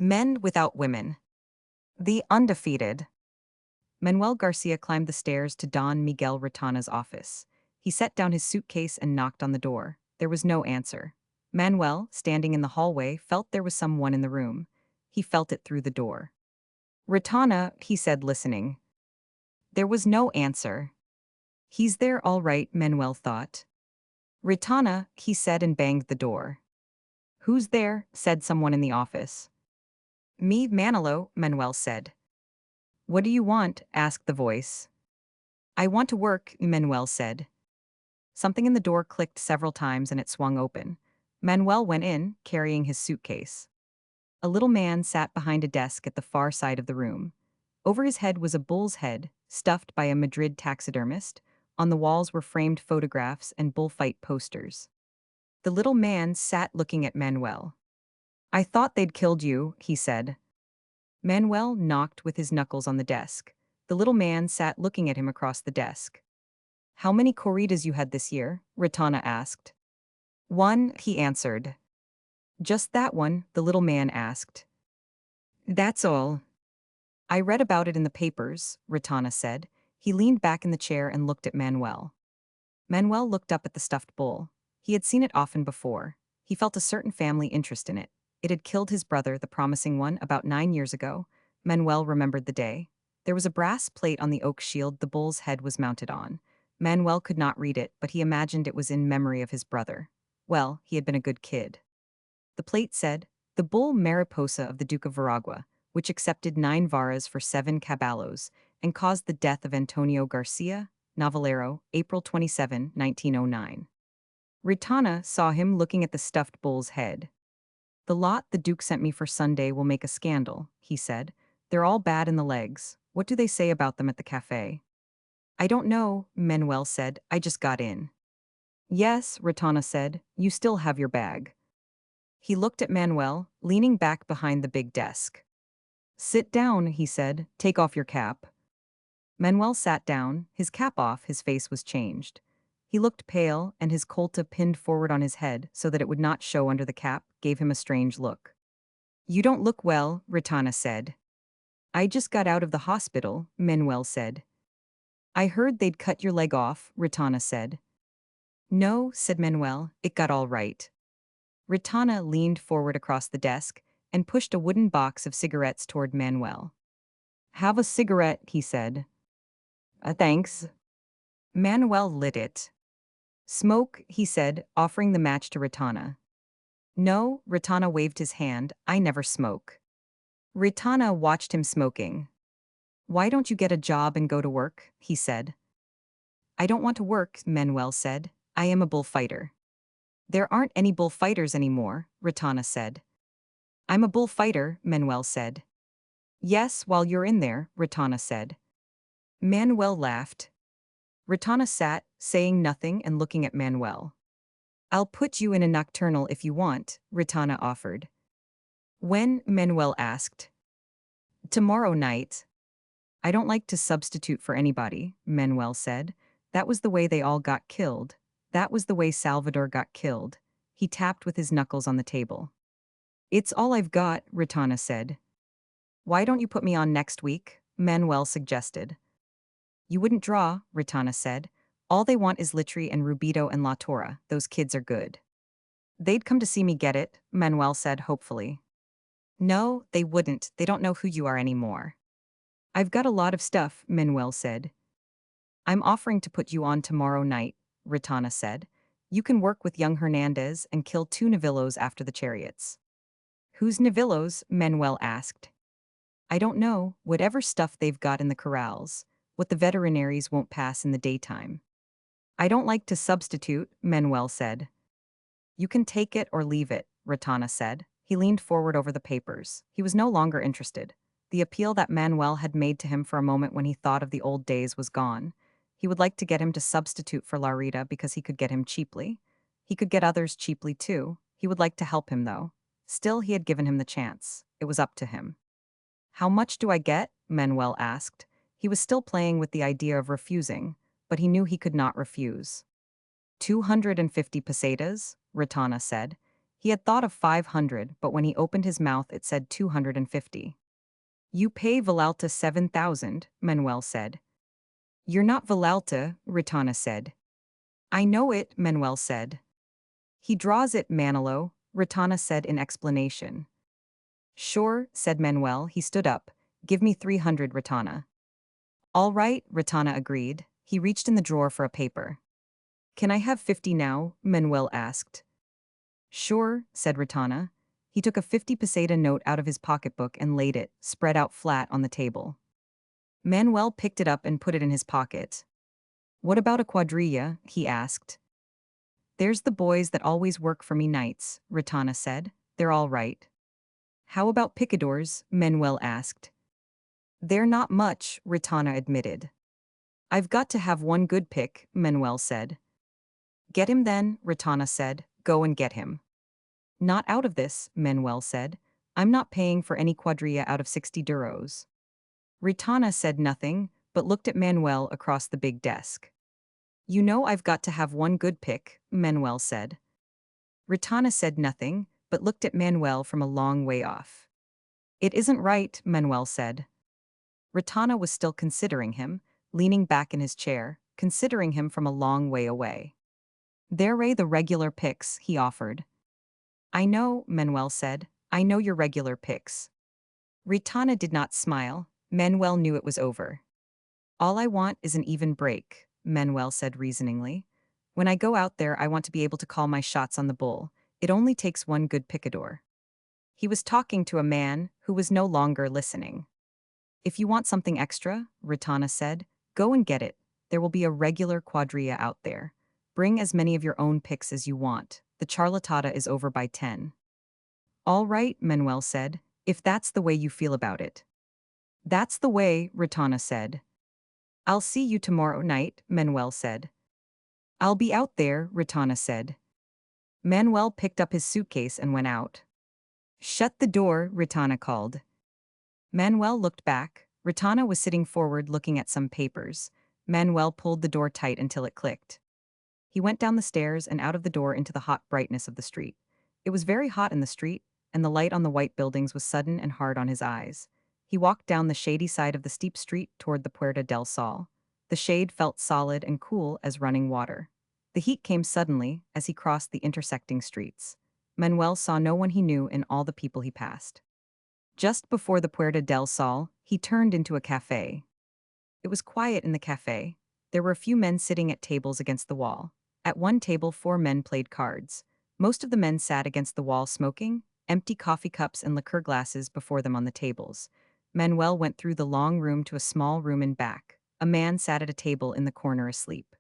Men without women. The undefeated. Manuel Garcia climbed the stairs to Don Miguel Ratana's office. He set down his suitcase and knocked on the door. There was no answer. Manuel, standing in the hallway, felt there was someone in the room. He felt it through the door. Ratana, he said, listening. There was no answer. He's there all right, Manuel thought. Ratana, he said and banged the door. Who's there? Said someone in the office. Me, Manolo, Manuel said. What do you want? Asked the voice. I want to work, Manuel said. Something in the door clicked several times and it swung open. Manuel went in, carrying his suitcase. A little man sat behind a desk at the far side of the room. Over his head was a bull's head, stuffed by a Madrid taxidermist. On the walls were framed photographs and bullfight posters. The little man sat looking at Manuel. I thought they'd killed you, he said. Manuel knocked with his knuckles on the desk. The little man sat looking at him across the desk. How many corridas you had this year? Ratana asked. One, he answered. Just that one, the little man asked. That's all. I read about it in the papers, Ratana said. He leaned back in the chair and looked at Manuel. Manuel looked up at the stuffed bull. He had seen it often before. He felt a certain family interest in it. It had killed his brother, the promising one, about 9 years ago. Manuel remembered the day. There was a brass plate on the oak shield the bull's head was mounted on. Manuel could not read it, but he imagined it was in memory of his brother. Well, he had been a good kid. The plate said, the bull Mariposa of the Duke of Veragua, which accepted 9 varas for 7 caballos, and caused the death of Antonio Garcia, Navalero, April 27, 1909. Ratana saw him looking at the stuffed bull's head. The lot the Duke sent me for Sunday will make a scandal, he said. They're all bad in the legs. What do they say about them at the cafe? I don't know, Manuel said. I just got in. Yes, Ratana said. You still have your bag. He looked at Manuel, leaning back behind the big desk. Sit down, he said. Take off your cap. Manuel sat down, his cap off, his face was changed. He looked pale, and his colta pinned forward on his head so that it would not show under the cap gave him a strange look. You don't look well, Ratana said. I just got out of the hospital, Manuel said. I heard they'd cut your leg off, Ratana said. No, said Manuel, it got all right. Ratana leaned forward across the desk and pushed a wooden box of cigarettes toward Manuel. Have a cigarette, he said. Thanks. Manuel lit it. Smoke, he said, offering the match to Ratana. No, Ratana waved his hand, I never smoke. Ratana watched him smoking. Why don't you get a job and go to work, he said. I don't want to work, Manuel said. I am a bullfighter. There aren't any bullfighters anymore, Ratana said. I'm a bullfighter, Manuel said. Yes, while you're in there, Ratana said. Manuel laughed. Ratana sat, saying nothing and looking at Manuel. I'll put you in a nocturnal if you want, Ratana offered. When? Manuel asked. Tomorrow night. I don't like to substitute for anybody, Manuel said. That was the way they all got killed. That was the way Salvador got killed. He tapped with his knuckles on the table. It's all I've got, Ratana said. Why don't you put me on next week? Manuel suggested. You wouldn't draw, Ratana said. All they want is Litri and Rubito and La Torre. Those kids are good. They'd come to see me get it, Manuel said hopefully. No, they wouldn't. They don't know who you are anymore. I've got a lot of stuff, Manuel said. I'm offering to put you on tomorrow night, Ratana said. You can work with young Hernandez and kill 2 Navillos after the chariots. Who's Navillos? Manuel asked. I don't know, whatever stuff they've got in the corrals, what the veterinaries won't pass in the daytime. I don't like to substitute, Manuel said. You can take it or leave it, Ratana said. He leaned forward over the papers. He was no longer interested. The appeal that Manuel had made to him for a moment when he thought of the old days was gone. He would like to get him to substitute for Larita because he could get him cheaply. He could get others cheaply too. He would like to help him though. Still, he had given him the chance. It was up to him. How much do I get? Manuel asked. He was still playing with the idea of refusing, but he knew he could not refuse. 250 pesetas, Ratana said. He had thought of 500, but when he opened his mouth it said 250. You pay Villalta 7,000, Manuel said. You're not Villalta, Ritana said. I know it, Manuel said. He draws it, Manolo, Ritana said in explanation. Sure, said Manuel. He stood up. Give me 300, Ritana. All right, Ritana agreed. He reached in the drawer for a paper. Can I have 50 now? Manuel asked. Sure, said Ritana. He took a 50 peseta note out of his pocketbook and laid it, spread out flat, on the table. Manuel picked it up and put it in his pocket. What about a quadrilla? He asked. There's the boys that always work for me nights, Ritana said. They're all right. How about picadors? Manuel asked. They're not much, Ritana admitted. I've got to have one good pick, Manuel said. Get him then, Ritana said. Go and get him. Not out of this, Manuel said. I'm not paying for any quadrilla out of 60 duros. Ritana said nothing, but looked at Manuel across the big desk. You know I've got to have one good pick, Manuel said. Ritana said nothing, but looked at Manuel from a long way off. It isn't right, Manuel said. Ritana was still considering him, leaning back in his chair, considering him from a long way away. There the regular picks, he offered. I know, Manuel said. I know your regular picks. Ritana did not smile. Manuel knew it was over. All I want is an even break, Manuel said reasoningly. When I go out there, I want to be able to call my shots on the bull. It only takes one good picador. He was talking to a man who was no longer listening. If you want something extra, Ritana said, go and get it. There will be a regular quadrilla out there. Bring as many of your own picks as you want. The charlatada is over by 10. All right, Manuel said, if that's the way you feel about it. That's the way, Ritana said. I'll see you tomorrow night, Manuel said. I'll be out there, Ritana said. Manuel picked up his suitcase and went out. Shut the door, Ritana called. Manuel looked back. Ritana was sitting forward looking at some papers. Manuel pulled the door tight until it clicked. He went down the stairs and out of the door into the hot brightness of the street. It was very hot in the street, and the light on the white buildings was sudden and hard on his eyes. He walked down the shady side of the steep street toward the Puerta del Sol. The shade felt solid and cool as running water. The heat came suddenly as he crossed the intersecting streets. Manuel saw no one he knew in all the people he passed. Just before the Puerta del Sol, he turned into a cafe. It was quiet in the cafe. There were a few men sitting at tables against the wall. At one table, 4 men played cards. Most of the men sat against the wall smoking, empty coffee cups and liqueur glasses before them on the tables. Manuel went through the long room to a small room in back. A man sat at a table in the corner asleep.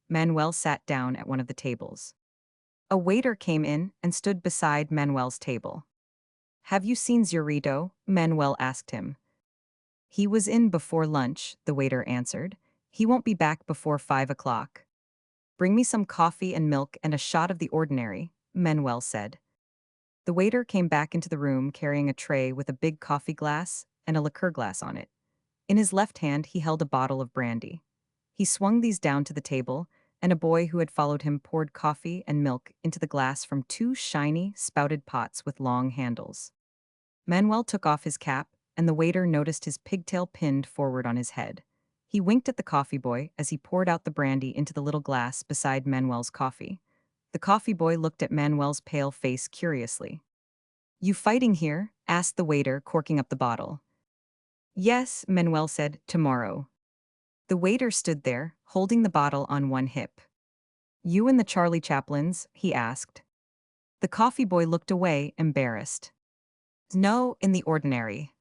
Manuel sat down at one of the tables. A waiter came in and stood beside Manuel's table. Have you seen Zurito? Manuel asked him. He was in before lunch, the waiter answered. He won't be back before 5 o'clock. Bring me some coffee and milk and a shot of the ordinary, Manuel said. The waiter came back into the room carrying a tray with a big coffee glass and a liqueur glass on it. In his left hand he held a bottle of brandy. He swung these down to the table, and a boy who had followed him poured coffee and milk into the glass from 2 shiny, spouted pots with long handles. Manuel took off his cap, and the waiter noticed his pigtail pinned forward on his head. He winked at the coffee boy as he poured out the brandy into the little glass beside Manuel's coffee. The coffee boy looked at Manuel's pale face curiously. You fighting here? Asked the waiter, corking up the bottle. Yes, Manuel said, tomorrow. The waiter stood there, holding the bottle on one hip. You and the Charlie Chaplins? He asked. The coffee boy looked away, embarrassed. No, in the ordinary.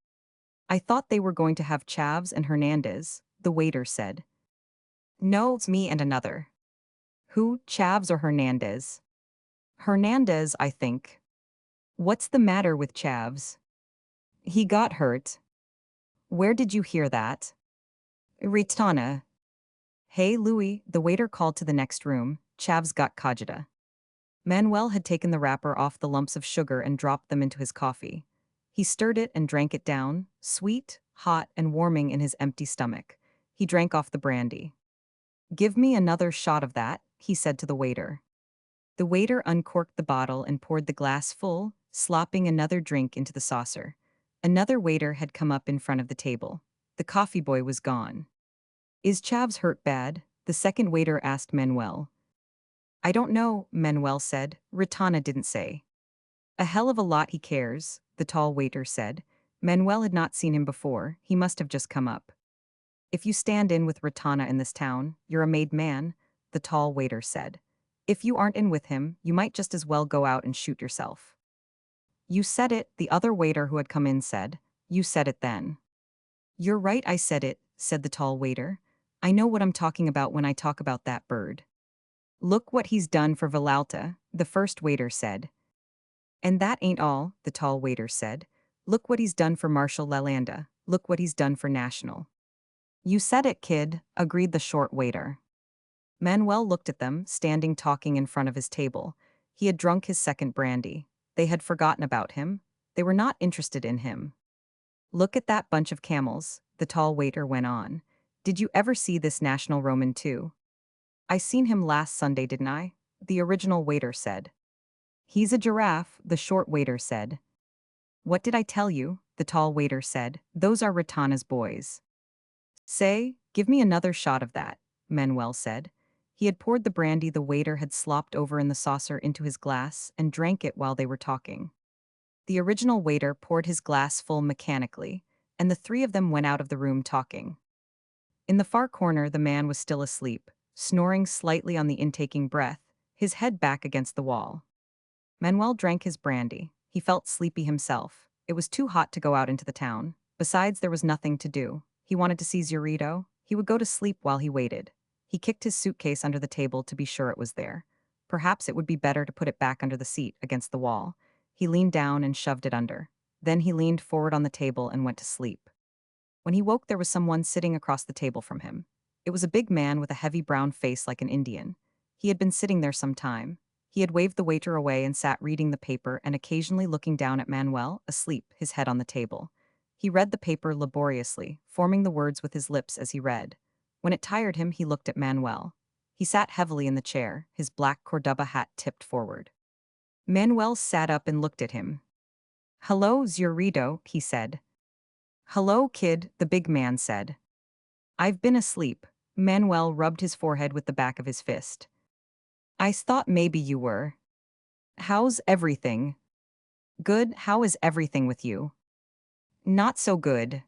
I thought they were going to have Chavs and Hernandez, the waiter said. No, it's me and another. Who, Chavs or Hernandez? Hernandez, I think. What's the matter with Chavs? He got hurt. Where did you hear that? Ritana. Hey, Louis, the waiter called to the next room. Chavs got cogita. Manuel had taken the wrapper off the lumps of sugar and dropped them into his coffee. He stirred it and drank it down, sweet, hot, and warming in his empty stomach. He drank off the brandy. Give me another shot of that, he said to the waiter. The waiter uncorked the bottle and poured the glass full, slopping another drink into the saucer. Another waiter had come up in front of the table. The coffee boy was gone. Is Chav's hurt bad? The second waiter asked Manuel. I don't know, Manuel said. Ritana didn't say. A hell of a lot he cares, the tall waiter said. Manuel had not seen him before, he must have just come up. If you stand in with Ritana in this town, you're a made man, the tall waiter said. If you aren't in with him, you might just as well go out and shoot yourself. You said it, the other waiter who had come in said. You said it then. You're right, I said it, said the tall waiter. I know what I'm talking about when I talk about that bird. Look what he's done for Villalta, the first waiter said. And that ain't all, the tall waiter said. Look what he's done for Marshal Lalanda, look what he's done for National. You said it, kid, agreed the short waiter. Manuel looked at them, standing talking in front of his table. He had drunk his second brandy. They had forgotten about him. They were not interested in him. Look at that bunch of camels, the tall waiter went on. Did you ever see this National Roman too? I seen him last Sunday, didn't I? The original waiter said. He's a giraffe, the short waiter said. What did I tell you? The tall waiter said. Those are Ritana's boys. Say, give me another shot of that, Manuel said. He had poured the brandy the waiter had slopped over in the saucer into his glass and drank it while they were talking. The original waiter poured his glass full mechanically, and the three of them went out of the room talking. In the far corner, the man was still asleep, snoring slightly on the intaking breath, his head back against the wall. Manuel drank his brandy. He felt sleepy himself. It was too hot to go out into the town. Besides, there was nothing to do. He wanted to see Zurito. He would go to sleep while he waited. He kicked his suitcase under the table to be sure it was there. Perhaps it would be better to put it back under the seat against the wall. He leaned down and shoved it under. Then he leaned forward on the table and went to sleep. When he woke, there was someone sitting across the table from him. It was a big man with a heavy brown face like an Indian. He had been sitting there some time. He had waved the waiter away and sat reading the paper and occasionally looking down at Manuel, asleep, his head on the table. He read the paper laboriously, forming the words with his lips as he read. When it tired him, he looked at Manuel. He sat heavily in the chair, his black Cordoba hat tipped forward. Manuel sat up and looked at him. Hello, Zurito, he said. Hello, kid, the big man said. I've been asleep. Manuel rubbed his forehead with the back of his fist. I thought maybe you were. How's everything? Good, how is everything with you? Not so good.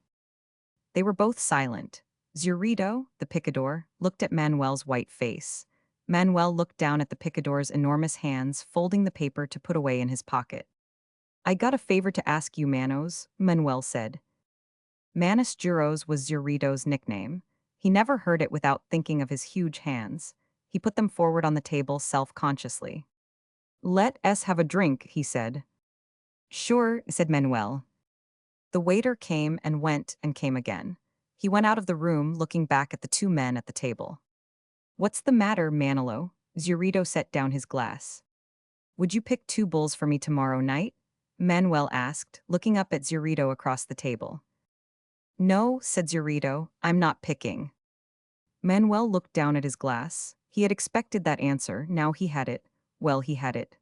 They were both silent. Zurito, the picador, looked at Manuel's white face. Manuel looked down at the picador's enormous hands, folding the paper to put away in his pocket. I got a favor to ask you, Manos, Manuel said. Manos Juros was Zurito's nickname. He never heard it without thinking of his huge hands. He put them forward on the table self-consciously. Let us have a drink, he said. Sure, said Manuel. The waiter came and came again. He went out of the room, looking back at the two men at the table. What's the matter, Manolo? Zurito set down his glass. Would you pick 2 bulls for me tomorrow night? Manuel asked, looking up at Zurito across the table. No, said Zurito, I'm not picking. Manuel looked down at his glass. He had expected that answer, now he had it. Well, he had it.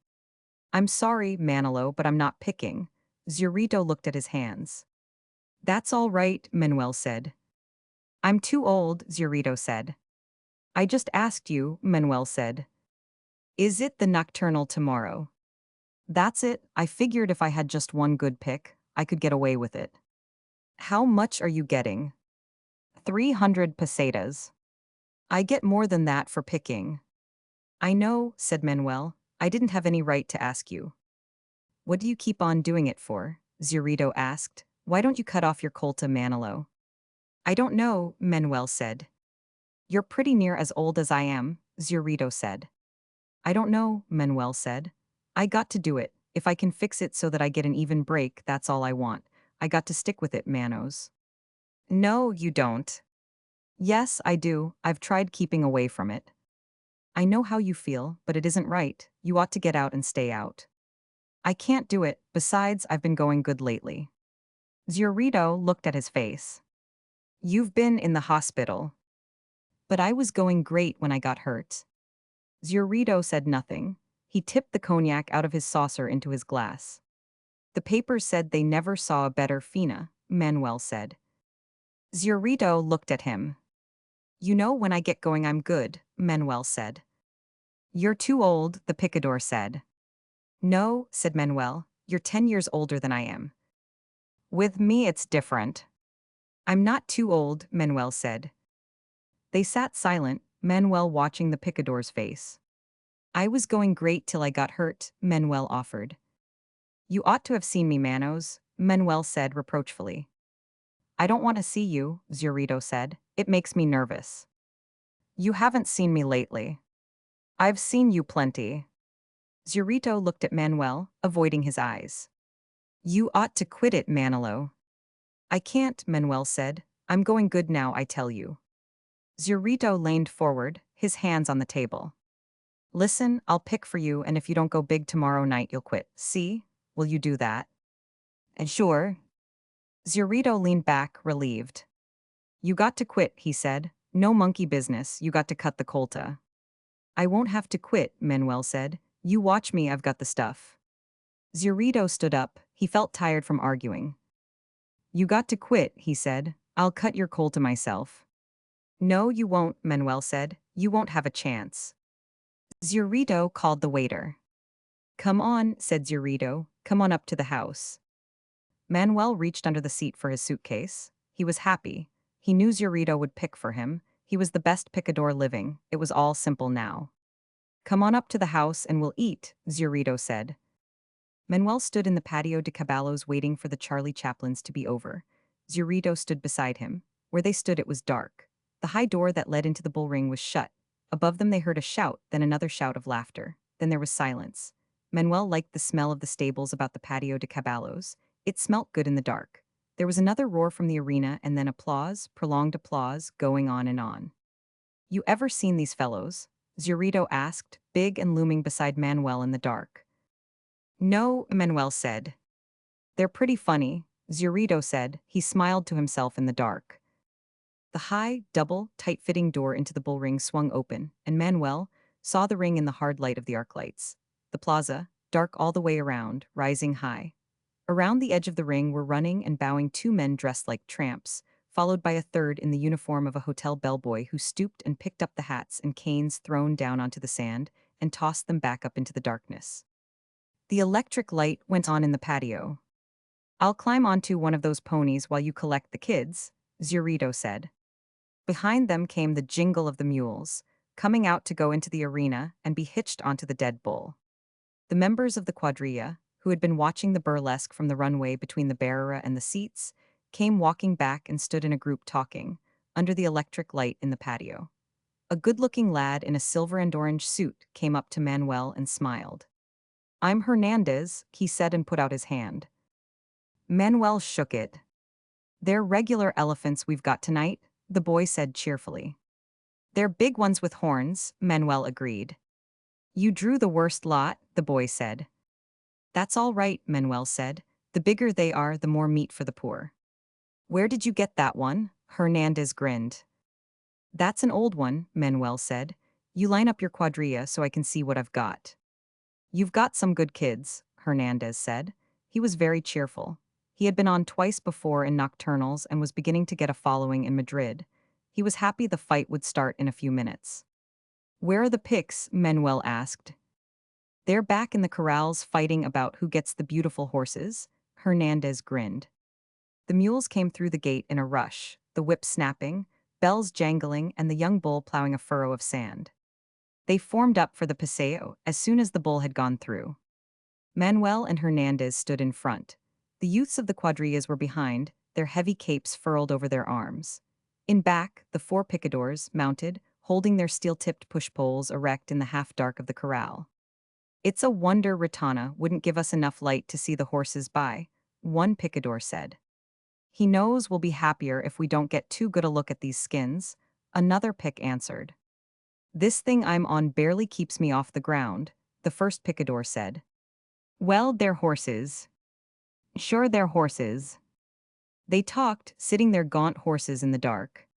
I'm sorry, Manolo, but I'm not picking. Zurito looked at his hands. That's all right, Manuel said. I'm too old, Zurito said. I just asked you, Manuel said. Is it the nocturnal tomorrow? That's it, I figured if I had just one good pick, I could get away with it. How much are you getting? 300 pesetas. I get more than that for picking. I know, said Manuel. I didn't have any right to ask you. What do you keep on doing it for? Zurito asked. Why don't you cut off your colta, Manolo? I don't know, Manuel said. You're pretty near as old as I am, Zurito said. I don't know, Manuel said. I got to do it. If I can fix it so that I get an even break, that's all I want. I got to stick with it, Manos. No, you don't. Yes, I do. I've tried keeping away from it. I know how you feel, but it isn't right. You ought to get out and stay out. I can't do it. Besides, I've been going good lately. Zurito looked at his face. You've been in the hospital. But I was going great when I got hurt. Zurito said nothing. He tipped the cognac out of his saucer into his glass. The papers said they never saw a better fina, Manuel said. Zurito looked at him. You know when I get going I'm good, Manuel said. You're too old, the picador said. No, said Manuel, you're 10 years older than I am. With me it's different. I'm not too old, Manuel said. They sat silent, Manuel watching the picador's face. I was going great till I got hurt, Manuel offered. You ought to have seen me, Manos, Manuel said reproachfully. I don't want to see you, Zurito said. It makes me nervous. You haven't seen me lately. I've seen you plenty. Zurito looked at Manuel, avoiding his eyes. You ought to quit it, Manolo. I can't, Manuel said. I'm going good now, I tell you. Zurito leaned forward, his hands on the table. Listen, I'll pick for you, and if you don't go big tomorrow night, you'll quit. See? Will you do that? And sure. Zurito leaned back, relieved. You got to quit, he said. No monkey business, you got to cut the colta. I won't have to quit, Manuel said. You watch me, I've got the stuff. Zurito stood up, he felt tired from arguing. You got to quit, he said. I'll cut your colta myself. No, you won't, Manuel said. You won't have a chance. Zurito called the waiter. Come on, said Zurito. Come on up to the house. Manuel reached under the seat for his suitcase. He was happy. He knew Zurito would pick for him. He was the best picador living. It was all simple now. Come on up to the house and we'll eat, Zurito said. Manuel stood in the patio de caballos waiting for the Charlie Chaplins to be over. Zurito stood beside him. Where they stood it was dark. The high door that led into the bull ring was shut. Above them they heard a shout, then another shout of laughter. Then there was silence. Manuel liked the smell of the stables about the patio de caballos. It smelt good in the dark. There was another roar from the arena and then applause, prolonged applause, going on and on. You ever seen these fellows? Zurito asked, big and looming beside Manuel in the dark. No, Manuel said. They're pretty funny, Zurito said. He smiled to himself in the dark. The high, double, tight-fitting door into the bull ring swung open, and Manuel saw the ring in the hard light of the arc lights. The plaza, dark all the way around, rising high. Around the edge of the ring were running and bowing two men dressed like tramps, followed by a third in the uniform of a hotel bellboy who stooped and picked up the hats and canes thrown down onto the sand and tossed them back up into the darkness. The electric light went on in the patio. I'll climb onto one of those ponies while you collect the kids, Zurito said. Behind them came the jingle of the mules, coming out to go into the arena and be hitched onto the dead bull. The members of the quadrilla, who had been watching the burlesque from the runway between the bearer and the seats, came walking back and stood in a group talking, under the electric light in the patio. A good-looking lad in a silver and orange suit came up to Manuel and smiled. I'm Hernandez, he said and put out his hand. Manuel shook it. They're regular elephants we've got tonight, the boy said cheerfully. They're big ones with horns, Manuel agreed. You drew the worst lot, the boy said. That's all right, Manuel said. The bigger they are, the more meat for the poor. Where did you get that one? Hernandez grinned. That's an old one, Manuel said. You line up your quadrilla so I can see what I've got. You've got some good kids, Hernandez said. He was very cheerful. He had been on twice before in nocturnals and was beginning to get a following in Madrid. He was happy the fight would start in a few minutes. Where are the picks? Manuel asked. They're back in the corrals fighting about who gets the beautiful horses, Hernandez grinned. The mules came through the gate in a rush, the whip snapping, bells jangling, and the young bull plowing a furrow of sand. They formed up for the paseo as soon as the bull had gone through. Manuel and Hernandez stood in front. The youths of the quadrillas were behind, their heavy capes furled over their arms. In back, the four picadors, mounted, holding their steel-tipped push-poles erect in the half-dark of the corral. It's a wonder Ratana wouldn't give us enough light to see the horses by, one picador said. He knows we'll be happier if we don't get too good a look at these skins, another pick answered. This thing I'm on barely keeps me off the ground, the first picador said. Well, they're horses. Sure, they're horses. They talked, sitting their gaunt horses in the dark.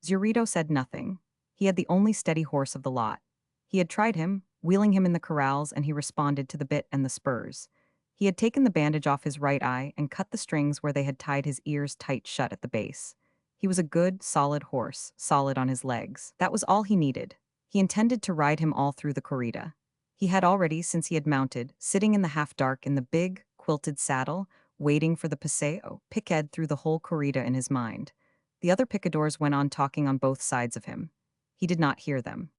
Zurito said nothing. He had the only steady horse of the lot. He had tried him, wheeling him in the corrals, and he responded to the bit and the spurs. He had taken the bandage off his right eye and cut the strings where they had tied his ears tight shut at the base. He was a good, solid horse, solid on his legs. That was all he needed. He intended to ride him all through the corrida. He had already, since he had mounted, sitting in the half-dark in the big, quilted saddle, waiting for the paseo, picked through the whole corrida in his mind. The other picadors went on talking on both sides of him. He did not hear them.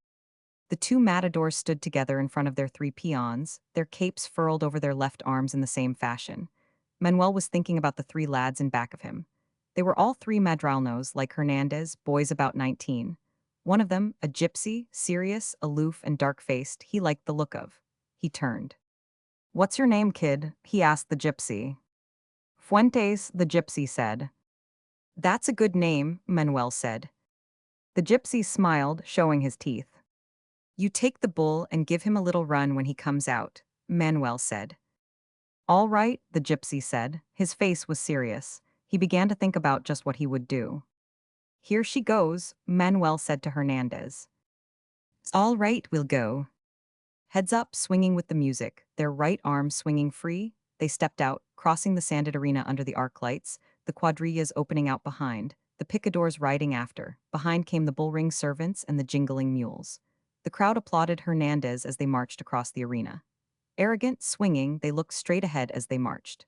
The two matadors stood together in front of their three peons, their capes furled over their left arms in the same fashion. Manuel was thinking about the three lads in back of him. They were all three madralnos, like Hernandez, boys about 19. One of them, a gypsy, serious, aloof, and dark-faced, he liked the look of. He turned. "What's your name, kid?" he asked the gypsy. "Fuentes," the gypsy said. "That's a good name," Manuel said. The gypsy smiled, showing his teeth. "You take the bull and give him a little run when he comes out," Manuel said. "All right," the gypsy said. His face was serious. He began to think about just what he would do. "Here she goes," Manuel said to Hernandez. "All right, we'll go." Heads up, swinging with the music, their right arms swinging free, they stepped out, crossing the sanded arena under the arc lights, the quadrillas opening out behind, the picadors riding after. Behind came the bullring servants and the jingling mules. The crowd applauded Hernandez as they marched across the arena. Arrogant, swinging, they looked straight ahead as they marched.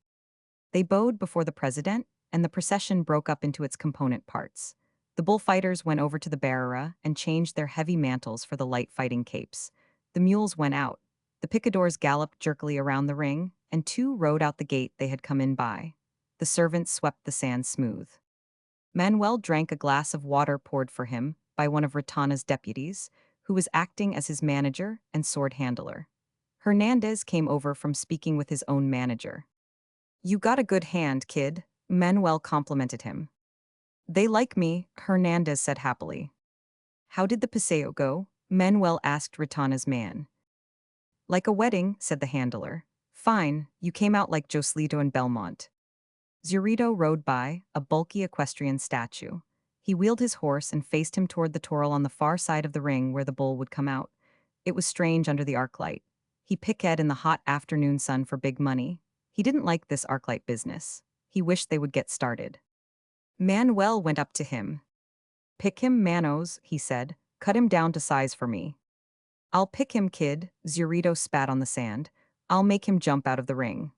They bowed before the president, and the procession broke up into its component parts. The bullfighters went over to the barrera and changed their heavy mantles for the light fighting capes. The mules went out. The picadors galloped jerkily around the ring, and two rode out the gate they had come in by. The servants swept the sand smooth. Manuel drank a glass of water poured for him by one of Ratana's deputies, who was acting as his manager and sword handler. Hernandez came over from speaking with his own manager. "You got a good hand, kid," Manuel complimented him. "They like me," Hernandez said happily. "How did the paseo go?" Manuel asked Ratana's man. "Like a wedding," said the handler. "Fine, you came out like Joselito and Belmont." Zurito rode by, a bulky equestrian statue. He wheeled his horse and faced him toward the toral on the far side of the ring where the bull would come out. It was strange under the arc light. He picked in the hot afternoon sun for big money. He didn't like this arclight business. He wished they would get started. Manuel went up to him. "Pick him, Manos," he said. "Cut him down to size for me." "I'll pick him, kid," Zurito spat on the sand. "I'll make him jump out of the ring."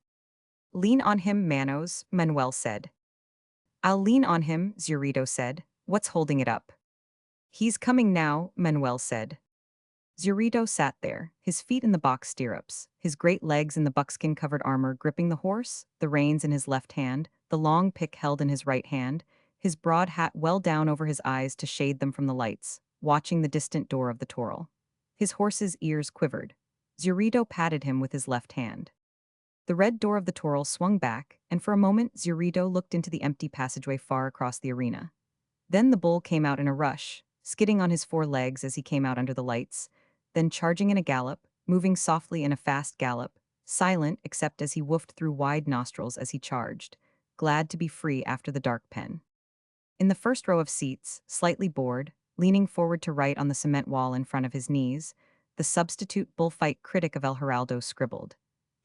"Lean on him, Manos," Manuel said. "I'll lean on him," Zurito said. "What's holding it up?" "He's coming now," Manuel said. Zurito sat there, his feet in the box stirrups, his great legs in the buckskin-covered armor gripping the horse, the reins in his left hand, the long pick held in his right hand, his broad hat well down over his eyes to shade them from the lights, watching the distant door of the toral. His horse's ears quivered. Zurito patted him with his left hand. The red door of the toral swung back, and for a moment Zurito looked into the empty passageway far across the arena. Then the bull came out in a rush, skidding on his four legs as he came out under the lights, then charging in a gallop, moving softly in a fast gallop, silent except as he woofed through wide nostrils as he charged, glad to be free after the dark pen. In the first row of seats, slightly bored, leaning forward to write on the cement wall in front of his knees, the substitute bullfight critic of El Heraldo scribbled.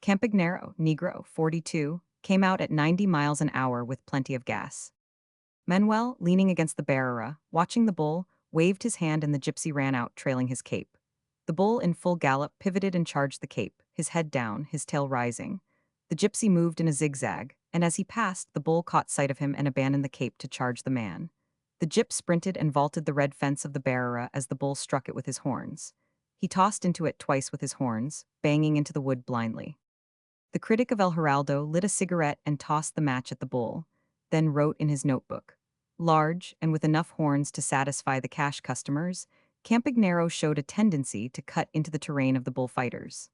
Campagnaro, Negro, 42, came out at 90 miles an hour with plenty of gas. Manuel, leaning against the barrera, watching the bull, waved his hand and the gypsy ran out, trailing his cape. The bull, in full gallop, pivoted and charged the cape, his head down, his tail rising. The gypsy moved in a zigzag, and as he passed, the bull caught sight of him and abandoned the cape to charge the man. The gyp sprinted and vaulted the red fence of the barrera as the bull struck it with his horns. He tossed into it twice with his horns, banging into the wood blindly. The critic of El Heraldo lit a cigarette and tossed the match at the bull, then wrote in his notebook. Large, and with enough horns to satisfy the cash customers, Campagnaro showed a tendency to cut into the terrain of the bullfighters.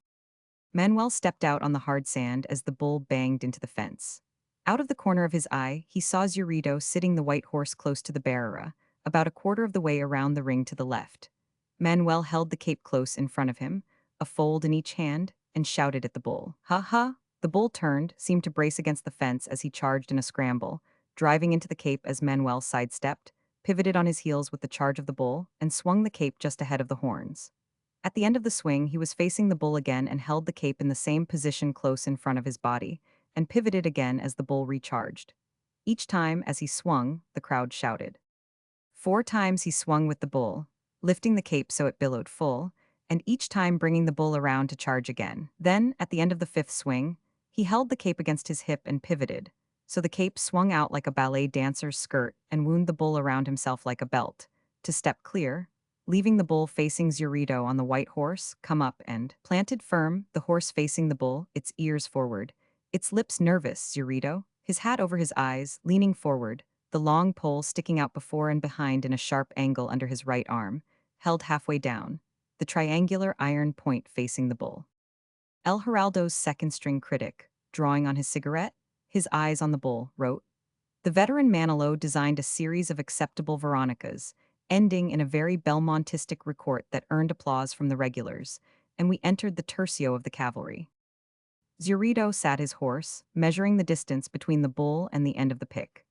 Manuel stepped out on the hard sand as the bull banged into the fence. Out of the corner of his eye, he saw Zurito sitting the white horse close to the barrera, about a quarter of the way around the ring to the left. Manuel held the cape close in front of him, a fold in each hand, and shouted at the bull. "Ha ha!" The bull turned, seemed to brace against the fence as he charged in a scramble, driving into the cape as Manuel sidestepped, pivoted on his heels with the charge of the bull, and swung the cape just ahead of the horns. At the end of the swing, he was facing the bull again and held the cape in the same position close in front of his body, and pivoted again as the bull recharged. Each time, as he swung, the crowd shouted. 4 times he swung with the bull, lifting the cape so it billowed full, and each time bringing the bull around to charge again. Then, at the end of the 5th swing, he held the cape against his hip and pivoted, so the cape swung out like a ballet dancer's skirt and wound the bull around himself like a belt, to step clear, leaving the bull facing Zurito on the white horse, come up and, planted firm, the horse facing the bull, its ears forward, its lips nervous, Zurito, his hat over his eyes, leaning forward, the long pole sticking out before and behind in a sharp angle under his right arm, held halfway down, the triangular iron point facing the bull. El Geraldo's second-string critic, drawing on his cigarette, his eyes on the bull, wrote, "The veteran Manolo designed a series of acceptable Veronicas, ending in a very Belmontistic retort that earned applause from the regulars, and we entered the tercio of the cavalry." Zurito sat his horse, measuring the distance between the bull and the end of the pick.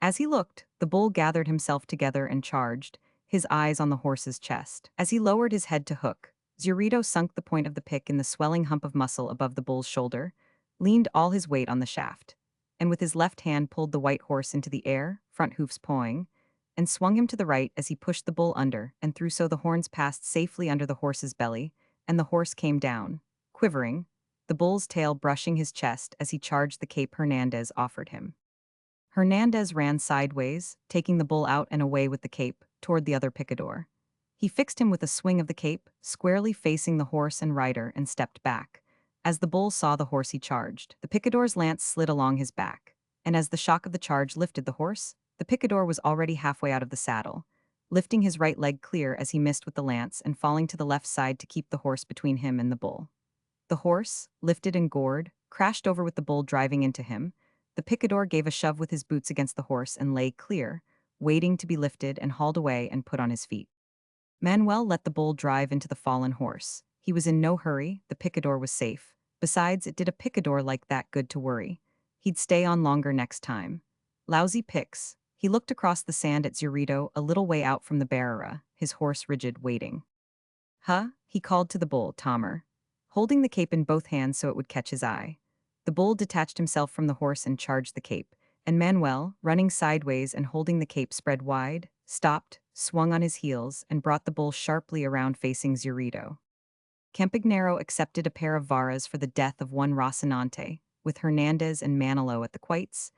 As he looked, the bull gathered himself together and charged, his eyes on the horse's chest. As he lowered his head to hook, Zurito sunk the point of the pick in the swelling hump of muscle above the bull's shoulder, leaned all his weight on the shaft, and with his left hand pulled the white horse into the air, front hoofs pawing, and swung him to the right as he pushed the bull under and threw so the horns passed safely under the horse's belly, and the horse came down, quivering, the bull's tail brushing his chest as he charged the cape Hernandez offered him. Hernandez ran sideways, taking the bull out and away with the cape, toward the other picador. He fixed him with a swing of the cape, squarely facing the horse and rider, and stepped back. As the bull saw the horse he charged, the picador's lance slid along his back, and as the shock of the charge lifted the horse, the picador was already halfway out of the saddle, lifting his right leg clear as he missed with the lance and falling to the left side to keep the horse between him and the bull. The horse, lifted and gored, crashed over with the bull driving into him. The picador gave a shove with his boots against the horse and lay clear, waiting to be lifted and hauled away and put on his feet. Manuel let the bull drive into the fallen horse. He was in no hurry, the picador was safe. Besides, it did a picador like that good to worry. He'd stay on longer next time. Lousy picks. He looked across the sand at Zurito a little way out from the barrera, his horse rigid, waiting. "Huh?" he called to the bull, Tomer, holding the cape in both hands so it would catch his eye. The bull detached himself from the horse and charged the cape, and Manuel, running sideways and holding the cape spread wide, stopped, swung on his heels, and brought the bull sharply around facing Zurito. Campagnaro accepted a pair of varas for the death of one Rocinante, with Hernandez and Manolo at the quoits,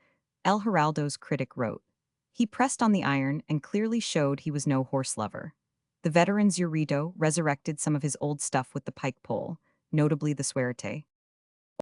El Geraldo's critic wrote. He pressed on the iron and clearly showed he was no horse lover. The veteran Zurito resurrected some of his old stuff with the pike pole, notably the suerte.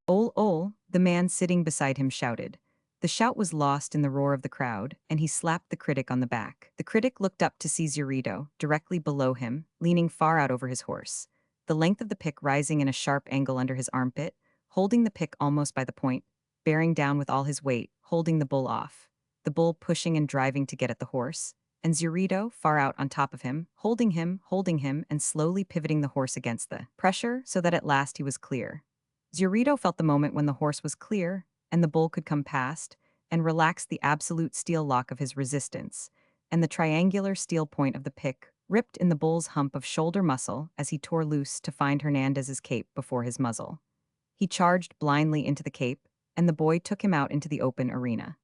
Ol, the man sitting beside him shouted. The shout was lost in the roar of the crowd, and he slapped the critic on the back. The critic looked up to see Zurito, directly below him, leaning far out over his horse, the length of the pick rising in a sharp angle under his armpit, holding the pick almost by the point, bearing down with all his weight, holding the bull off. The bull pushing and driving to get at the horse, and Zurito, far out on top of him, holding him, and slowly pivoting the horse against the pressure so that at last he was clear. Zurito felt the moment when the horse was clear, and the bull could come past, and relaxed the absolute steel lock of his resistance, and the triangular steel point of the pick ripped in the bull's hump of shoulder muscle as he tore loose to find Hernandez's cape before his muzzle. He charged blindly into the cape, and the boy took him out into the open arena.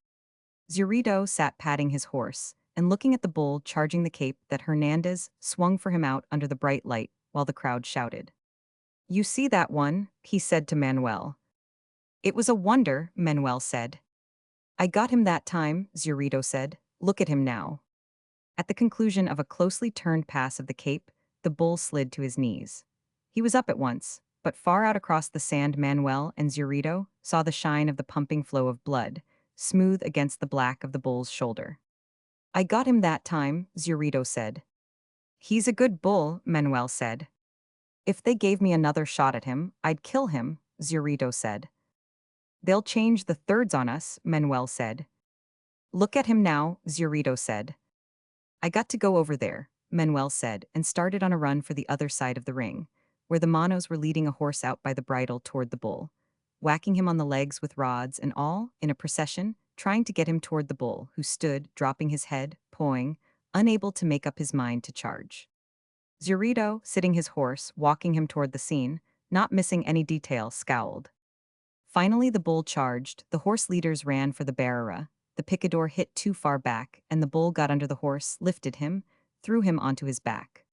Zurito sat patting his horse, and looking at the bull charging the cape that Hernandez swung for him out under the bright light while the crowd shouted. "You see that one?" he said to Manuel. "It was a wonder," Manuel said. "I got him that time," Zurito said. "Look at him now." At the conclusion of a closely turned pass of the cape, the bull slid to his knees. He was up at once, but far out across the sand Manuel and Zurito saw the shine of the pumping flow of blood, smooth against the black of the bull's shoulder. "I got him that time," Zurito said. "He's a good bull," Manuel said. "If they gave me another shot at him, I'd kill him," Zurito said. "They'll change the thirds on us," Manuel said. "Look at him now," Zurito said. "I got to go over there," Manuel said, and started on a run for the other side of the ring, where the Manos were leading a horse out by the bridle toward the bull, whacking him on the legs with rods and all, in a procession, trying to get him toward the bull, who stood, dropping his head, pawing, unable to make up his mind to charge. Zurito, sitting his horse, walking him toward the scene, not missing any detail, scowled. Finally the bull charged, the horse leaders ran for the barrera. The picador hit too far back, and the bull got under the horse, lifted him, threw him onto his back.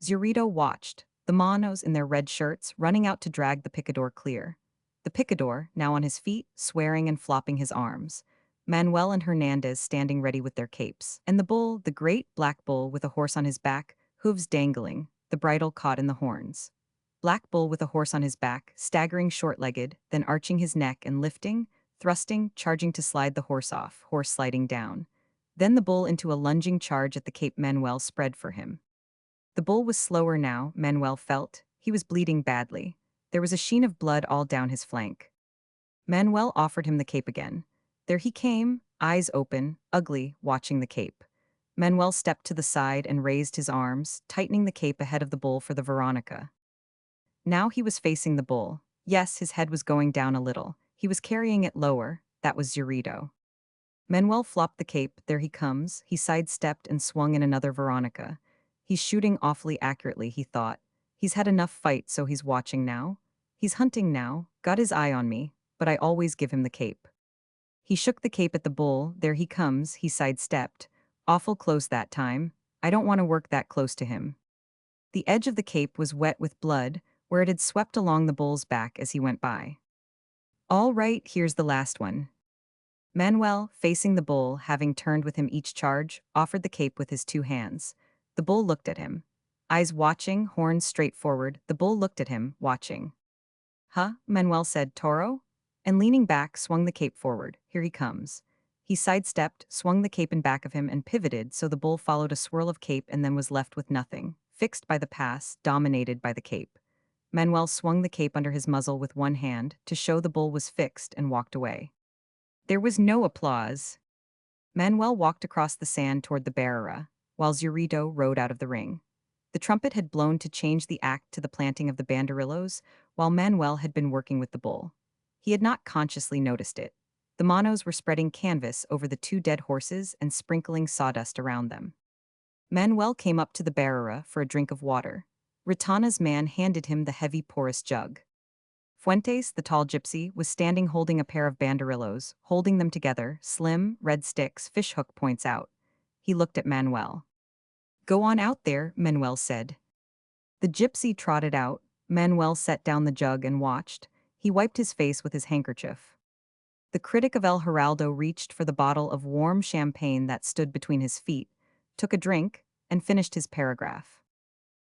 Zurito watched, the monos in their red shirts running out to drag the picador clear. The picador, now on his feet, swearing and flopping his arms. Manuel and Hernandez standing ready with their capes. And the bull, the great black bull with a horse on his back, hooves dangling, the bridle caught in the horns. Black bull with a horse on his back, staggering short-legged, then arching his neck and lifting, thrusting, charging to slide the horse off, horse sliding down. Then the bull into a lunging charge at the cape Manuel spread for him. The bull was slower now, Manuel felt. He was bleeding badly. There was a sheen of blood all down his flank. Manuel offered him the cape again. There he came, eyes open, ugly, watching the cape. Manuel stepped to the side and raised his arms, tightening the cape ahead of the bull for the Veronica. Now he was facing the bull. Yes, his head was going down a little. He was carrying it lower. That was Zurito. Manuel flopped the cape. There he comes. He sidestepped and swung in another Veronica. He's shooting awfully accurately, he thought. He's had enough fight, so he's watching now. He's hunting now, got his eye on me, but I always give him the cape. He shook the cape at the bull. There he comes. He sidestepped. Awful close that time. I don't want to work that close to him. The edge of the cape was wet with blood, where it had swept along the bull's back as he went by. All right, here's the last one. Manuel, facing the bull, having turned with him each charge, offered the cape with his two hands. The bull looked at him. Eyes watching, horns straight forward, the bull looked at him, watching. Huh? Manuel said, Toro? And leaning back, swung the cape forward. Here he comes. He sidestepped, swung the cape in back of him and pivoted so the bull followed a swirl of cape and then was left with nothing, fixed by the pass, dominated by the cape. Manuel swung the cape under his muzzle with one hand to show the bull was fixed and walked away. There was no applause. Manuel walked across the sand toward the barrera, while Zurito rode out of the ring. The trumpet had blown to change the act to the planting of the banderillos, while Manuel had been working with the bull. He had not consciously noticed it. The monos were spreading canvas over the two dead horses and sprinkling sawdust around them. Manuel came up to the barrera for a drink of water. Ritana's man handed him the heavy porous jug. Fuentes, the tall gypsy, was standing holding a pair of banderillos, holding them together, slim, red sticks, fishhook points out. He looked at Manuel. Go on out there, Manuel said. The gypsy trotted out. Manuel set down the jug and watched. He wiped his face with his handkerchief. The critic of El Heraldo reached for the bottle of warm champagne that stood between his feet, took a drink, and finished his paragraph.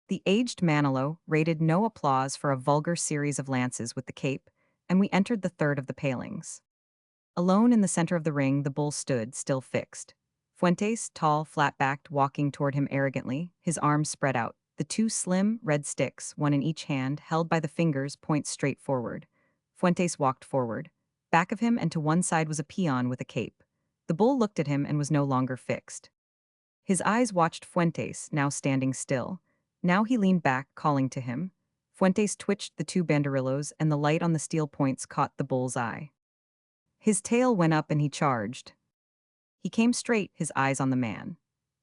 The aged Manolo rated no applause for a vulgar series of lances with the cape, and we entered the third of the palings. Alone in the center of the ring, the bull stood, still fixed. Fuentes, tall, flat-backed, walking toward him arrogantly, his arms spread out, the two slim, red sticks, one in each hand, held by the fingers, point straight forward. Fuentes walked forward. Back of him and to one side was a peon with a cape. The bull looked at him and was no longer fixed. His eyes watched Fuentes, now standing still. Now he leaned back, calling to him. Fuentes twitched the two banderillos, and the light on the steel points caught the bull's eye. His tail went up and he charged. He came straight, his eyes on the man.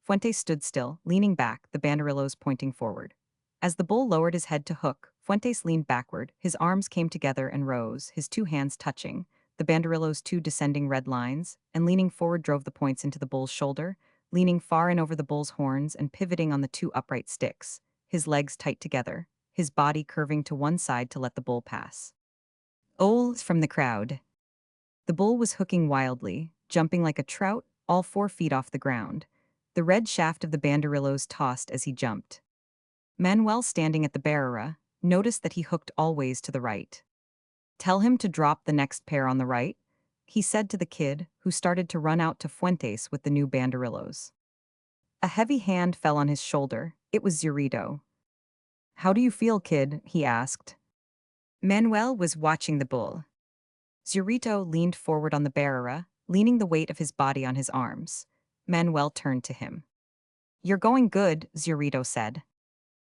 Fuentes stood still, leaning back, the banderillos pointing forward. As the bull lowered his head to hook, Fuentes leaned backward, his arms came together and rose, his two hands touching, the banderillos two descending red lines, and leaning forward drove the points into the bull's shoulder, leaning far in over the bull's horns and pivoting on the two upright sticks, his legs tight together, his body curving to one side to let the bull pass. Owls from the crowd. The bull was hooking wildly, jumping like a trout, all 4 feet off the ground. The red shaft of the banderillos tossed as he jumped. Manuel, standing at the barrera, noticed that he hooked always to the right. Tell him to drop the next pair on the right, he said to the kid, who started to run out to Fuentes with the new banderillos. A heavy hand fell on his shoulder. It was Zurito. How do you feel, kid? He asked. Manuel was watching the bull. Zurito leaned forward on the barrera, leaning the weight of his body on his arms. Manuel turned to him. You're going good, Zurito said.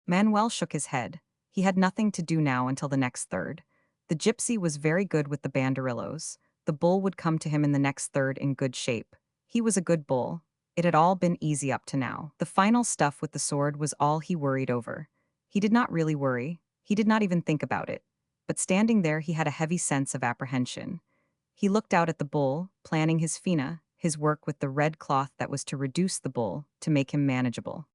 Manuel shook his head. He had nothing to do now until the next third. The gypsy was very good with the banderillos. The bull would come to him in the next third in good shape. He was a good bull. It had all been easy up to now. The final stuff with the sword was all he worried over. He did not really worry. He did not even think about it. But standing there, he had a heavy sense of apprehension. He looked out at the bull, planning his fina, his work with the red cloth that was to reduce the bull, to make him manageable.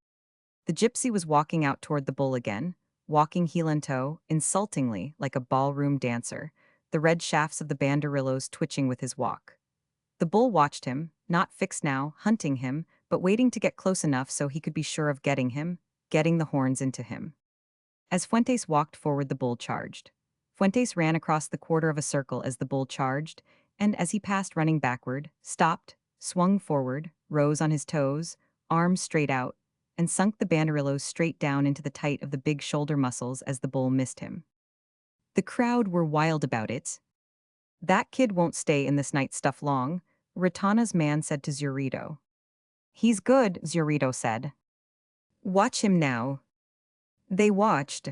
The gypsy was walking out toward the bull again, walking heel and toe, insultingly, like a ballroom dancer, the red shafts of the banderillos twitching with his walk. The bull watched him, not fixed now, hunting him, but waiting to get close enough so he could be sure of getting him, getting the horns into him. As Fuentes walked forward, the bull charged. Fuentes ran across the quarter of a circle as the bull charged, and as he passed running backward, stopped, swung forward, rose on his toes, arms straight out, and sunk the banderillos straight down into the tight of the big shoulder muscles as the bull missed him. The crowd were wild about it. That kid won't stay in this night stuff long, Ritana's man said to Zurito. He's good, Zurito said. Watch him now. They watched.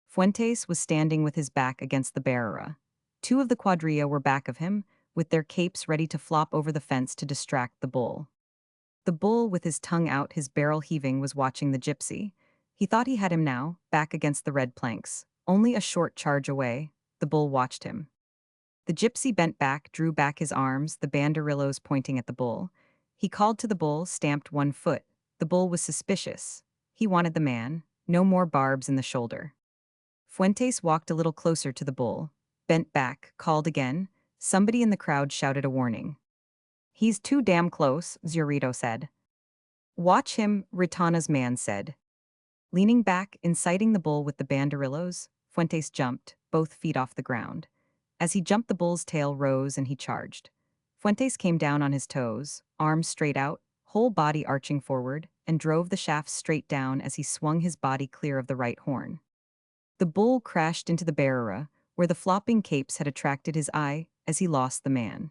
Fuentes was standing with his back against the barrera. Two of the quadrilla were back of him, with their capes ready to flop over the fence to distract the bull. The bull, with his tongue out, his barrel heaving, was watching the gypsy. He thought he had him now, back against the red planks. Only a short charge away, the bull watched him. The gypsy bent back, drew back his arms, the banderillos pointing at the bull. He called to the bull, stamped one foot. The bull was suspicious. He wanted the man. No more barbs in the shoulder. Fuentes walked a little closer to the bull, bent back, called again. Somebody in the crowd shouted a warning. He's too damn close, Zurito said. Watch him, Ritana's man said. Leaning back, inciting the bull with the banderillos, Fuentes jumped, both feet off the ground. As he jumped, the bull's tail rose and he charged. Fuentes came down on his toes, arms straight out, whole body arching forward, and drove the shafts straight down as he swung his body clear of the right horn. The bull crashed into the barrera, where the flopping capes had attracted his eye, as he lost the man.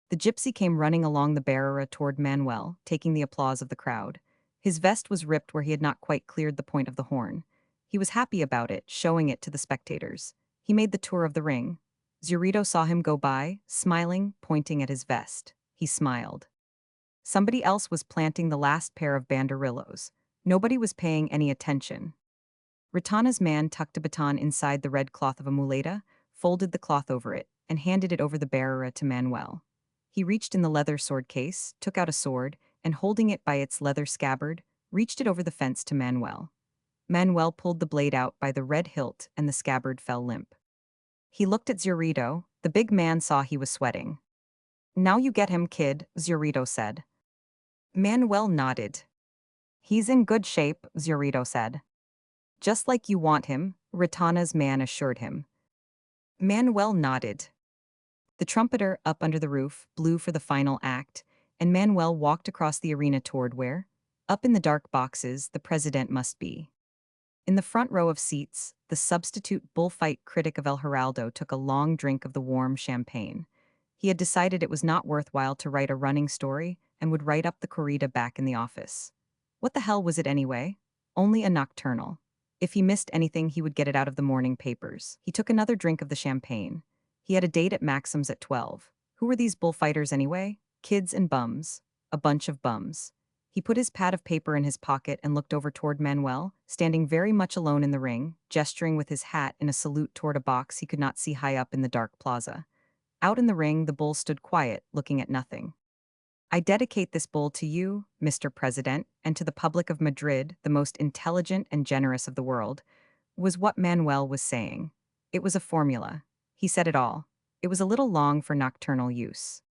The gypsy came running along the barrera toward Manuel, taking the applause of the crowd. His vest was ripped where he had not quite cleared the point of the horn. He was happy about it, showing it to the spectators. He made the tour of the ring. Zurito saw him go by, smiling, pointing at his vest. He smiled. Somebody else was planting the last pair of banderillos. Nobody was paying any attention. Ritana's man tucked a baton inside the red cloth of a muleta, folded the cloth over it, and handed it over the barrera to Manuel. He reached in the leather sword case, took out a sword, and holding it by its leather scabbard, reached it over the fence to Manuel. Manuel pulled the blade out by the red hilt and the scabbard fell limp. He looked at Zurito. The big man saw he was sweating. Now you get him, kid, Zurito said. Manuel nodded. He's in good shape, Zurito said. Just like you want him, Ritana's man assured him. Manuel nodded. The trumpeter, up under the roof, blew for the final act, and Manuel walked across the arena toward where, up in the dark boxes, the president must be. In the front row of seats, the substitute bullfight critic of El Heraldo took a long drink of the warm champagne. He had decided it was not worthwhile to write a running story and would write up the corrida back in the office. What the hell was it anyway? Only a nocturnal. If he missed anything, he would get it out of the morning papers. He took another drink of the champagne. He had a date at Maxim's at 12. Who were these bullfighters anyway? Kids and bums. A bunch of bums. He put his pad of paper in his pocket and looked over toward Manuel, standing very much alone in the ring, gesturing with his hat in a salute toward a box he could not see high up in the dark plaza. Out in the ring, the bull stood quiet, looking at nothing. I dedicate this bull to you, Mr. President, and to the public of Madrid, the most intelligent and generous of the world, was what Manuel was saying. It was a formula. He said it all. It was a little long for nocturnal use.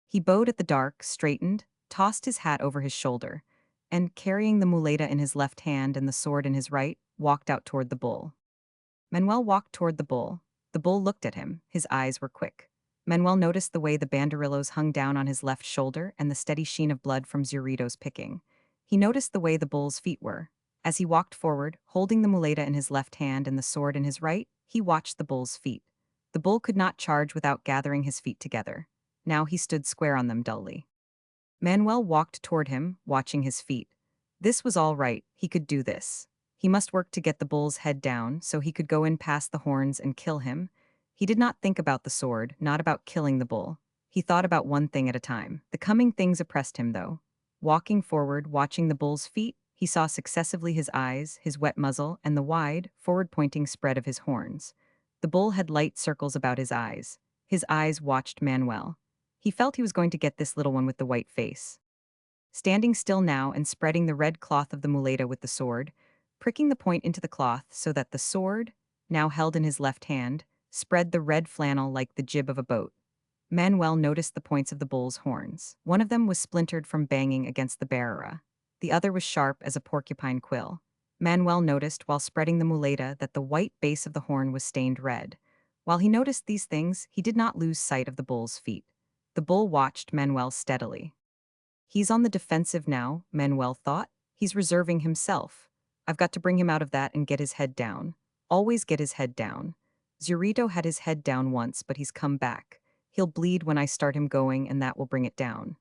He bowed at the dark, straightened, tossed his hat over his shoulder, and, carrying the muleta in his left hand and the sword in his right, walked out toward the bull. Manuel walked toward the bull. The bull looked at him. His eyes were quick. Manuel noticed the way the banderillos hung down on his left shoulder and the steady sheen of blood from Zurito's picking. He noticed the way the bull's feet were. As he walked forward, holding the muleta in his left hand and the sword in his right, he watched the bull's feet. The bull could not charge without gathering his feet together. Now he stood square on them dully. Manuel walked toward him, watching his feet. This was all right, he could do this. He must work to get the bull's head down so he could go in past the horns and kill him. He did not think about the sword, not about killing the bull. He thought about one thing at a time. The coming things oppressed him, though. Walking forward, watching the bull's feet, he saw successively his eyes, his wet muzzle, and the wide, forward-pointing spread of his horns. The bull had light circles about his eyes. His eyes watched Manuel. He felt he was going to get this little one with the white face. Standing still now and spreading the red cloth of the muleta with the sword, pricking the point into the cloth so that the sword, now held in his left hand, spread the red flannel like the jib of a boat. Manuel noticed the points of the bull's horns. One of them was splintered from banging against the barrera. The other was sharp as a porcupine quill. Manuel noticed while spreading the muleta that the white base of the horn was stained red. While he noticed these things, he did not lose sight of the bull's feet. The bull watched Manuel steadily. He's on the defensive now, Manuel thought. He's reserving himself. I've got to bring him out of that and get his head down. Always get his head down. Zurito had his head down once, but he's come back. He'll bleed when I start him going, and that will bring it down.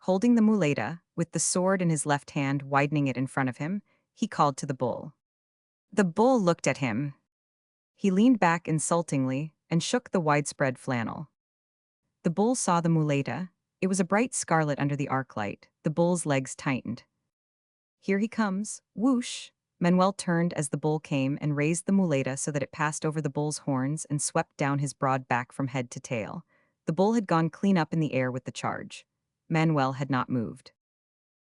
Holding the muleta, with the sword in his left hand widening it in front of him, he called to the bull. The bull looked at him. He leaned back insultingly and shook the widespread flannel. The bull saw the muleta. It was a bright scarlet under the arc light. The bull's legs tightened. Here he comes. Whoosh! Manuel turned as the bull came and raised the muleta so that it passed over the bull's horns and swept down his broad back from head to tail. The bull had gone clean up in the air with the charge. Manuel had not moved.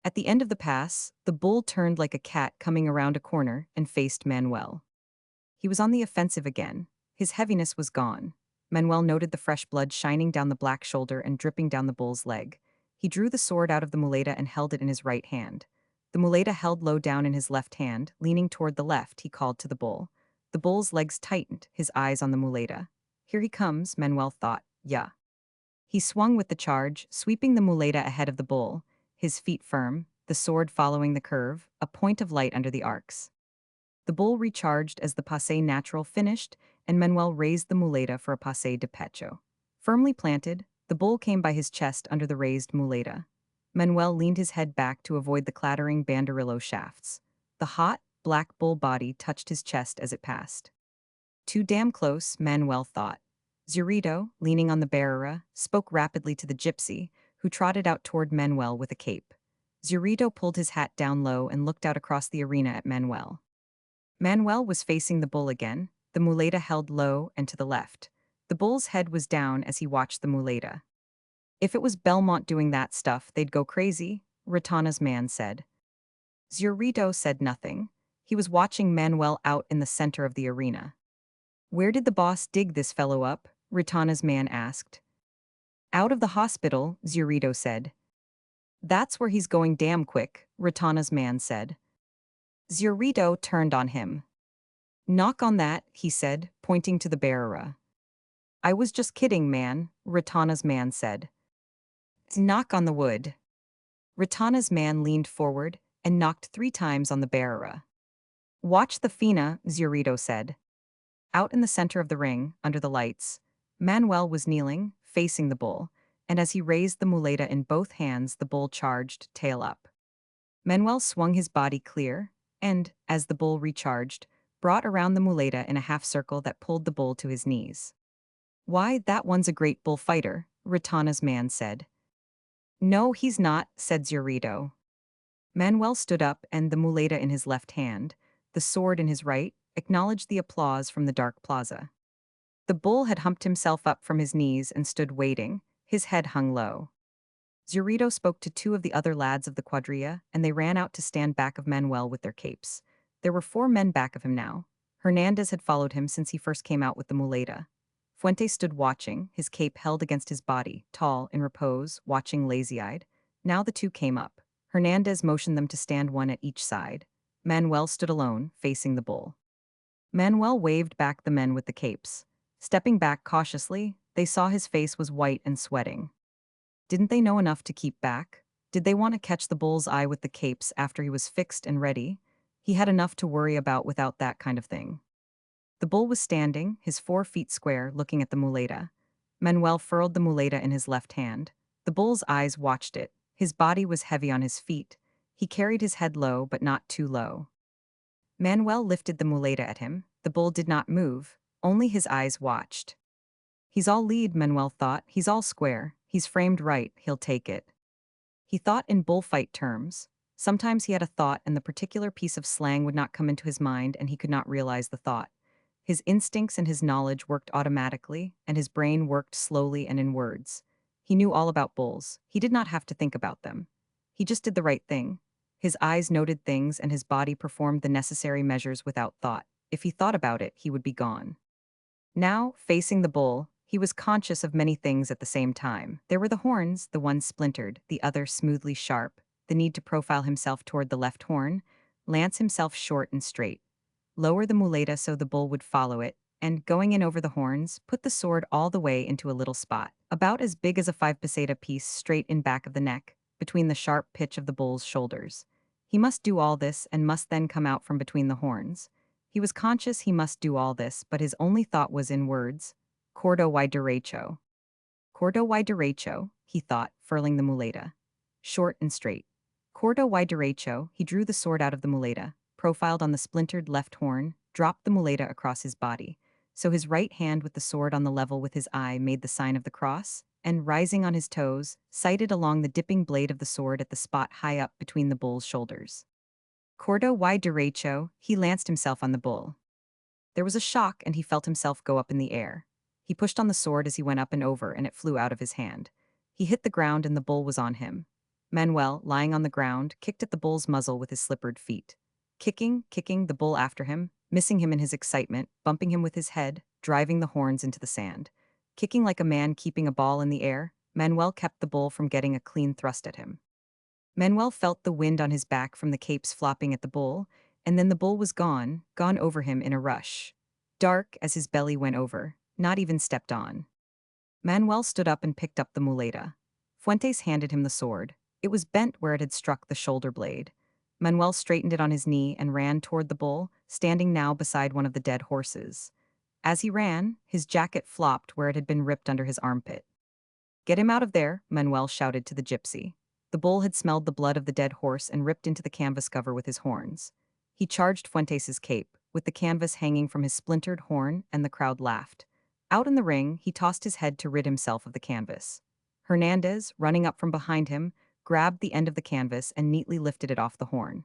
At the end of the pass, the bull turned like a cat coming around a corner and faced Manuel. He was on the offensive again. His heaviness was gone. Manuel noted the fresh blood shining down the black shoulder and dripping down the bull's leg. He drew the sword out of the muleta and held it in his right hand. The muleta held low down in his left hand, leaning toward the left, he called to the bull. The bull's legs tightened, his eyes on the muleta. Here he comes, Manuel thought. Yeah. He swung with the charge, sweeping the muleta ahead of the bull, his feet firm, the sword following the curve, a point of light under the arcs. The bull recharged as the passe natural finished, and Manuel raised the muleta for a passe de pecho. Firmly planted, the bull came by his chest under the raised muleta. Manuel leaned his head back to avoid the clattering banderillo shafts. The hot, black bull body touched his chest as it passed. Too damn close, Manuel thought. Zurito, leaning on the barrera, spoke rapidly to the gypsy, who trotted out toward Manuel with a cape. Zurito pulled his hat down low and looked out across the arena at Manuel. Manuel was facing the bull again, the muleta held low and to the left. The bull's head was down as he watched the muleta. If it was Belmont doing that stuff, they'd go crazy, Ratana's man said. Zurito said nothing. He was watching Manuel out in the center of the arena. Where did the boss dig this fellow up? Ratana's man asked. Out of the hospital, Zurito said. That's where he's going damn quick, Ratana's man said. Zurito turned on him. Knock on that, he said, pointing to the barrera. I was just kidding, man, Ratana's man said. Knock on the wood. Ratana's man leaned forward and knocked 3 times on the barrera. Watch the fina, Zurito said. Out in the center of the ring, under the lights, Manuel was kneeling, facing the bull, and as he raised the muleta in both hands, the bull charged, tail up. Manuel swung his body clear, and, as the bull recharged, brought around the muleta in a half-circle that pulled the bull to his knees. Why, that one's a great bullfighter, Ratana's man said. No, he's not, said Zurito. Manuel stood up and, the muleta in his left hand, the sword in his right, acknowledged the applause from the dark plaza. The bull had humped himself up from his knees and stood waiting, his head hung low. Zurito spoke to 2 of the other lads of the quadrilla, and they ran out to stand back of Manuel with their capes. There were 4 men back of him now. Hernandez had followed him since he first came out with the muleta. Fuente stood watching, his cape held against his body, tall, in repose, watching lazy-eyed. Now the 2 came up. Hernandez motioned them to stand 1 at each side. Manuel stood alone, facing the bull. Manuel waved back the men with the capes. Stepping back cautiously, they saw his face was white and sweating. Didn't they know enough to keep back? Did they want to catch the bull's eye with the capes after he was fixed and ready? He had enough to worry about without that kind of thing. The bull was standing, his 4 feet square, looking at the muleta. Manuel furled the muleta in his left hand. The bull's eyes watched it. His body was heavy on his feet. He carried his head low, but not too low. Manuel lifted the muleta at him. The bull did not move, only his eyes watched. He's all lead, Manuel thought. He's all square. He's framed right, he'll take it. He thought in bullfight terms. Sometimes he had a thought and the particular piece of slang would not come into his mind and he could not realize the thought. His instincts and his knowledge worked automatically, and his brain worked slowly and in words. He knew all about bulls. He did not have to think about them. He just did the right thing. His eyes noted things and his body performed the necessary measures without thought. If he thought about it, he would be gone. Now, facing the bull, he was conscious of many things at the same time. There were the horns, the one splintered, the other smoothly sharp, the need to profile himself toward the left horn, lance himself short and straight, lower the muleta so the bull would follow it, and, going in over the horns, put the sword all the way into a little spot, about as big as a 5 peseta piece straight in back of the neck, between the sharp pitch of the bull's shoulders. He must do all this and must then come out from between the horns. He was conscious he must do all this, but his only thought was in words. Cordo y derecho. Cordo y derecho, he thought, furling the muleta. Short and straight. Cordo y derecho, he drew the sword out of the muleta, profiled on the splintered left horn, dropped the muleta across his body. So his right hand with the sword on the level with his eye made the sign of the cross, and rising on his toes, sighted along the dipping blade of the sword at the spot high up between the bull's shoulders. Cordo y derecho, he lanced himself on the bull. There was a shock and he felt himself go up in the air. He pushed on the sword as he went up and over and it flew out of his hand. He hit the ground and the bull was on him. Manuel, lying on the ground, kicked at the bull's muzzle with his slippered feet. Kicking, the bull after him, missing him in his excitement, bumping him with his head, driving the horns into the sand. Kicking like a man keeping a ball in the air, Manuel kept the bull from getting a clean thrust at him. Manuel felt the wind on his back from the capes flopping at the bull, and then the bull was gone over him in a rush. Dark as his belly went over, not even stepped on. Manuel stood up and picked up the muleta. Fuentes handed him the sword. It was bent where it had struck the shoulder blade. Manuel straightened it on his knee and ran toward the bull, standing now beside one of the dead horses. As he ran, his jacket flopped where it had been ripped under his armpit. "Get him out of there," Manuel shouted to the gypsy. The bull had smelled the blood of the dead horse and ripped into the canvas cover with his horns. He charged Fuentes' cape, with the canvas hanging from his splintered horn, and the crowd laughed. Out in the ring, he tossed his head to rid himself of the canvas. Hernandez, running up from behind him, grabbed the end of the canvas and neatly lifted it off the horn.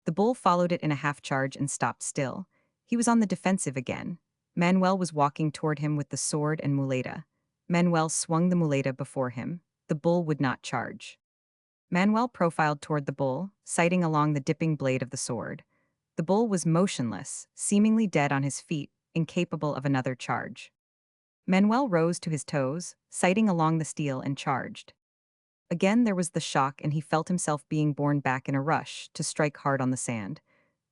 The bull followed it in a half charge and stopped still. He was on the defensive again. Manuel was walking toward him with the sword and muleta. Manuel swung the muleta before him. The bull would not charge. Manuel profiled toward the bull, sighting along the dipping blade of the sword. The bull was motionless, seemingly dead on his feet, incapable of another charge. Manuel rose to his toes, sighting along the steel and charged. Again there was the shock and he felt himself being borne back in a rush, to strike hard on the sand.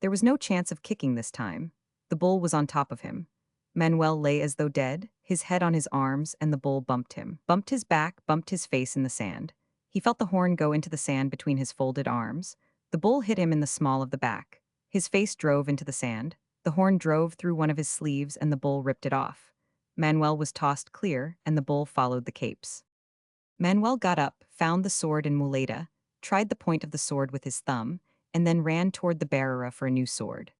There was no chance of kicking this time. The bull was on top of him. Manuel lay as though dead, his head on his arms, and the bull bumped him. Bumped his back, bumped his face in the sand. He felt the horn go into the sand between his folded arms. The bull hit him in the small of the back. His face drove into the sand. The horn drove through one of his sleeves and the bull ripped it off. Manuel was tossed clear, and the bull followed the capes. Manuel got up, found the sword and muleta, tried the point of the sword with his thumb, and then ran toward the bearer for a new sword.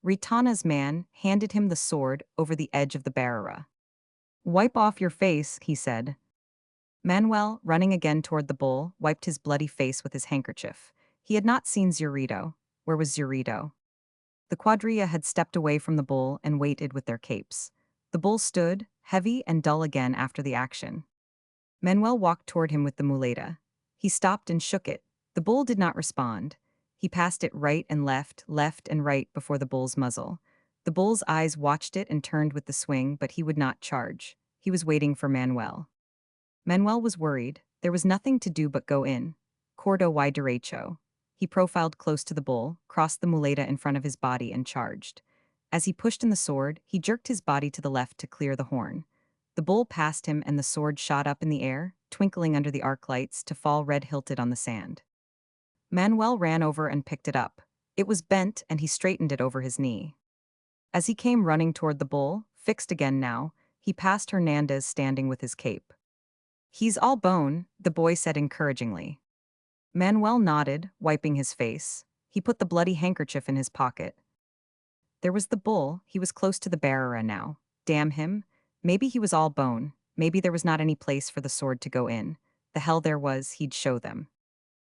Ritana's man handed him the sword over the edge of the bearer. "Wipe off your face," he said. Manuel, running again toward the bull, wiped his bloody face with his handkerchief. He had not seen Zurito. Where was Zurito? The quadrilla had stepped away from the bull and waited with their capes. The bull stood, heavy and dull again after the action. Manuel walked toward him with the muleta. He stopped and shook it. The bull did not respond. He passed it right and left and right before the bull's muzzle. The bull's eyes watched it and turned with the swing, but he would not charge. He was waiting for Manuel. Manuel was worried. There was nothing to do but go in. Cordo y derecho. He profiled close to the bull, crossed the muleta in front of his body and charged. As he pushed in the sword, he jerked his body to the left to clear the horn. The bull passed him and the sword shot up in the air, twinkling under the arc lights, to fall red-hilted on the sand. Manuel ran over and picked it up. It was bent and he straightened it over his knee. As he came running toward the bull, fixed again now, he passed Hernandez standing with his cape. "He's all bone," the boy said encouragingly. Manuel nodded, wiping his face. He put the bloody handkerchief in his pocket. There was the bull. He was close to the bearer now. Damn him. Maybe he was all bone. Maybe there was not any place for the sword to go in. The hell there was, he'd show them.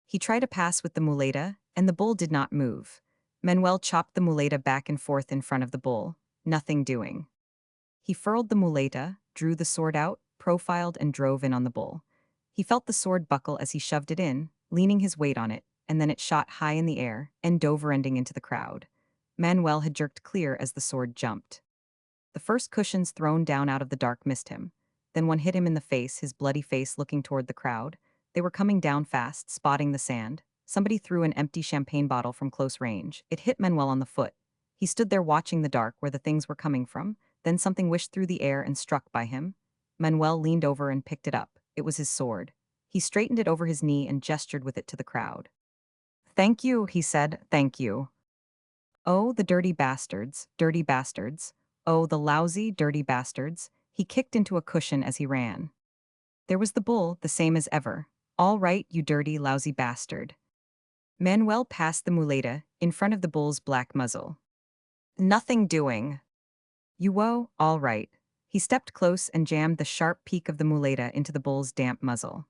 He tried a pass with the muleta, and the bull did not move. Manuel chopped the muleta back and forth in front of the bull, nothing doing. He furled the muleta, drew the sword out, profiled and drove in on the bull. He felt the sword buckle as he shoved it in, leaning his weight on it, and then it shot high in the air, end-over ending into the crowd. Manuel had jerked clear as the sword jumped. The first cushions thrown down out of the dark missed him. Then one hit him in the face, his bloody face looking toward the crowd. They were coming down fast, spotting the sand. Somebody threw an empty champagne bottle from close range. It hit Manuel on the foot. He stood there watching the dark where the things were coming from. Then something whished through the air and struck by him. Manuel leaned over and picked it up. It was his sword. He straightened it over his knee and gestured with it to the crowd. "Thank you," he said, "thank you." "Oh, the dirty bastards, dirty bastards. Oh, the lousy, dirty bastards." He kicked into a cushion as he ran. There was the bull, the same as ever. "All right, you dirty, lousy bastard." Manuel passed the muleta, in front of the bull's black muzzle. "Nothing doing." "You whoa, all right." He stepped close and jammed the sharp peak of the muleta into the bull's damp muzzle.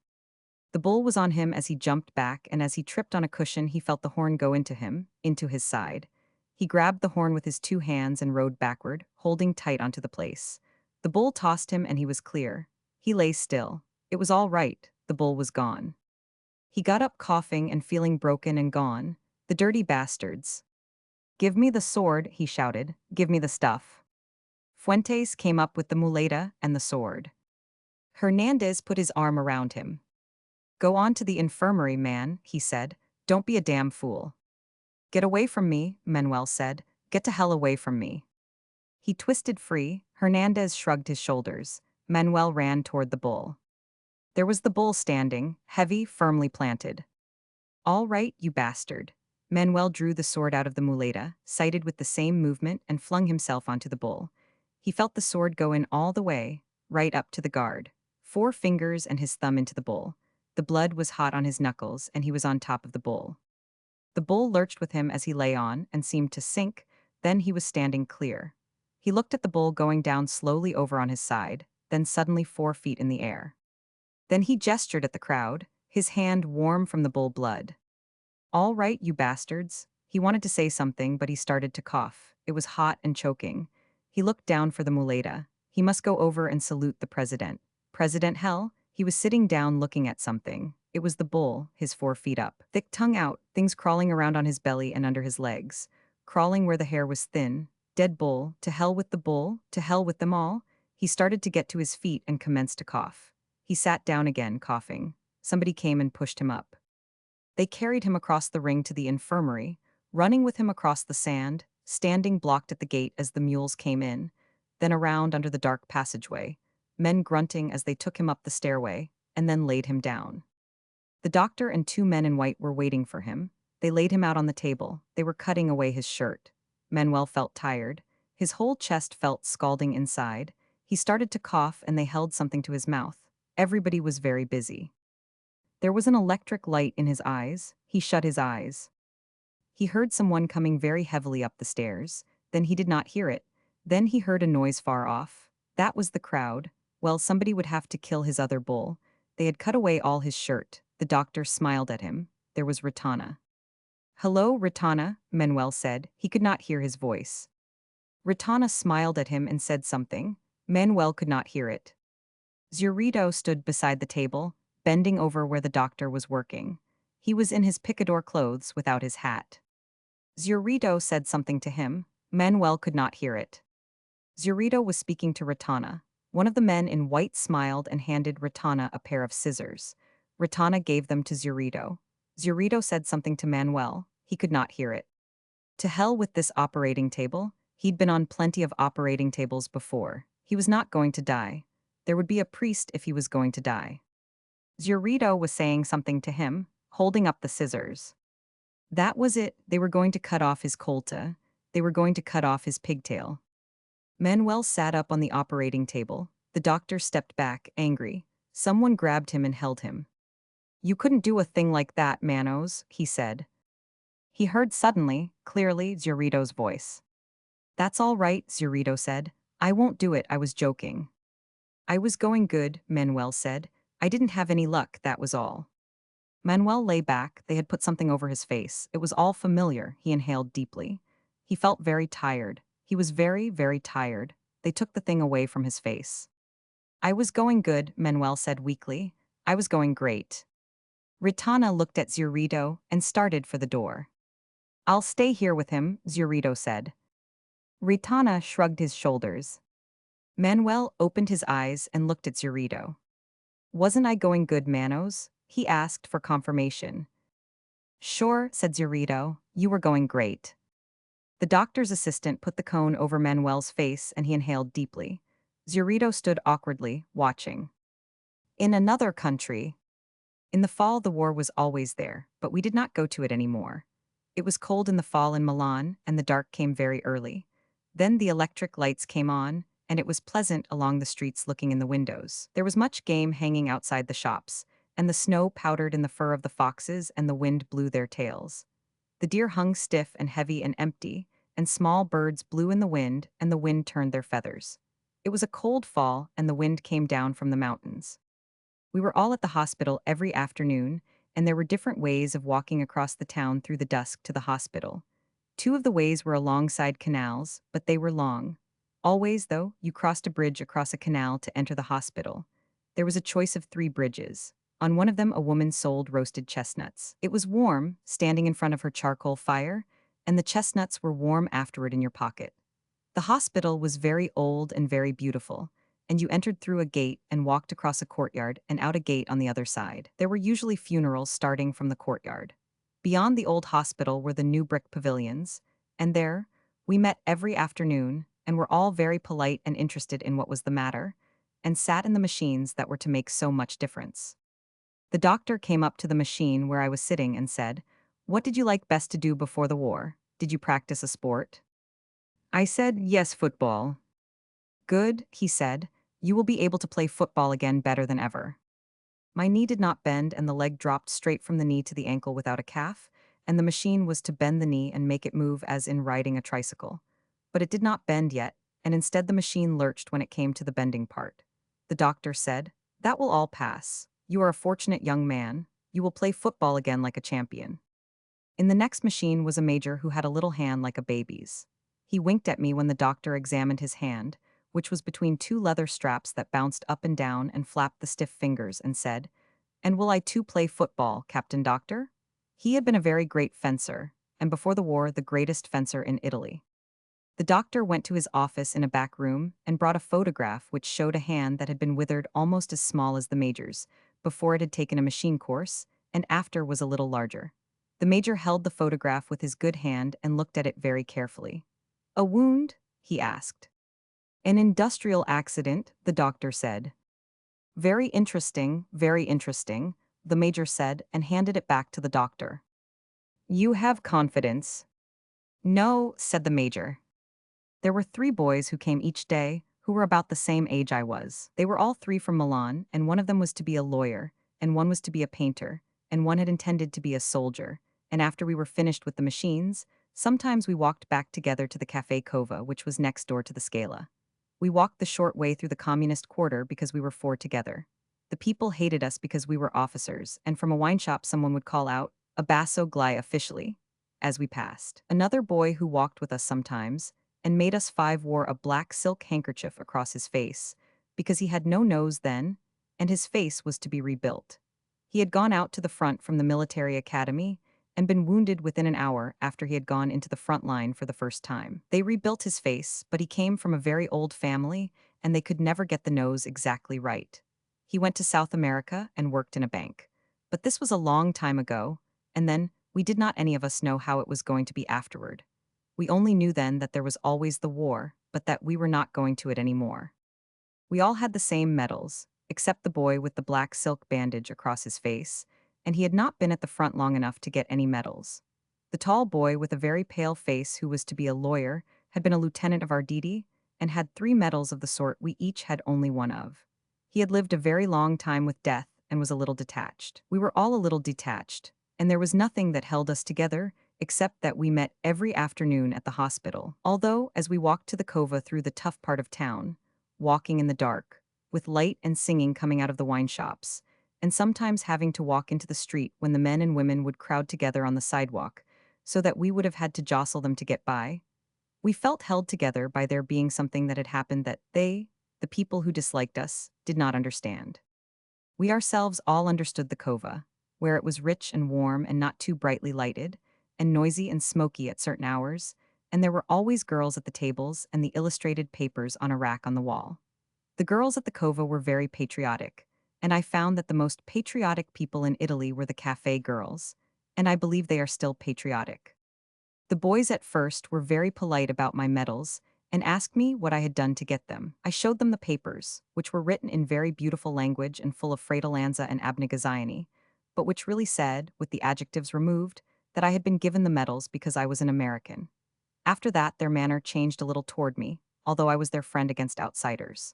The bull was on him as he jumped back, and as he tripped on a cushion he felt the horn go into him, into his side. He grabbed the horn with his 2 hands and rode backward, holding tight onto the place. The bull tossed him and he was clear. He lay still. It was all right, the bull was gone. He got up coughing and feeling broken and gone. "The dirty bastards." "Give me the sword," he shouted. "Give me the stuff." Fuentes came up with the muleta and the sword. Hernandez put his arm around him. "Go on to the infirmary, man," he said. "Don't be a damn fool." "Get away from me," Manuel said. "Get to hell away from me." He twisted free. Hernandez shrugged his shoulders. Manuel ran toward the bull. There was the bull standing, heavy, firmly planted. "All right, you bastard." Manuel drew the sword out of the muleta, sighted with the same movement, and flung himself onto the bull. He felt the sword go in all the way, right up to the guard. 4 fingers and his thumb into the bull. The blood was hot on his knuckles, and he was on top of the bull. The bull lurched with him as he lay on, and seemed to sink. Then he was standing clear. He looked at the bull going down slowly over on his side, then suddenly 4 feet in the air. Then he gestured at the crowd, his hand warm from the bull blood. "All right, you bastards." He wanted to say something, but he started to cough. It was hot and choking. He looked down for the muleta. He must go over and salute the president. President hell? He was sitting down looking at something. It was the bull, his 4 feet up, thick tongue out, things crawling around on his belly and under his legs. Crawling where the hair was thin. Dead bull, to hell with the bull, to hell with them all. He started to get to his feet and commenced to cough. He sat down again, coughing. Somebody came and pushed him up. They carried him across the ring to the infirmary, running with him across the sand, standing blocked at the gate as the mules came in, then around under the dark passageway, men grunting as they took him up the stairway, and then laid him down. The doctor and 2 men in white were waiting for him. They laid him out on the table. They were cutting away his shirt. Manuel felt tired. His whole chest felt scalding inside. He started to cough and they held something to his mouth. Everybody was very busy. There was an electric light in his eyes. He shut his eyes. He heard someone coming very heavily up the stairs. Then he did not hear it. Then he heard a noise far off. That was the crowd. Well, somebody would have to kill his other bull. They had cut away all his shirt. The doctor smiled at him. There was Ritana. "Hello, Ritana," Manuel said. He could not hear his voice. Ritana smiled at him and said something. Manuel could not hear it. Zurito stood beside the table, bending over where the doctor was working. He was in his picador clothes without his hat. Zurito said something to him. Manuel could not hear it. Zurito was speaking to Ritana. One of the men in white smiled and handed Ritana a pair of scissors. Ritana gave them to Zurito. Zurito said something to Manuel. He could not hear it. To hell with this operating table. He'd been on plenty of operating tables before. He was not going to die. There would be a priest if he was going to die. Zurito was saying something to him, holding up the scissors. That was it. They were going to cut off his colta. They were going to cut off his pigtail. Manuel sat up on the operating table. The doctor stepped back, angry. Someone grabbed him and held him. "You couldn't do a thing like that, Manos," he said. He heard suddenly, clearly, Zurito's voice. "That's all right," Zurito said. "I won't do it, I was joking." "I was going good," Manuel said. "I didn't have any luck, that was all." Manuel lay back, they had put something over his face. It was all familiar, he inhaled deeply. He felt very tired. He was very, very tired. They took the thing away from his face. I was going good, Manuel said weakly. I was going great. Ritana looked at Zurito and started for the door. I'll stay here with him, Zurito said. Ritana shrugged his shoulders. Manuel opened his eyes and looked at Zurito. Wasn't I going good, Manos? He asked for confirmation. Sure, said Zurito, you were going great. The doctor's assistant put the cone over Manuel's face and he inhaled deeply. Zurito stood awkwardly, watching. In another country. In the fall the war was always there, but we did not go to it anymore. It was cold in the fall in Milan, and the dark came very early. Then the electric lights came on, and it was pleasant along the streets looking in the windows. There was much game hanging outside the shops, and the snow powdered in the fur of the foxes and the wind blew their tails. The deer hung stiff and heavy and empty, and small birds blew in the wind, and the wind turned their feathers. It was a cold fall, and the wind came down from the mountains. We were all at the hospital every afternoon, and there were different ways of walking across the town through the dusk to the hospital. Two of the ways were alongside canals, but they were long. Always, though, you crossed a bridge across a canal to enter the hospital. There was a choice of 3 bridges. On one of them a woman sold roasted chestnuts. It was warm, standing in front of her charcoal fire, and the chestnuts were warm afterward in your pocket. The hospital was very old and very beautiful, and you entered through a gate and walked across a courtyard and out a gate on the other side. There were usually funerals starting from the courtyard. Beyond the old hospital were the new brick pavilions, and there, we met every afternoon and were all very polite and interested in what was the matter, and sat in the machines that were to make so much difference. The doctor came up to the machine where I was sitting and said, "What did you like best to do before the war? Did you practice a sport?" I said, "Yes, football." "Good," he said. "You will be able to play football again better than ever." My knee did not bend and the leg dropped straight from the knee to the ankle without a calf, and the machine was to bend the knee and make it move as in riding a tricycle. But it did not bend yet, and instead the machine lurched when it came to the bending part. The doctor said, "That will all pass. You are a fortunate young man. You will play football again like a champion." In the next machine was a major who had a little hand like a baby's. He winked at me when the doctor examined his hand, which was between 2 leather straps that bounced up and down and flapped the stiff fingers, and said, "And will I too play football, Captain Doctor?" He had been a very great fencer, and before the war the greatest fencer in Italy. The doctor went to his office in a back room and brought a photograph which showed a hand that had been withered almost as small as the major's, before it had taken a machine course, and after was a little larger. The major held the photograph with his good hand and looked at it very carefully. "A wound?" he asked. "An industrial accident," the doctor said. Very interesting," the major said and handed it back to the doctor. "You have confidence." "No," said the major. There were 3 boys who came each day, who were about the same age I was. They were all 3 from Milan, and one of them was to be a lawyer, and one was to be a painter, and one had intended to be a soldier. And after we were finished with the machines, sometimes we walked back together to the Café Cova, which was next door to the Scala. We walked the short way through the communist quarter because we were 4 together. The people hated us because we were officers, and from a wine shop someone would call out, "Abbasso Glai officially," as we passed. Another boy who walked with us sometimes, and made us 5 wore a black silk handkerchief across his face, because he had no nose then, and his face was to be rebuilt. He had gone out to the front from the military academy, and been wounded within an hour after he had gone into the front line for the first time. They rebuilt his face, but he came from a very old family, and they could never get the nose exactly right. He went to South America and worked in a bank. But this was a long time ago, and then we did not any of us know how it was going to be afterward. We only knew then that there was always the war, but that we were not going to it anymore. We all had the same medals, except the boy with the black silk bandage across his face, and he had not been at the front long enough to get any medals. The tall boy with a very pale face who was to be a lawyer had been a lieutenant of Arditi, and had 3 medals of the sort we each had only one of. He had lived a very long time with death and was a little detached. We were all a little detached, and there was nothing that held us together except that we met every afternoon at the hospital. Although, as we walked to the cova through the tough part of town, walking in the dark, with light and singing coming out of the wine shops, and sometimes having to walk into the street when the men and women would crowd together on the sidewalk, so that we would have had to jostle them to get by. We felt held together by there being something that had happened that they, the people who disliked us, did not understand. We ourselves all understood the cova, where it was rich and warm and not too brightly lighted, and noisy and smoky at certain hours, and there were always girls at the tables and the illustrated papers on a rack on the wall. The girls at the cova were very patriotic, and I found that the most patriotic people in Italy were the cafe girls, and I believe they are still patriotic. The boys at first were very polite about my medals and asked me what I had done to get them. I showed them the papers, which were written in very beautiful language and full of fratelanza and abnegazione, but which really said, with the adjectives removed, that I had been given the medals because I was an American. After that, their manner changed a little toward me, although I was their friend against outsiders.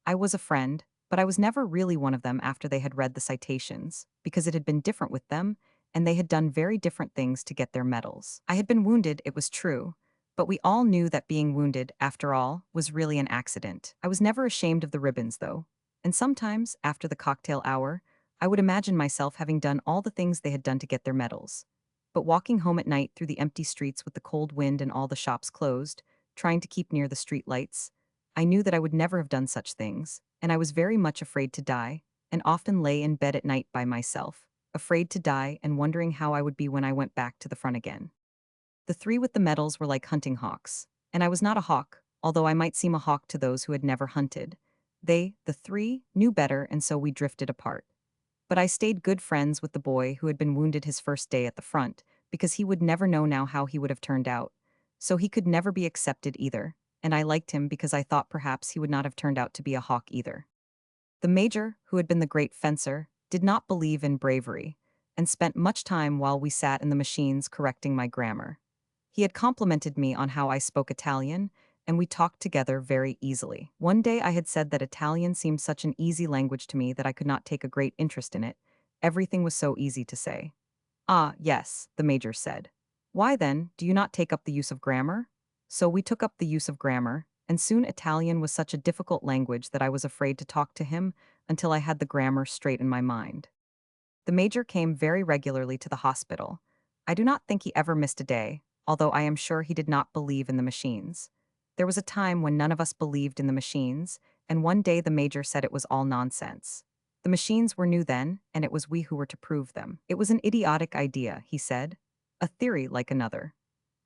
I was a friend, but I was never really one of them after they had read the citations, because it had been different with them, and they had done very different things to get their medals. I had been wounded, it was true, but we all knew that being wounded, after all, was really an accident. I was never ashamed of the ribbons, though, and sometimes, after the cocktail hour, I would imagine myself having done all the things they had done to get their medals. But walking home at night through the empty streets with the cold wind and all the shops closed, trying to keep near the street lights, I knew that I would never have done such things, and I was very much afraid to die, and often lay in bed at night by myself, afraid to die and wondering how I would be when I went back to the front again. The three with the medals were like hunting hawks, and I was not a hawk, although I might seem a hawk to those who had never hunted. They, the three, knew better, and so we drifted apart. But I stayed good friends with the boy who had been wounded his first day at the front, because he would never know now how he would have turned out. So he could never be accepted either, and I liked him because I thought perhaps he would not have turned out to be a hawk either. The major, who had been the great fencer, did not believe in bravery, and spent much time while we sat in the machines correcting my grammar. He had complimented me on how I spoke Italian, and we talked together very easily. One day I had said that Italian seemed such an easy language to me that I could not take a great interest in it. Everything was so easy to say. Ah, yes, the major said. Why then, do you not take up the use of grammar? So we took up the use of grammar, and soon Italian was such a difficult language that I was afraid to talk to him until I had the grammar straight in my mind. The major came very regularly to the hospital. I do not think he ever missed a day, although I am sure he did not believe in the machines. There was a time when none of us believed in the machines, and one day the major said it was all nonsense. The machines were new then, and it was we who were to prove them. It was an idiotic idea, he said. A theory like another.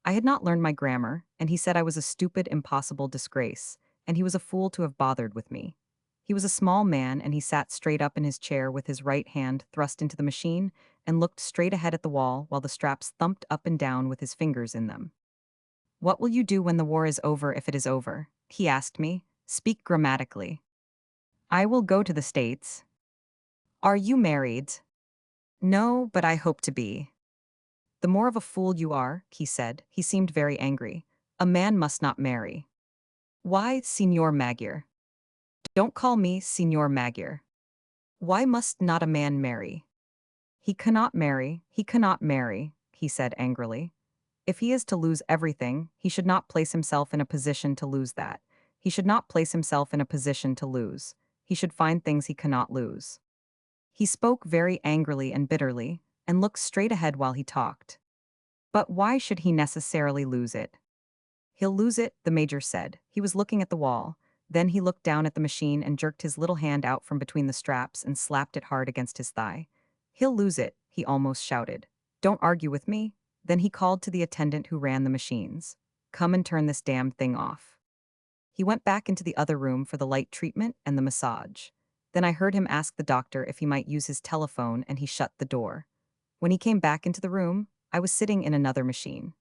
I had not learned my grammar, and he said I was a stupid, impossible disgrace, and he was a fool to have bothered with me. He was a small man, and he sat straight up in his chair with his right hand thrust into the machine and looked straight ahead at the wall while the straps thumped up and down with his fingers in them. What will you do when the war is over if it is over? He asked me. Speak grammatically. I will go to the States. Are you married? No, but I hope to be. The more of a fool you are, he said. He seemed very angry. A man must not marry. Why, Signor Magyar? Don't call me Signor Magyar. Why must not a man marry? He cannot marry, he said angrily. If he is to lose everything, he should not place himself in a position to lose that. He should not place himself in a position to lose. He should find things he cannot lose. He spoke very angrily and bitterly, and looked straight ahead while he talked. But why should he necessarily lose it? He'll lose it, the major said. He was looking at the wall. Then he looked down at the machine and jerked his little hand out from between the straps and slapped it hard against his thigh. He'll lose it, he almost shouted. Don't argue with me. Then he called to the attendant who ran the machines. Come and turn this damn thing off. He went back into the other room for the light treatment and the massage. Then I heard him ask the doctor if he might use his telephone, and he shut the door. When he came back into the room, I was sitting in another machine.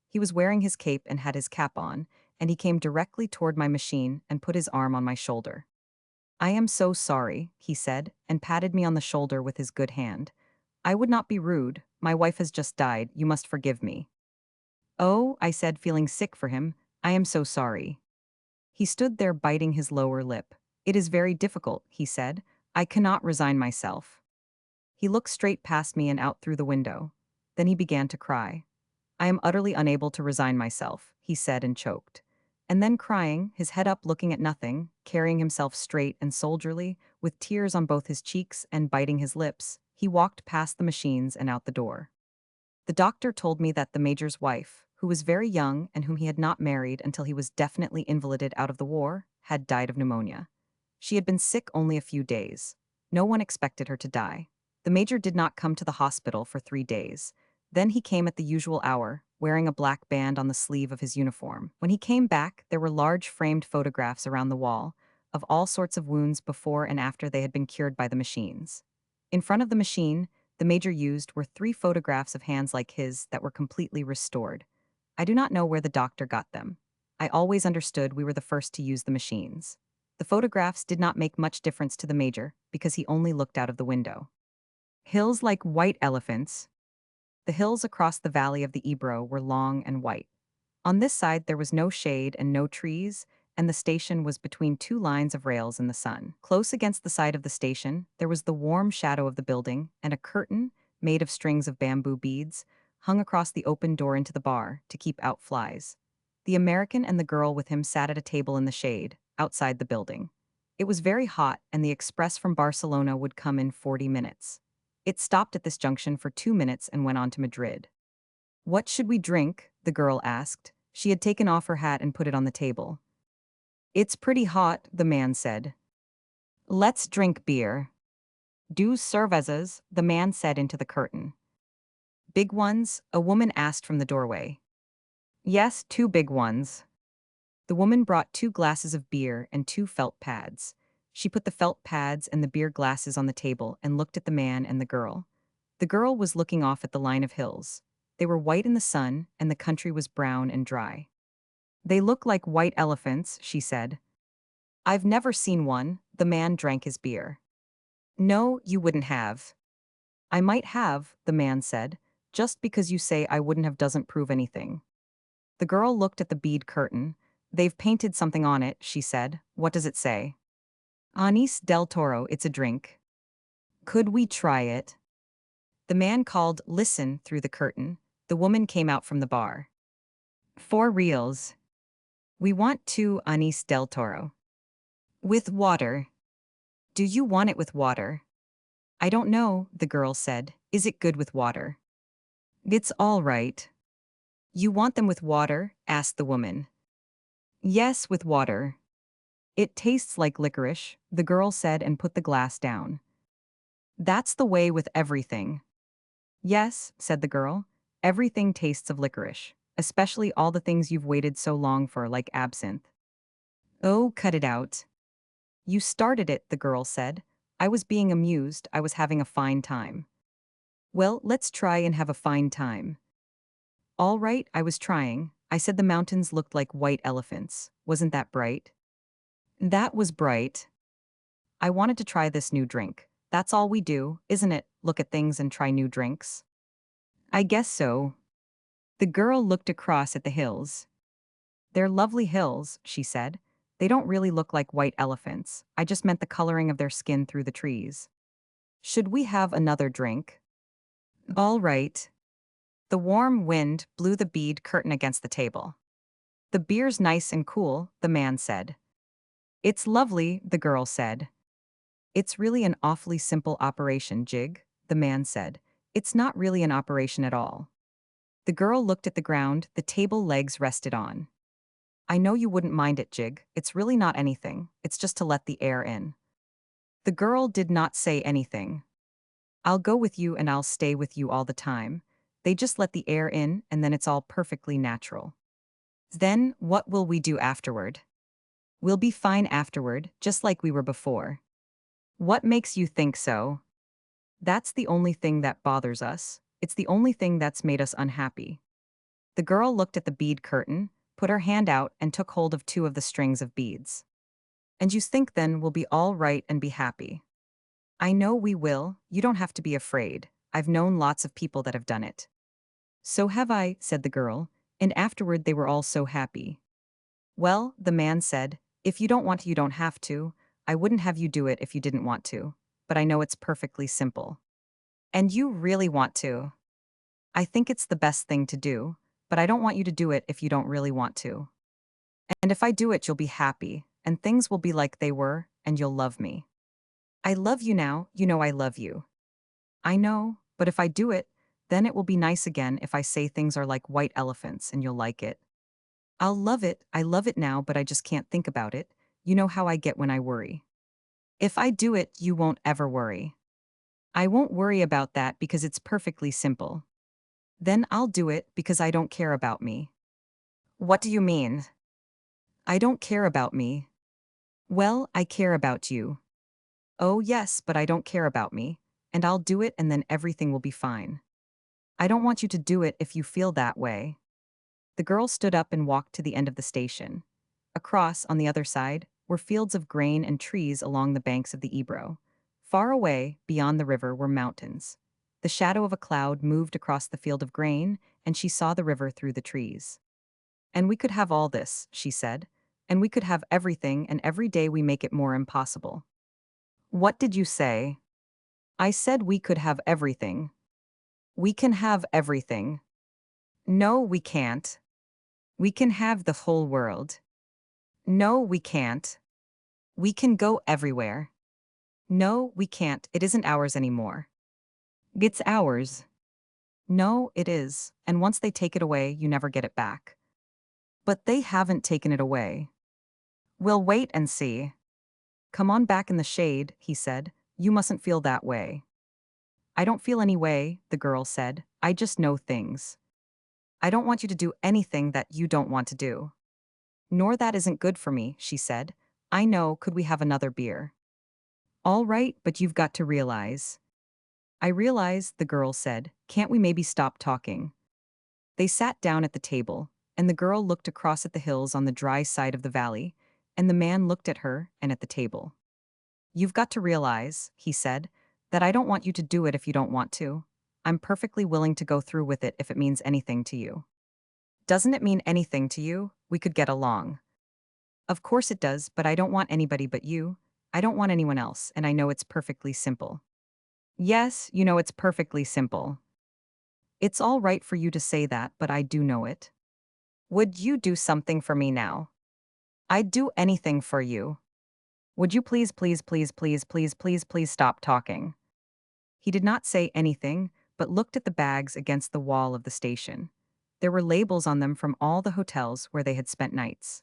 He was wearing his cape and had his cap on, and he came directly toward my machine and put his arm on my shoulder. I am so sorry, he said, and patted me on the shoulder with his good hand. I would not be rude. My wife has just died. You must forgive me. Oh, I said, feeling sick for him. I am so sorry. He stood there biting his lower lip. It is very difficult, he said. I cannot resign myself. He looked straight past me and out through the window. Then he began to cry. I am utterly unable to resign myself, he said and choked. And then crying, his head up looking at nothing, carrying himself straight and soldierly, with tears on both his cheeks and biting his lips, he walked past the machines and out the door. The doctor told me that the major's wife, who was very young and whom he had not married until he was definitely invalided out of the war, had died of pneumonia. She had been sick only a few days. No one expected her to die. The major did not come to the hospital for 3 days. Then he came at the usual hour, wearing a black band on the sleeve of his uniform. When he came back, there were large framed photographs around the wall of all sorts of wounds before and after they had been cured by the machines. In front of the machine, the major used were 3 photographs of hands like his that were completely restored. I do not know where the doctor got them. I always understood we were the first to use the machines. The photographs did not make much difference to the major because he only looked out of the window. Hills like white elephants. The hills across the valley of the Ebro were long and white. On this side there was no shade and no trees, and the station was between 2 lines of rails in the sun. Close against the side of the station, there was the warm shadow of the building, and a curtain, made of strings of bamboo beads, hung across the open door into the bar to keep out flies. The American and the girl with him sat at a table in the shade, outside the building. It was very hot, and the express from Barcelona would come in 40 minutes. It stopped at this junction for 2 minutes and went on to Madrid. What should we drink? The girl asked. She had taken off her hat and put it on the table. It's pretty hot, the man said. Let's drink beer. Dos cervezas, the man said into the curtain. Big ones? A woman asked from the doorway. Yes, 2 big ones. The woman brought 2 glasses of beer and 2 felt pads. She put the felt pads and the beer glasses on the table and looked at the man and the girl. The girl was looking off at the line of hills. They were white in the sun, and the country was brown and dry. They look like white elephants, she said. I've never seen one. The man drank his beer. No, you wouldn't have. I might have, the man said. Just because you say I wouldn't have doesn't prove anything. The girl looked at the bead curtain. They've painted something on it, she said. What does it say? Anis del Toro, it's a drink. Could we try it? The man called, listen, through the curtain. The woman came out from the bar. 4 reals. We want 2 anis del Toro. With water. Do you want it with water? I don't know, the girl said. Is it good with water? It's all right. You want them with water? Asked the woman. Yes, with water. It tastes like licorice, the girl said and put the glass down. That's the way with everything. Yes, said the girl. Everything tastes of licorice, especially all the things you've waited so long for, like absinthe. Oh, cut it out. You started it, the girl said. I was being amused, I was having a fine time. Well, let's try and have a fine time. All right, I was trying. I said the mountains looked like white elephants. Wasn't that bright? That was bright. I wanted to try this new drink. That's all we do, isn't it? Look at things and try new drinks. I guess so. The girl looked across at the hills. They're lovely hills, she said. They don't really look like white elephants. I just meant the coloring of their skin through the trees. Should we have another drink? All right. The warm wind blew the bead curtain against the table. The beer's nice and cool, the man said. It's lovely, the girl said. It's really an awfully simple operation, Jig, the man said. It's not really an operation at all. The girl looked at the ground the table legs rested on. I know you wouldn't mind it, Jig. It's really not anything. It's just to let the air in. The girl did not say anything. I'll go with you and I'll stay with you all the time. They just let the air in and then it's all perfectly natural. Then, what will we do afterward? We'll be fine afterward, just like we were before. What makes you think so? That's the only thing that bothers us. It's the only thing that's made us unhappy. The girl looked at the bead curtain, put her hand out and took hold of 2 of the strings of beads. And you think then we'll be all right and be happy? I know we will, you don't have to be afraid. I've known lots of people that have done it. So have I, said the girl, and afterward they were all so happy. Well, the man said, if you don't want to, you don't have to. I wouldn't have you do it if you didn't want to, but I know it's perfectly simple. And you really want to. I think it's the best thing to do, but I don't want you to do it if you don't really want to. And if I do it, you'll be happy, and things will be like they were, and you'll love me. I love you now, you know I love you. I know, but if I do it, then it will be nice again if I say things are like white elephants and you'll like it. I'll love it, I love it now, but I just can't think about it. You know how I get when I worry. If I do it, you won't ever worry. I won't worry about that because it's perfectly simple. Then I'll do it because I don't care about me. What do you mean? I don't care about me. Well, I care about you. Oh, yes, but I don't care about me. And I'll do it and then everything will be fine. I don't want you to do it if you feel that way. The girl stood up and walked to the end of the station. Across, on the other side, were fields of grain and trees along the banks of the Ebro. Far away, beyond the river, were mountains. The shadow of a cloud moved across the field of grain, and she saw the river through the trees. And we could have all this, she said. And we could have everything, and every day we make it more impossible. What did you say? I said we could have everything. We can have everything. No, we can't. We can have the whole world. No, we can't. We can go everywhere. No, we can't. It isn't ours anymore. It's ours. No, it is. And once they take it away, you never get it back. But they haven't taken it away. We'll wait and see. Come on back in the shade, he said. You mustn't feel that way. I don't feel any way, the girl said. I just know things. I don't want you to do anything that you don't want to do. Nor that isn't good for me, she said. I know, could we have another beer? All right, but you've got to realize. I realize, the girl said. Can't we maybe stop talking? They sat down at the table, and the girl looked across at the hills on the dry side of the valley, and the man looked at her and at the table. You've got to realize, he said, that I don't want you to do it if you don't want to. I'm perfectly willing to go through with it if it means anything to you. Doesn't it mean anything to you? We could get along. Of course it does, but I don't want anybody but you. I don't want anyone else, and I know it's perfectly simple. Yes, you know it's perfectly simple. It's all right for you to say that, but I do know it. Would you do something for me now? I'd do anything for you. Would you please, please, please, please, please, please, please stop talking? He did not say anything, but looked at the bags against the wall of the station. There were labels on them from all the hotels where they had spent nights.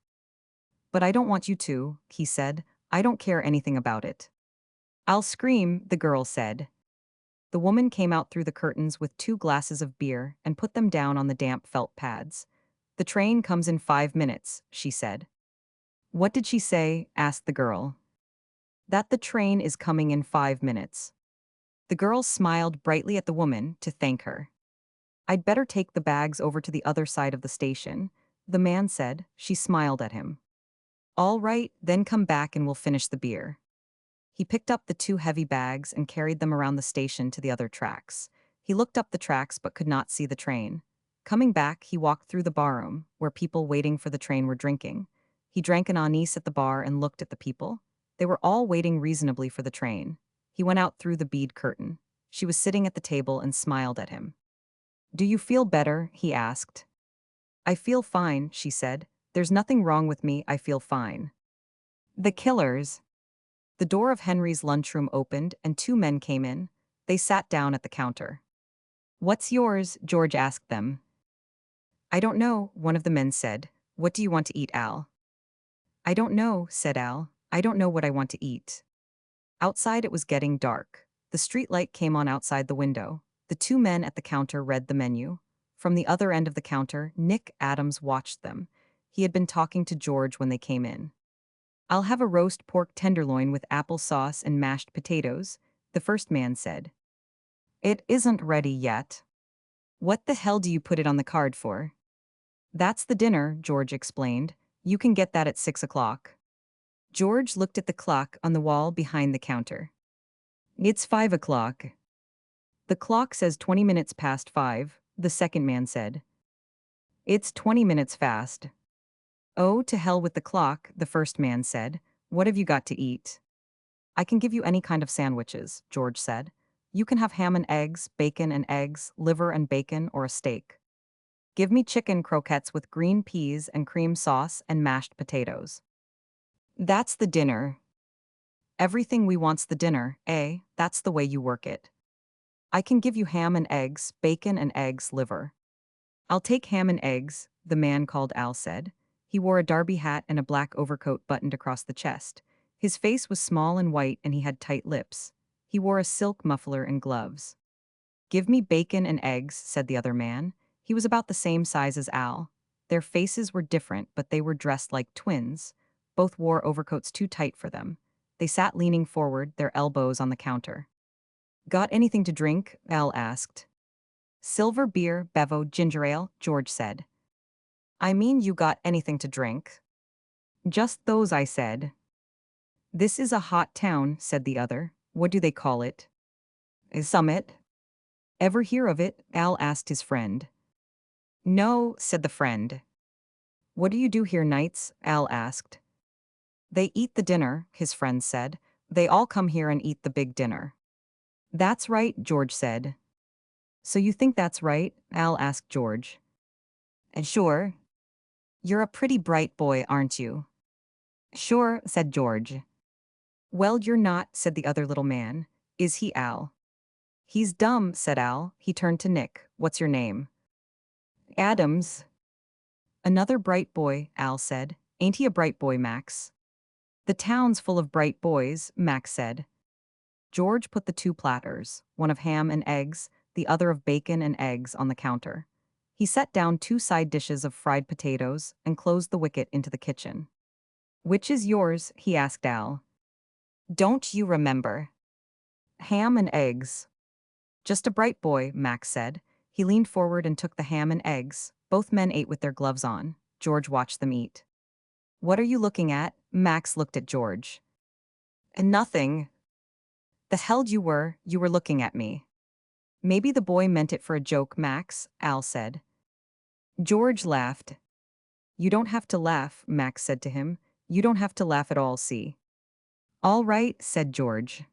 But I don't want you to, he said. I don't care anything about it. I'll scream, the girl said. The woman came out through the curtains with 2 glasses of beer and put them down on the damp felt pads. The train comes in 5 minutes, she said. What did she say? Asked the girl. That the train is coming in 5 minutes. The girl smiled brightly at the woman to thank her. I'd better take the bags over to the other side of the station, the man said. She smiled at him. All right, then come back and we'll finish the beer. He picked up the 2 heavy bags and carried them around the station to the other tracks. He looked up the tracks but could not see the train. Coming back, he walked through the barroom, where people waiting for the train were drinking. He drank an anise at the bar and looked at the people. They were all waiting reasonably for the train. He went out through the bead curtain. She was sitting at the table and smiled at him. Do you feel better? He asked. I feel fine, she said. There's nothing wrong with me, I feel fine. The killers. The door of Henry's lunchroom opened and 2 men came in. They sat down at the counter. What's yours? George asked them. I don't know, one of the men said. What do you want to eat, Al? I don't know, said Al. I don't know what I want to eat. Outside it was getting dark. The street light came on outside the window. The 2 men at the counter read the menu. From the other end of the counter, Nick Adams watched them. He had been talking to George when they came in. I'll have a roast pork tenderloin with apple sauce and mashed potatoes, the first man said. It isn't ready yet. What the hell do you put it on the card for? That's the dinner, George explained. You can get that at 6 o'clock. George looked at the clock on the wall behind the counter. It's 5 o'clock. The clock says 20 minutes past 5, the second man said. It's 20 minutes fast. Oh, to hell with the clock, the first man said. What have you got to eat? I can give you any kind of sandwiches, George said. You can have ham and eggs, bacon and eggs, liver and bacon, or a steak. Give me chicken croquettes with green peas and cream sauce and mashed potatoes. That's the dinner. Everything we want's the dinner, eh? That's the way you work it. I can give you ham and eggs, bacon and eggs, liver. I'll take ham and eggs, the man called Al said. He wore a derby hat and a black overcoat buttoned across the chest. His face was small and white and he had tight lips. He wore a silk muffler and gloves. Give me bacon and eggs, said the other man. He was about the same size as Al. Their faces were different, but they were dressed like twins. Both wore overcoats too tight for them. They sat leaning forward, their elbows on the counter. Got anything to drink? Al asked. Silver beer, bevo, ginger ale, George said. I mean, you got anything to drink? Just those, I said. This is a hot town, said the other. What do they call it? A summit. Ever hear of it? Al asked his friend. No, said the friend. What do you do here nights? Al asked. They eat the dinner, his friend said. They all come here and eat the big dinner. That's right, George said. So you think that's right? Al asked George. And sure. You're a pretty bright boy, aren't you? Sure, said George. Well, you're not, said the other little man. Is he, Al? He's dumb, said Al. He turned to Nick. What's your name? Adams. Another bright boy, Al said. Ain't he a bright boy, Max? The town's full of bright boys, Max said. George put the two platters, one of ham and eggs, the other of bacon and eggs, on the counter. He set down two side dishes of fried potatoes and closed the wicket into the kitchen. Which is yours? He asked Al. Don't you remember? Ham and eggs. Just a bright boy, Max said. He leaned forward and took the ham and eggs. Both men ate with their gloves on. George watched them eat. What are you looking at? Max looked at George. Nothing. The hell you were looking at me. Maybe the boy meant it for a joke, Max, Al said. George laughed. You don't have to laugh, Max said to him. You don't have to laugh at all, see? All right, said George.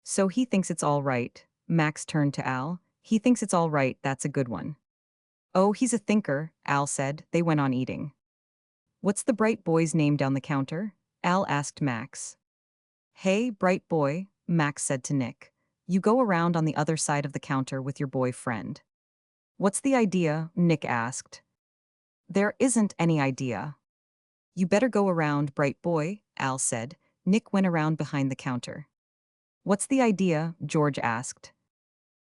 So he thinks it's all right. Max turned to Al. He thinks it's all right, that's a good one. Oh, he's a thinker, Al said. They went on eating. What's the bright boy's name down the counter? Al asked Max. Hey, bright boy, Max said to Nick. You go around on the other side of the counter with your boyfriend. What's the idea? Nick asked. There isn't any idea. You better go around, bright boy, Al said. Nick went around behind the counter. What's the idea? George asked.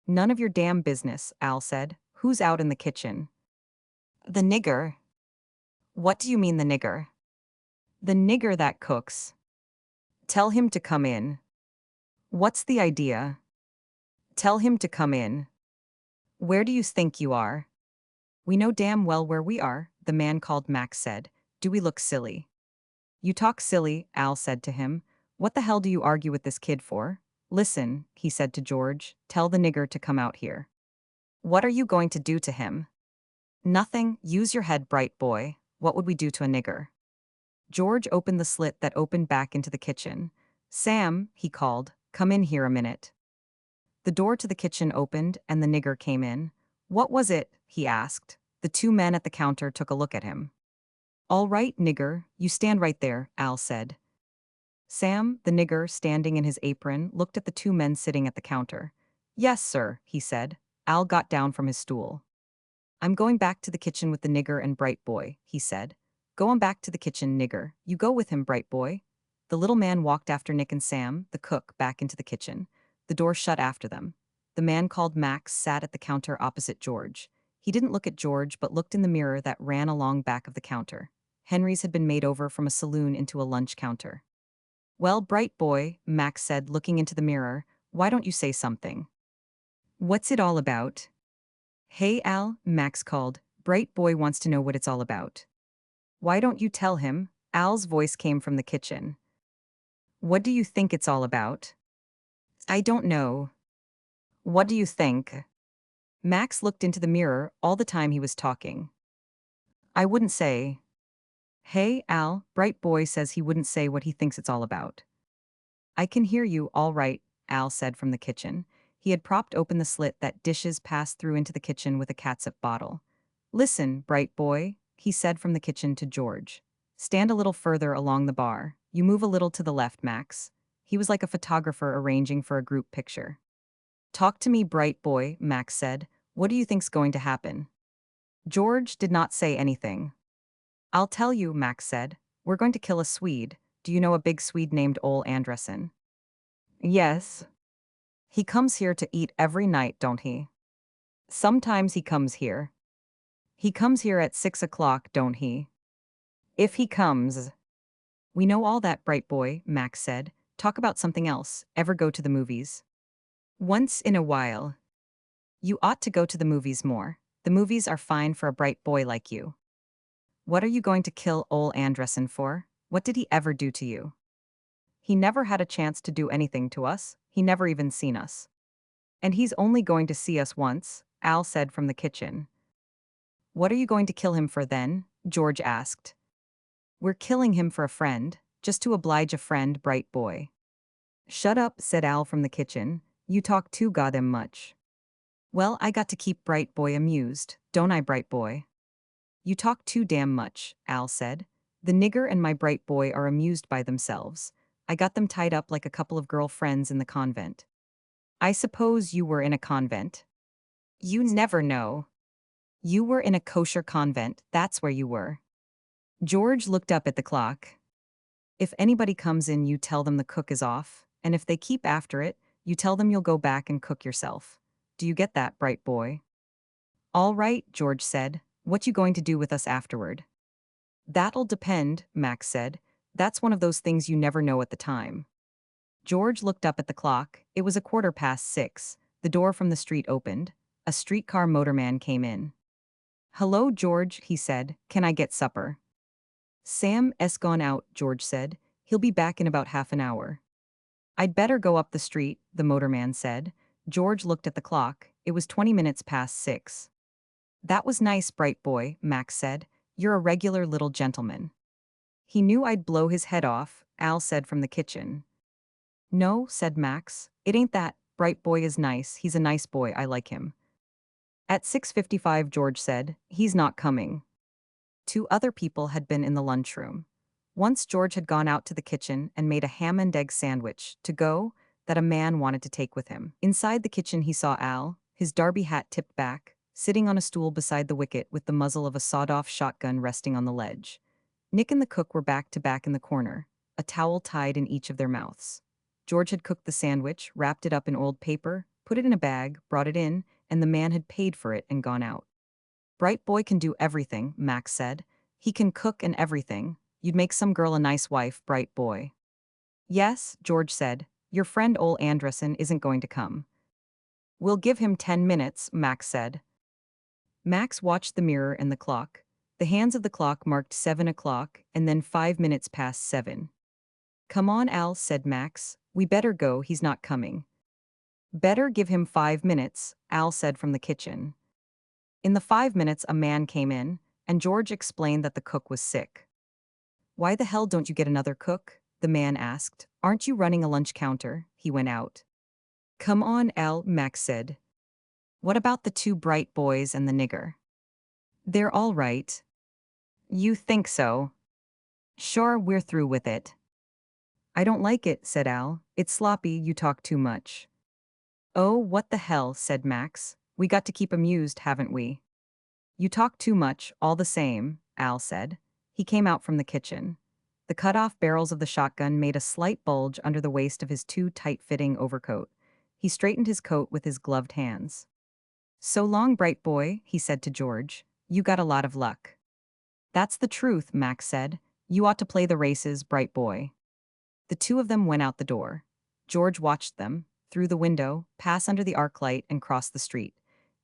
None of your damn business, Al said. Who's out in the kitchen? The nigger. What do you mean the nigger? The nigger that cooks. Tell him to come in. What's the idea? Tell him to come in. Where do you think you are? We know damn well where we are, the man called Max said. Do we look silly? You talk silly, Al said to him. What the hell do you argue with this kid for? Listen, he said to George, tell the nigger to come out here. What are you going to do to him? Nothing, use your head, bright boy. What would we do to a nigger? George opened the slit that opened back into the kitchen. Sam, he called, come in here a minute. The door to the kitchen opened and the nigger came in. What was it? He asked. The two men at the counter took a look at him. All right, nigger, you stand right there, Al said. Sam, the nigger, standing in his apron, looked at the two men sitting at the counter. Yes, sir, he said. Al got down from his stool. I'm going back to the kitchen with the nigger and bright boy, he said. Go on back to the kitchen, nigger. You go with him, bright boy. The little man walked after Nick and Sam, the cook, back into the kitchen. The door shut after them. The man called Max sat at the counter opposite George. He didn't look at George but looked in the mirror that ran along back of the counter. Henry's had been made over from a saloon into a lunch counter. Well, bright boy, Max said, looking into the mirror, why don't you say something? What's it all about? Hey, Al, Max called. Bright boy wants to know what it's all about. Why don't you tell him? Al's voice came from the kitchen. What do you think it's all about? I don't know. What do you think? Max looked into the mirror all the time he was talking. I wouldn't say. Hey, Al, bright boy says he wouldn't say what he thinks it's all about. I can hear you, all right, Al said from the kitchen. He had propped open the slit that dishes passed through into the kitchen with a catsup bottle. Listen, bright boy, he said from the kitchen to George. Stand a little further along the bar. You move a little to the left, Max. He was like a photographer arranging for a group picture. Talk to me, bright boy, Max said. What do you think's going to happen? George did not say anything. I'll tell you, Max said. We're going to kill a Swede. Do you know a big Swede named Ole Andresen? Yes. He comes here to eat every night, don't he? Sometimes he comes here. He comes here at 6 o'clock, don't he? If he comes. We know all that, bright boy, Max said. Talk about something else. Ever go to the movies? Once in a while. You ought to go to the movies more. The movies are fine for a bright boy like you. What are you going to kill Ole Andresen for? What did he ever do to you? He never had a chance to do anything to us. He never even seen us. And he's only going to see us once, Al said from the kitchen. What are you going to kill him for then? George asked. We're killing him for a friend, just to oblige a friend, bright boy. Shut up, said Al from the kitchen. You talk too goddamn much. Well, I got to keep bright boy amused, don't I, bright boy? You talk too damn much, Al said. The nigger and my bright boy are amused by themselves. I got them tied up like a couple of girl friends in the convent. I suppose you were in a convent? You never know. You were in a kosher convent, that's where you were. George looked up at the clock. If anybody comes in, you tell them the cook is off, and if they keep after it, you tell them you'll go back and cook yourself. Do you get that, bright boy? All right, George said. What you going to do with us afterward? That'll depend, Max said. That's one of those things you never know at the time. George looked up at the clock. It was 6:15. The door from the street opened. A streetcar motorman came in. Hello, George, he said. Can I get supper? Sam's gone out, George said. He'll be back in about half an hour. I'd better go up the street, the motorman said. George looked at the clock. It was 20 minutes past 6. That was nice, bright boy, Max said. You're a regular little gentleman. He knew I'd blow his head off, Al said from the kitchen. No, said Max. It ain't that. Bright boy is nice. He's a nice boy. I like him. At 6:55, George said, he's not coming. Two other people had been in the lunchroom. Once George had gone out to the kitchen and made a ham and egg sandwich, to go, that a man wanted to take with him. Inside the kitchen he saw Al, his derby hat tipped back, sitting on a stool beside the wicket with the muzzle of a sawed-off shotgun resting on the ledge. Nick and the cook were back to back in the corner, a towel tied in each of their mouths. George had cooked the sandwich, wrapped it up in oiled paper, put it in a bag, brought it in, and the man had paid for it and gone out. Bright boy can do everything, Max said. He can cook and everything. You'd make some girl a nice wife, bright boy. Yes, George said. Your friend Ole Andresen isn't going to come. We'll give him 10 minutes, Max said. Max watched the mirror and the clock. The hands of the clock marked 7 o'clock and then 5 minutes past 7. Come on, Al, said Max. We better go, he's not coming. Better give him 5 minutes, Al said from the kitchen. In the 5 minutes a man came in, and George explained that the cook was sick. Why the hell don't you get another cook? The man asked. Aren't you running a lunch counter? He went out. Come on, Al, Max said. What about the two bright boys and the nigger? They're all right. You think so? Sure, we're through with it. I don't like it, said Al. It's sloppy, you talk too much. Oh, what the hell, said Max. We got to keep amused, haven't we? You talk too much, all the same, Al said. He came out from the kitchen. The cut-off barrels of the shotgun made a slight bulge under the waist of his too tight-fitting overcoat. He straightened his coat with his gloved hands. So long, bright boy, he said to George. You got a lot of luck. That's the truth, Max said. You ought to play the races, bright boy. The two of them went out the door. George watched them, through the window, pass under the arc light and cross the street.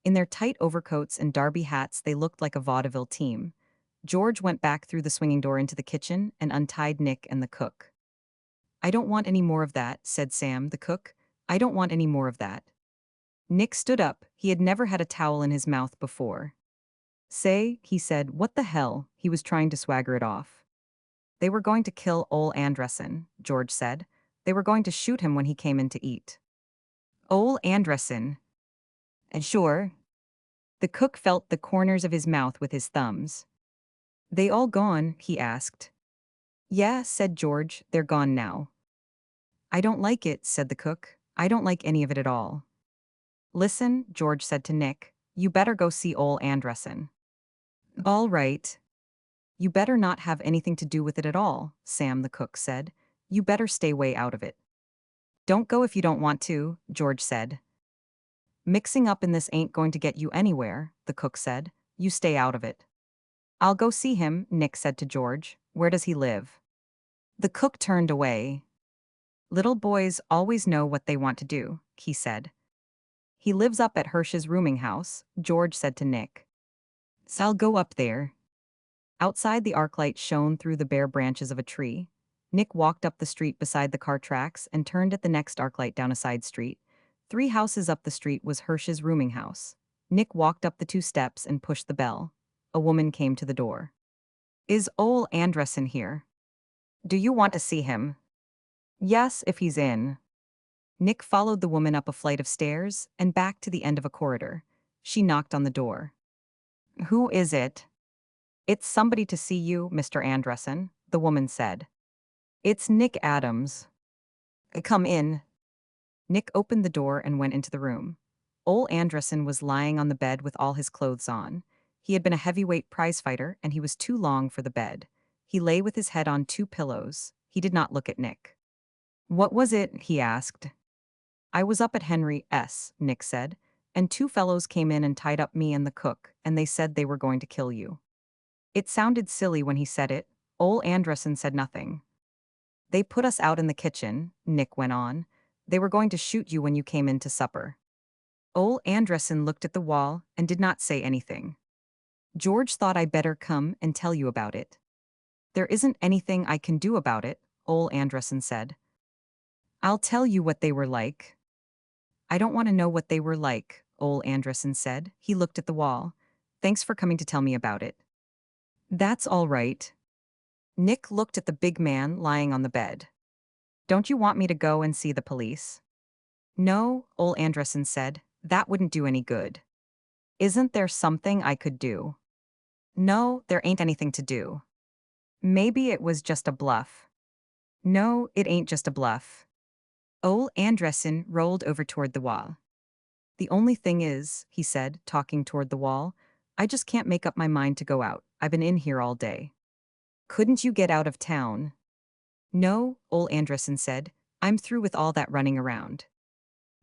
In their tight overcoats and derby hats they looked like a vaudeville team. George went back through the swinging door into the kitchen and untied Nick and the cook. I don't want any more of that, said Sam, the cook. I don't want any more of that. Nick stood up. He had never had a towel in his mouth before. Say, he said, what the hell? He was trying to swagger it off. They were going to kill Ole Andresen, George said. They were going to shoot him when he came in to eat. Ole Andresen. And sure. The cook felt the corners of his mouth with his thumbs. They all gone? He asked. Yeah, said George, they're gone now. I don't like it, said the cook. I don't like any of it at all. Listen, George said to Nick, you better go see Ole Andressen. All right. You better not have anything to do with it at all, Sam the cook said. You better stay way out of it. Don't go if you don't want to, George said. Mixing up in this ain't going to get you anywhere, the cook said. You stay out of it. I'll go see him, Nick said to George. Where does he live? The cook turned away. Little boys always know what they want to do, he said. He lives up at Hirsch's rooming house, George said to Nick. So I'll go up there. Outside, the arc light shone through the bare branches of a tree. Nick walked up the street beside the car tracks and turned at the next arc light down a side street. 3 houses up the street was Hirsch's rooming house. Nick walked up the 2 steps and pushed the bell. A woman came to the door. Is Ole Andressen here? Do you want to see him? Yes, if he's in. Nick followed the woman up a flight of stairs and back to the end of a corridor. She knocked on the door. Who is it? It's somebody to see you, Mr. Andressen, the woman said. It's Nick Adams. Come in. Nick opened the door and went into the room. Ole Andressen was lying on the bed with all his clothes on. He had been a heavyweight prizefighter and he was too long for the bed. He lay with his head on 2 pillows. He did not look at Nick. What was it? He asked. I was up at Henry S., Nick said, and 2 fellows came in and tied up me and the cook, and they said they were going to kill you. It sounded silly when he said it. Ole Andressen said nothing. They put us out in the kitchen, Nick went on. They were going to shoot you when you came in to supper. Ole Andressen looked at the wall and did not say anything. George thought I better come and tell you about it. There isn't anything I can do about it, Ole Andressen said. I'll tell you what they were like. I don't want to know what they were like, Ole Andressen said. He looked at the wall. Thanks for coming to tell me about it. That's all right. Nick looked at the big man lying on the bed. Don't you want me to go and see the police? No, Ole Andressen said. That wouldn't do any good. Isn't there something I could do? No, there ain't anything to do. Maybe it was just a bluff. No, it ain't just a bluff. Ole Andressen rolled over toward the wall. The only thing is, he said, talking toward the wall, I just can't make up my mind to go out. I've been in here all day. Couldn't you get out of town? No, Ole Andressen said. I'm through with all that running around.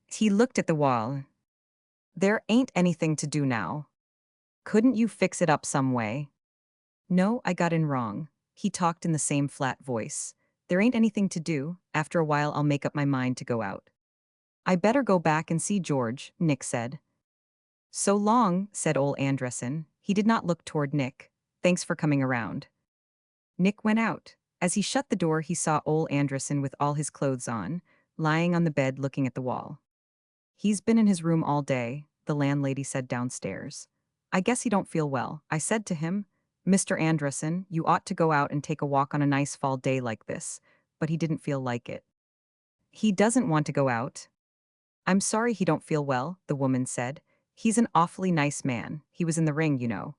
He looked at the wall. There ain't anything to do now. Couldn't you fix it up some way? No, I got in wrong. He talked in the same flat voice. There ain't anything to do. After a while I'll make up my mind to go out. I better go back and see George, Nick said. So long, said Ole Andressen. He did not look toward Nick. Thanks for coming around. Nick went out. As he shut the door he saw Ole Andressen with all his clothes on, lying on the bed looking at the wall. He's been in his room all day, the landlady said downstairs. I guess he don't feel well. I said to him, Mr. Andressen, you ought to go out and take a walk on a nice fall day like this, but he didn't feel like it. He doesn't want to go out. I'm sorry he don't feel well, the woman said. He's an awfully nice man. He was in the ring, you know.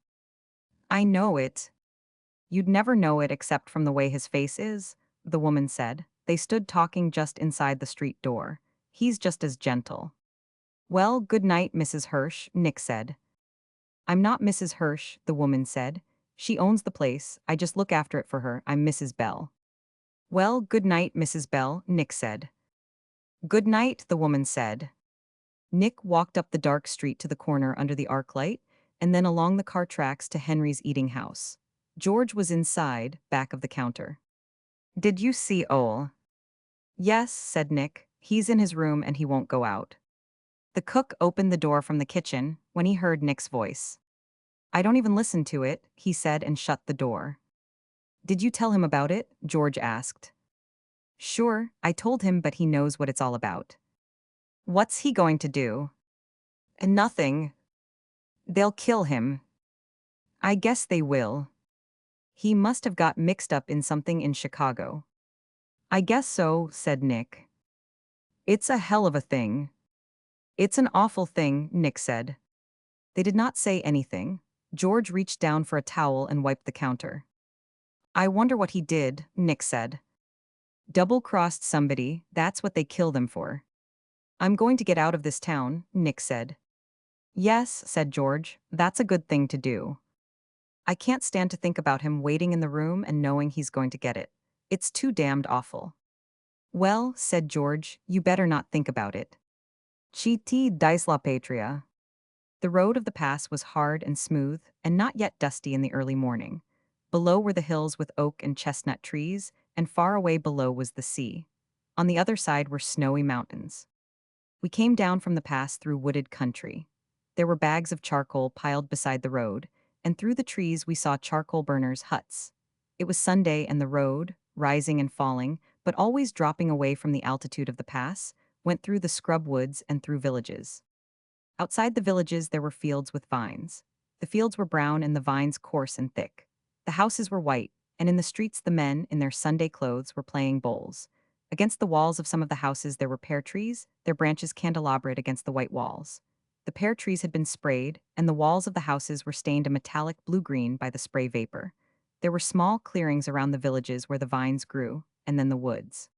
I know it. You'd never know it except from the way his face is, the woman said. They stood talking just inside the street door. He's just as gentle. Well, good night, Mrs. Hirsch, Nick said. I'm not Mrs. Hirsch, the woman said. She owns the place. I just look after it for her. I'm Mrs. Bell. Well, good night, Mrs. Bell, Nick said. Good night, the woman said. Nick walked up the dark street to the corner under the arc light, and then along the car tracks to Henry's eating house. George was inside, back of the counter. Did you see Ole? Yes, said Nick. He's in his room and he won't go out. The cook opened the door from the kitchen when he heard Nick's voice. I don't even listen to it, he said and shut the door. Did you tell him about it? George asked. Sure, I told him, but he knows what it's all about. What's he going to do? Nothing. They'll kill him. I guess they will. He must have got mixed up in something in Chicago. I guess so, said Nick. It's a hell of a thing. It's an awful thing, Nick said. They did not say anything. George reached down for a towel and wiped the counter. I wonder what he did, Nick said. Double-crossed somebody, that's what they kill them for. I'm going to get out of this town, Nick said. Yes, said George, that's a good thing to do. I can't stand to think about him waiting in the room and knowing he's going to get it. It's too damned awful. Well, said George, you better not think about it. Chiti dice la patria. The road of the pass was hard and smooth, and not yet dusty in the early morning. Below were the hills with oak and chestnut trees, and far away below was the sea. On the other side were snowy mountains. We came down from the pass through wooded country. There were bags of charcoal piled beside the road, and through the trees we saw charcoal burners' huts. It was Sunday, and the road, rising and falling, but always dropping away from the altitude of the pass, went through the scrub woods and through villages. Outside the villages there were fields with vines. The fields were brown and the vines coarse and thick. The houses were white, and in the streets the men, in their Sunday clothes, were playing bowls. Against the walls of some of the houses there were pear trees, their branches candelabrated against the white walls. The pear trees had been sprayed, and the walls of the houses were stained a metallic blue-green by the spray vapor. There were small clearings around the villages where the vines grew, and then the woods.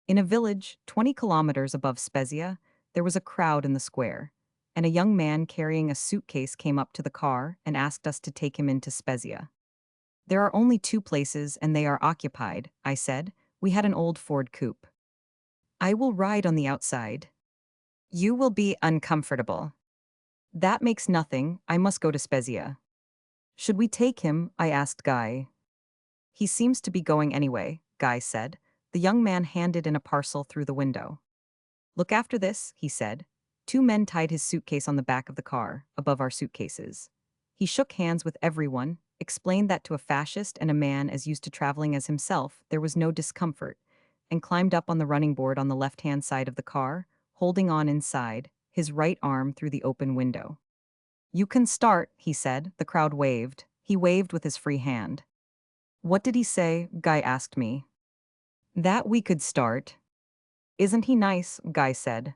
In a village, 20 kilometers above Spezia, there was a crowd in the square, and a young man carrying a suitcase came up to the car and asked us to take him into Spezia. There are only 2 places and they are occupied, I said. We had an old Ford coupe. I will ride on the outside. You will be uncomfortable. That makes nothing, I must go to Spezia. Should we take him? I asked Guy. He seems to be going anyway, Guy said. The young man handed in a parcel through the window. Look after this, he said. 2 men tied his suitcase on the back of the car, above our suitcases. He shook hands with everyone, explained that to a fascist and a man as used to traveling as himself, there was no discomfort, and climbed up on the running board on the left-hand side of the car, holding on inside, his right arm through the open window. You can start, he said. The crowd waved. He waved with his free hand. What did he say? Guy asked me. That we could start. Isn't he nice? Guy said.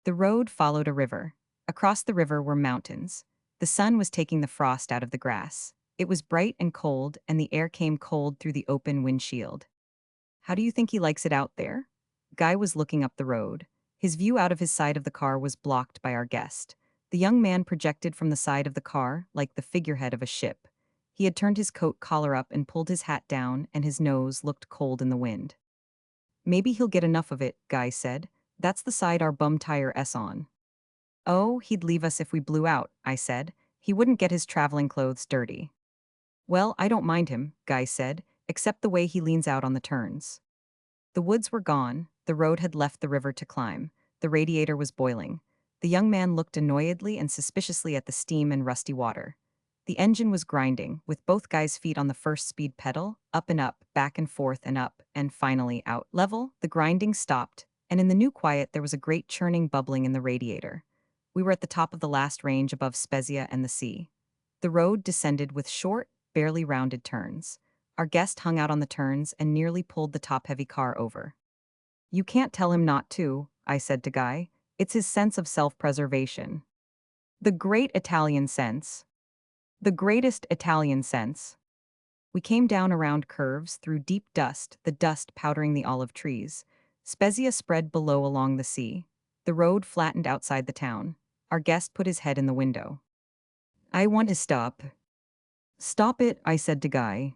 The road followed a river. Across the river were mountains. The sun was taking the frost out of the grass. It was bright and cold, and the air came cold through the open windshield. How do you think he likes it out there? Guy was looking up the road. His view out of his side of the car was blocked by our guest. The young man projected from the side of the car like the figurehead of a ship. He had turned his coat collar up and pulled his hat down, and his nose looked cold in the wind. Maybe he'll get enough of it, Guy said. That's the side our bum tire S on. Oh, he'd leave us if we blew out, I said. He wouldn't get his traveling clothes dirty. Well, I don't mind him, Guy said, except the way he leans out on the turns. The woods were gone, the road had left the river to climb, the radiator was boiling. The young man looked annoyedly and suspiciously at the steam and rusty water. The engine was grinding, with both Guy's feet on the first speed pedal, up and up, back and forth and up, and finally out. Level, the grinding stopped, and in the new quiet there was a great churning bubbling in the radiator. We were at the top of the last range above Spezia and the sea. The road descended with short, barely rounded turns. Our guest hung out on the turns and nearly pulled the top-heavy car over. You can't tell him not to, I said to Guy. It's his sense of self-preservation. The great Italian sense. The greatest Italian sense. We came down around curves through deep dust, the dust powdering the olive trees. Spezia spread below along the sea. The road flattened outside the town. Our guest put his head in the window. I want to stop. Stop it, I said to Guy.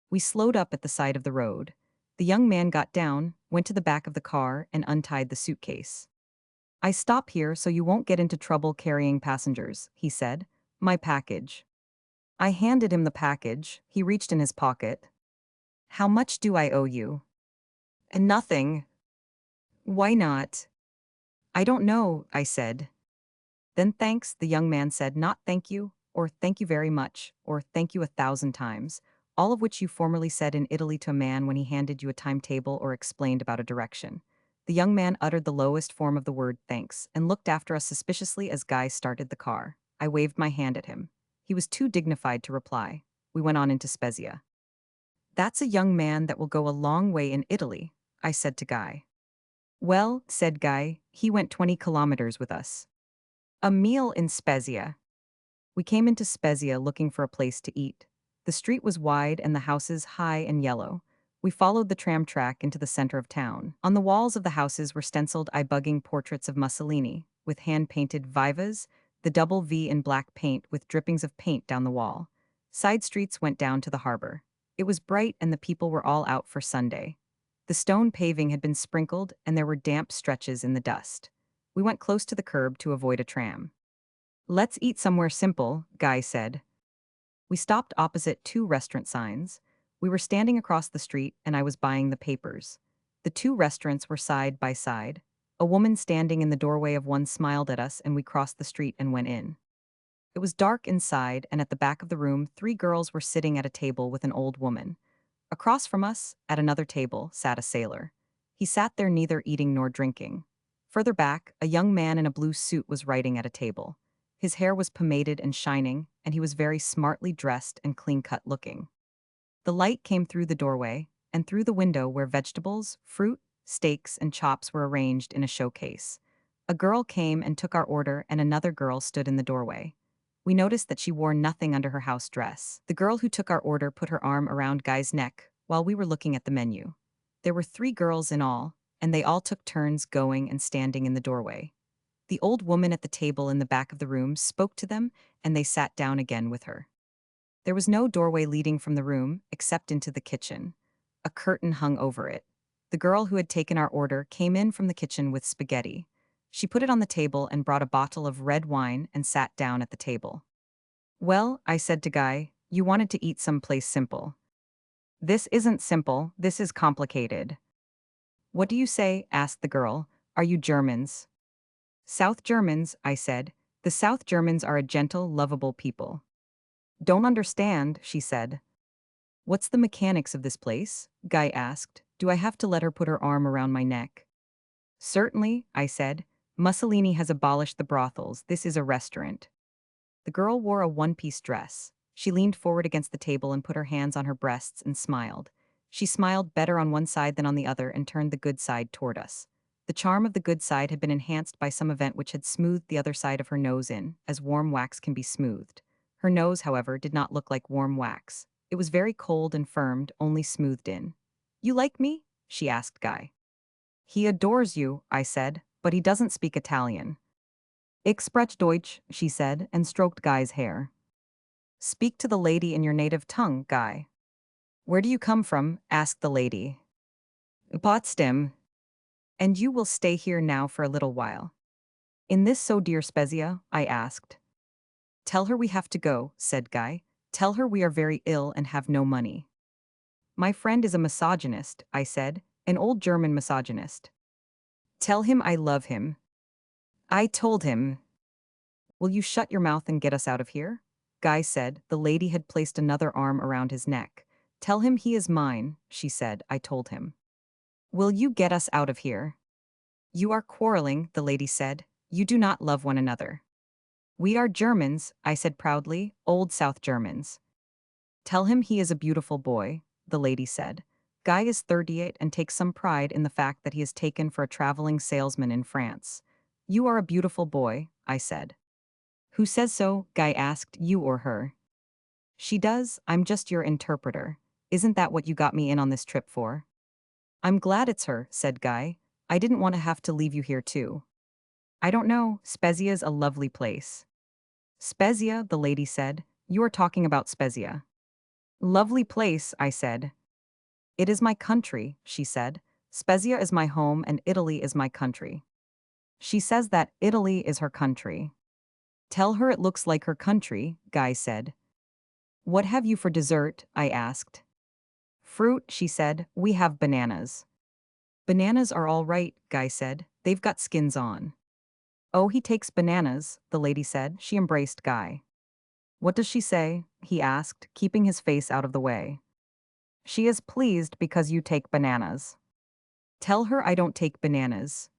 We slowed up at the side of the road. The young man got down, went to the back of the car, and untied the suitcase. I stop here so you won't get into trouble carrying passengers, he said. My package. I handed him the package. He reached in his pocket. How much do I owe you? Nothing. Why not? I don't know, I said. Then thanks, the young man said, not thank you, or thank you very much, or thank you 1,000 times, all of which you formerly said in Italy to a man when he handed you a timetable or explained about a direction. The young man uttered the lowest form of the word thanks and looked after us suspiciously as Guy started the car. I waved my hand at him. He was too dignified to reply. We went on into Spezia. That's a young man that will go a long way in Italy, I said to Guy. Well, said Guy, he went 20 kilometers with us. A meal in Spezia. We came into Spezia looking for a place to eat. The street was wide and the houses high and yellow. We followed the tram track into the center of town. On the walls of the houses were stenciled eye-bugging portraits of Mussolini, with hand-painted vivas, the double V in black paint with drippings of paint down the wall. Side streets went down to the harbor. It was bright and the people were all out for Sunday. The stone paving had been sprinkled and there were damp stretches in the dust. We went close to the curb to avoid a tram. "Let's eat somewhere simple," Guy said. We stopped opposite two restaurant signs. We were standing across the street and I was buying the papers. The two restaurants were side by side. A woman standing in the doorway of one smiled at us and we crossed the street and went in. It was dark inside and at the back of the room, three girls were sitting at a table with an old woman. Across from us, at another table, sat a sailor. He sat there neither eating nor drinking. Further back, a young man in a blue suit was writing at a table. His hair was pomaded and shining, and he was very smartly dressed and clean-cut looking. The light came through the doorway, and through the window where vegetables, fruit, steaks, and chops were arranged in a showcase. A girl came and took our order, and another girl stood in the doorway. We noticed that she wore nothing under her house dress. The girl who took our order put her arm around Guy's neck while we were looking at the menu. There were 3 girls in all, and they all took turns going and standing in the doorway. The old woman at the table in the back of the room spoke to them, and they sat down again with her. There was no doorway leading from the room, except into the kitchen. A curtain hung over it. The girl who had taken our order came in from the kitchen with spaghetti. She put it on the table and brought a bottle of red wine and sat down at the table. "Well," I said to Guy, "you wanted to eat someplace simple." "This isn't simple, this is complicated." "What do you say?" asked the girl. "Are you Germans?" "South Germans," I said. "The South Germans are a gentle, lovable people." "Don't understand," she said. "What's the mechanics of this place?" Guy asked. "Do I have to let her put her arm around my neck?" "Certainly," I said. "Mussolini has abolished the brothels. This is a restaurant." The girl wore a one-piece dress. She leaned forward against the table and put her hands on her breasts and smiled. She smiled better on one side than on the other and turned the good side toward us. The charm of the good side had been enhanced by some event which had smoothed the other side of her nose in, as warm wax can be smoothed. Her nose, however, did not look like warm wax. It was very cold and firmed, only smoothed in. "You like me?" she asked Guy. "He adores you," I said, "but he doesn't speak Italian." "Ich spreche Deutsch," she said, and stroked Guy's hair. "Speak to the lady in your native tongue, Guy." "Where do you come from?" asked the lady. "Potsdam." "And you will stay here now for a little while." "In this so dear Spezia?" I asked. "Tell her we have to go," said Guy. "Tell her we are very ill and have no money." "My friend is a misogynist," I said, "an old German misogynist." "Tell him I love him." "I told him." "Will you shut your mouth and get us out of here?" Guy said. The lady had placed another arm around his neck. "Tell him he is mine," she said. I told him. "Will you get us out of here?" "You are quarreling," the lady said. "You do not love one another." "We are Germans," I said proudly, "old South Germans." "Tell him he is a beautiful boy," the lady said. Guy is 38 and takes some pride in the fact that he is taken for a traveling salesman in France. "You are a beautiful boy," I said. "Who says so?" Guy asked. "You or her?" "She does. I'm just your interpreter. Isn't that what you got me in on this trip for?" "I'm glad it's her," said Guy. "I didn't want to have to leave you here too." "I don't know. Spezia's a lovely place." "Spezia," the lady said. "You are talking about Spezia." "Lovely place," I said. "It is my country," she said. "Spezia is my home and Italy is my country." "She says that Italy is her country." "Tell her it looks like her country," Guy said. "What have you for dessert?" I asked. "Fruit," she said. "We have bananas." "Bananas are all right," Guy said. "They've got skins on." "Oh, he takes bananas," the lady said. She embraced Guy. "What does she say?" he asked, keeping his face out of the way. "She is pleased because you take bananas." "Tell her I don't take bananas."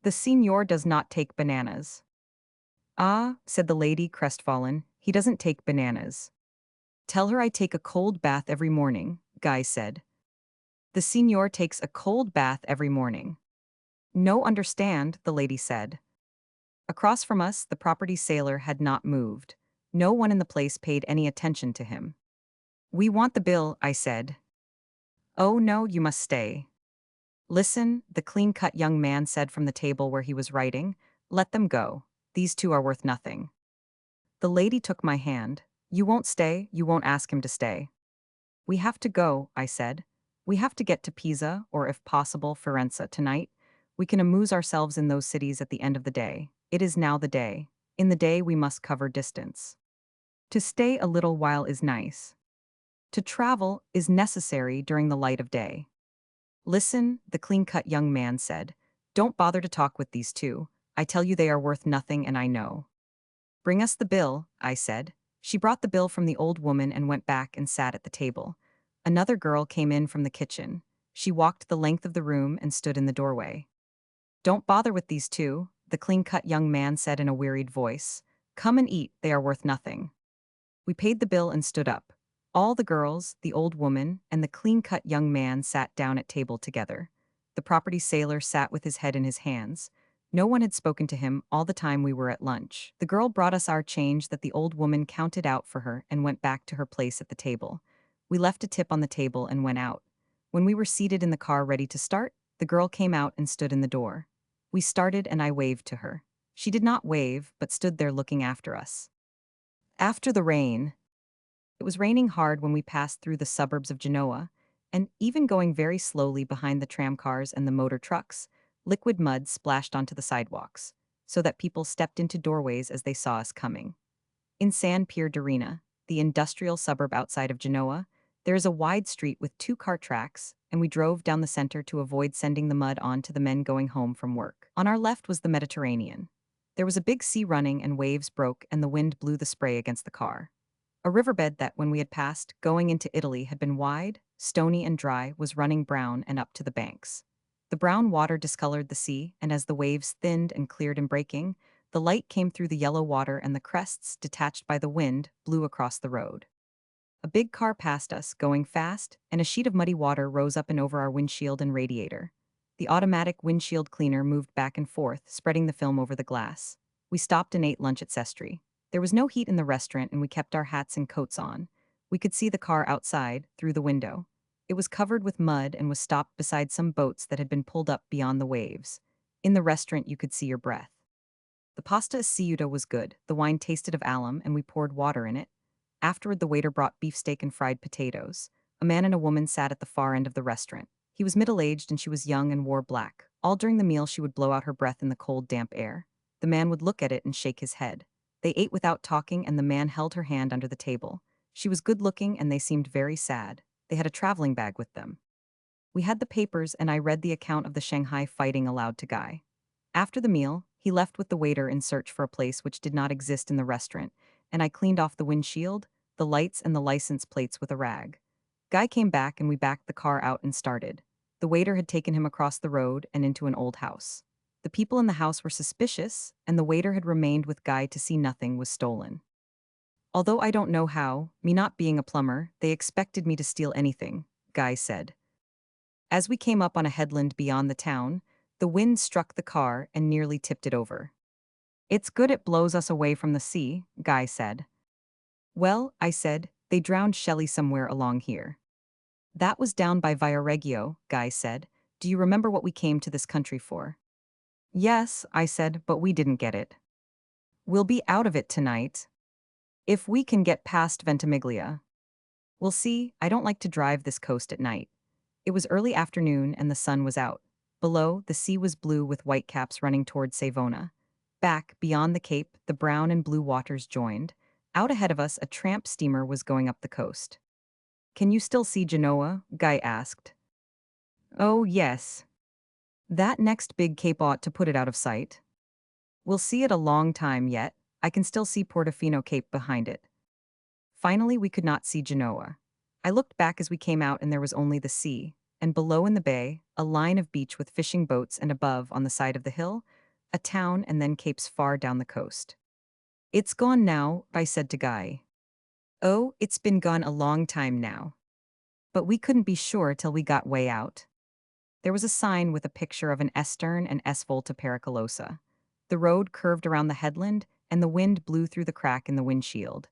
"The signor does not take bananas." "Ah," said the lady, crestfallen, "he doesn't take bananas." "Tell her I take a cold bath every morning," Guy said. "The signor takes a cold bath every morning." "No understand," the lady said. Across from us, the property sailor had not moved. No one in the place paid any attention to him. "We want the bill," I said. "Oh no, you must stay." "Listen," the clean-cut young man said from the table where he was writing. "Let them go. These two are worth nothing." The lady took my hand. "You won't stay, you won't ask him to stay." "We have to go," I said. "We have to get to Pisa, or if possible, Firenze tonight. We can amuse ourselves in those cities at the end of the day. It is now the day. In the day we must cover distance. To stay a little while is nice. To travel is necessary during the light of day." "Listen," the clean-cut young man said. "Don't bother to talk with these two. I tell you they are worth nothing and I know." "Bring us the bill," I said. She brought the bill from the old woman and went back and sat at the table. Another girl came in from the kitchen. She walked the length of the room and stood in the doorway. "Don't bother with these two," the clean-cut young man said in a wearied voice. "Come and eat, they are worth nothing." We paid the bill and stood up. All the girls, the old woman, and the clean-cut young man sat down at table together. The property sailor sat with his head in his hands. No one had spoken to him all the time we were at lunch. The girl brought us our change that the old woman counted out for her and went back to her place at the table. We left a tip on the table and went out. When we were seated in the car ready to start, the girl came out and stood in the door. We started and I waved to her. She did not wave, but stood there looking after us. After the rain, it was raining hard when we passed through the suburbs of Genoa, and even going very slowly behind the tramcars and the motor trucks, liquid mud splashed onto the sidewalks, so that people stepped into doorways as they saw us coming. In San Pierdarena, the industrial suburb outside of Genoa, there is a wide street with two cart tracks, and we drove down the center to avoid sending the mud on to the men going home from work. On our left was the Mediterranean. There was a big sea running and waves broke and the wind blew the spray against the car. A riverbed that, when we had passed, going into Italy, had been wide, stony and dry, was running brown and up to the banks. The brown water discolored the sea, and as the waves thinned and cleared in breaking, the light came through the yellow water and the crests, detached by the wind, blew across the road. A big car passed us, going fast, and a sheet of muddy water rose up and over our windshield and radiator. The automatic windshield cleaner moved back and forth, spreading the film over the glass. We stopped and ate lunch at Sestri. There was no heat in the restaurant and we kept our hats and coats on. We could see the car outside, through the window. It was covered with mud and was stopped beside some boats that had been pulled up beyond the waves. In the restaurant you could see your breath. The pasta asciutta was good, the wine tasted of alum, and we poured water in it. Afterward the waiter brought beefsteak and fried potatoes. A man and a woman sat at the far end of the restaurant. He was middle-aged and she was young and wore black. All during the meal she would blow out her breath in the cold, damp air. The man would look at it and shake his head. They ate without talking and the man held her hand under the table. She was good-looking and they seemed very sad. They had a traveling bag with them. We had the papers and I read the account of the Shanghai fighting aloud to Guy. After the meal, he left with the waiter in search for a place which did not exist in the restaurant, and I cleaned off the windshield, the lights and the license plates with a rag. Guy came back and we backed the car out and started. The waiter had taken him across the road and into an old house. The people in the house were suspicious, and the waiter had remained with Guy to see nothing was stolen. Although I don't know how, me not being a plumber, they expected me to steal anything, Guy said. As we came up on a headland beyond the town, the wind struck the car and nearly tipped it over. "It's good it blows us away from the sea," Guy said. "Well," I said, "they drowned Shelley somewhere along here." "That was down by Viareggio," Guy said. "Do you remember what we came to this country for?" "Yes," I said, "but we didn't get it. We'll be out of it tonight. If we can get past Ventimiglia. We'll see. I don't like to drive this coast at night." It was early afternoon and the sun was out. Below, the sea was blue with whitecaps running toward Savona. Back, beyond the cape, the brown and blue waters joined. Out ahead of us, a tramp steamer was going up the coast. "Can you still see Genoa?" Guy asked. "Oh, yes. That next big cape ought to put it out of sight. We'll see it a long time yet. I can still see Portofino Cape behind it." Finally, we could not see Genoa. I looked back as we came out and there was only the sea, and below in the bay, a line of beach with fishing boats, and above, on the side of the hill, a town and then capes far down the coast. "It's gone now," I said to Guy. "Oh, it's been gone a long time now. But we couldn't be sure till we got way out." There was a sign with a picture of an Estern and S Volta Pericolosa. The road curved around the headland, and the wind blew through the crack in the windshield.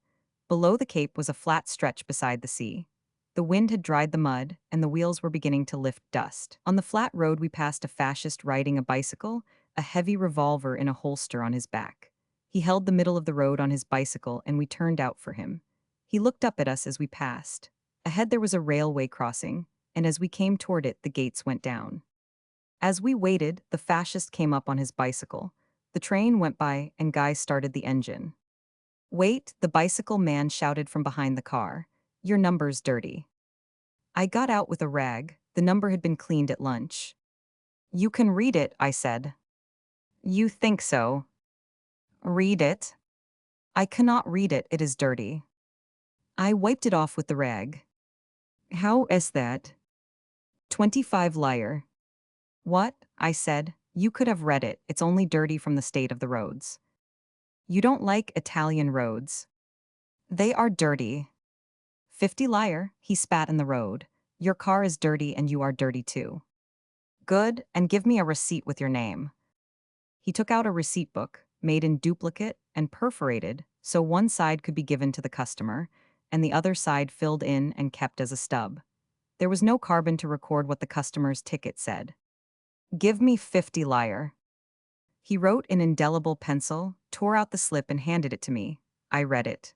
Below the cape was a flat stretch beside the sea. The wind had dried the mud, and the wheels were beginning to lift dust. On the flat road, we passed a fascist riding a bicycle, a heavy revolver in a holster on his back. He held the middle of the road on his bicycle, and we turned out for him. He looked up at us as we passed. Ahead there was a railway crossing, and as we came toward it, the gates went down. As we waited, the fascist came up on his bicycle. The train went by, and Guy started the engine. "Wait," the bicycle man shouted from behind the car. "Your number's dirty." I got out with a rag. The number had been cleaned at lunch. "You can read it," I said. "You think so?" "Read it." "I cannot read it, it is dirty." I wiped it off with the rag. "How is that?" 25 liar. "What?" I said. "You could have read it, it's only dirty from the state of the roads." "You don't like Italian roads." "They are dirty." 50 liar, he spat in the road. "Your car is dirty and you are dirty too." "Good, and give me a receipt with your name." He took out a receipt book, made in duplicate and perforated, so one side could be given to the customer, and the other side filled in and kept as a stub. There was no carbon to record what the customer's ticket said. "Give me 50 liar." He wrote in indelible pencil, tore out the slip and handed it to me. I read it.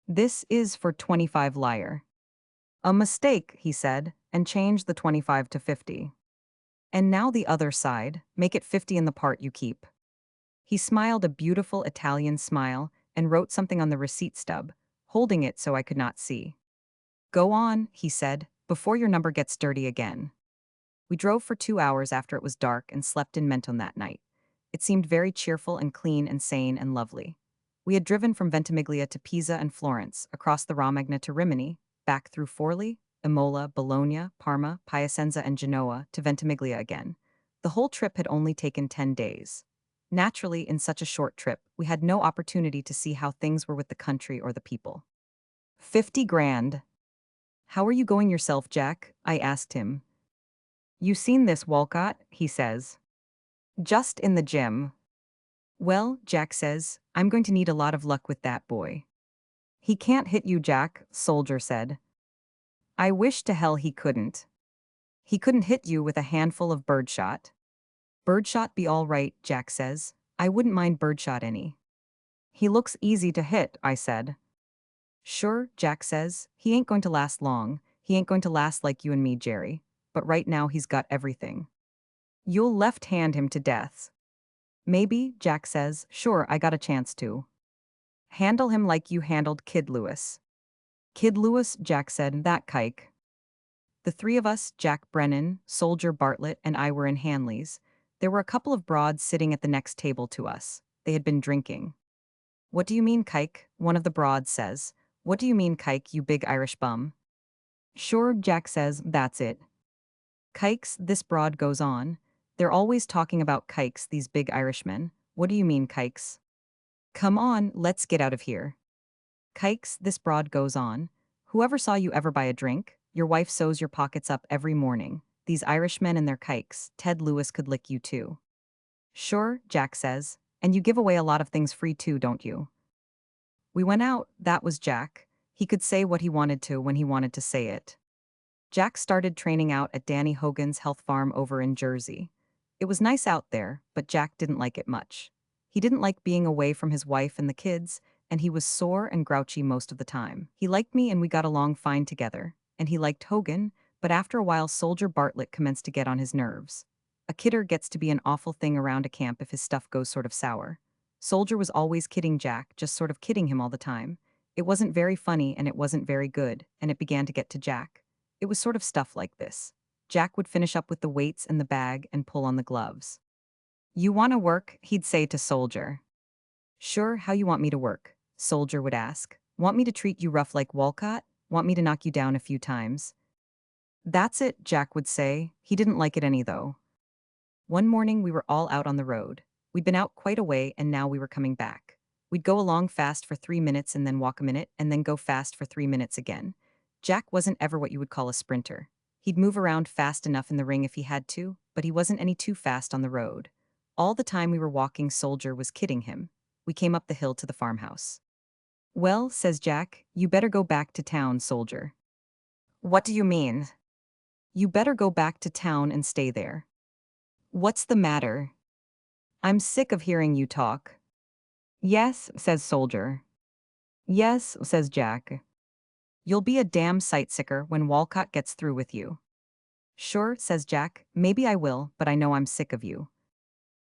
"This is for 25 liar." "A mistake," he said, and changed the 25 to 50. "And now the other side, make it 50 in the part you keep." He smiled a beautiful Italian smile and wrote something on the receipt stub, holding it so I could not see. "Go on," he said, "before your number gets dirty again." We drove for 2 hours after it was dark and slept in Menton that night. It seemed very cheerful and clean and sane and lovely. We had driven from Ventimiglia to Pisa and Florence, across the Romagna to Rimini, back through Forli, Imola, Bologna, Parma, Piacenza and Genoa to Ventimiglia again. The whole trip had only taken 10 days. Naturally, in such a short trip, we had no opportunity to see how things were with the country or the people. 50 grand. "How are you going yourself, Jack?" I asked him. "You seen this, Walcott?" he says. "Just in the gym." "Well," Jack says, "I'm going to need a lot of luck with that boy." "He can't hit you, Jack," Soldier said. "I wish to hell he couldn't." "He couldn't hit you with a handful of birdshot." "Birdshot be all right," Jack says. "I wouldn't mind birdshot any." "He looks easy to hit," I said. "Sure," Jack says. "He ain't going to last long. He ain't going to last like you and me, Jerry. But right now he's got everything." "You'll left-hand him to death." "Maybe," Jack says. "Sure, I got a chance to." "Handle him like you handled Kid Lewis." "Kid Lewis," Jack said, "that kike." The three of us, Jack Brennan, Soldier Bartlett, and I were in Hanley's. There were a couple of broads sitting at the next table to us. They had been drinking. "What do you mean, kike?" one of the broads says. "What do you mean, kike, you big Irish bum?" "Sure," Jack says, "that's it." "Kikes," this broad goes on. "They're always talking about kikes, these big Irishmen. What do you mean, kikes?" "Come on, let's get out of here." "Kikes," this broad goes on. "Whoever saw you ever buy a drink? Your wife sews your pockets up every morning. These Irishmen and their kikes, Ted Lewis could lick you too." "Sure," Jack says. "And you give away a lot of things free too, don't you?" We went out, that was Jack. He could say what he wanted to when he wanted to say it. Jack started training out at Danny Hogan's health farm over in Jersey. It was nice out there, but Jack didn't like it much. He didn't like being away from his wife and the kids, and he was sore and grouchy most of the time. He liked me and we got along fine together, and he liked Hogan, but after a while Soldier Bartlett commenced to get on his nerves. A kidder gets to be an awful thing around a camp if his stuff goes sort of sour. Soldier was always kidding Jack, just sort of kidding him all the time. It wasn't very funny and it wasn't very good, and it began to get to Jack. It was sort of stuff like this. Jack would finish up with the weights and the bag and pull on the gloves. "You want to work?" he'd say to Soldier. "Sure, how you want me to work?" Soldier would ask. "Want me to treat you rough like Walcott? Want me to knock you down a few times?" "That's it," Jack would say. He didn't like it any though. One morning we were all out on the road. We'd been out quite a way and now we were coming back. We'd go along fast for 3 minutes and then walk a minute and then go fast for 3 minutes again. Jack wasn't ever what you would call a sprinter. He'd move around fast enough in the ring if he had to, but he wasn't any too fast on the road. All the time we were walking, Soldier was kidding him. We came up the hill to the farmhouse. Well, says Jack, you better go back to town, soldier. What do you mean? You better go back to town and stay there. What's the matter? I'm sick of hearing you talk. Yes, says soldier. Yes, says Jack. You'll be a damn sight sicker when Walcott gets through with you. Sure, says Jack, maybe I will, but I know I'm sick of you.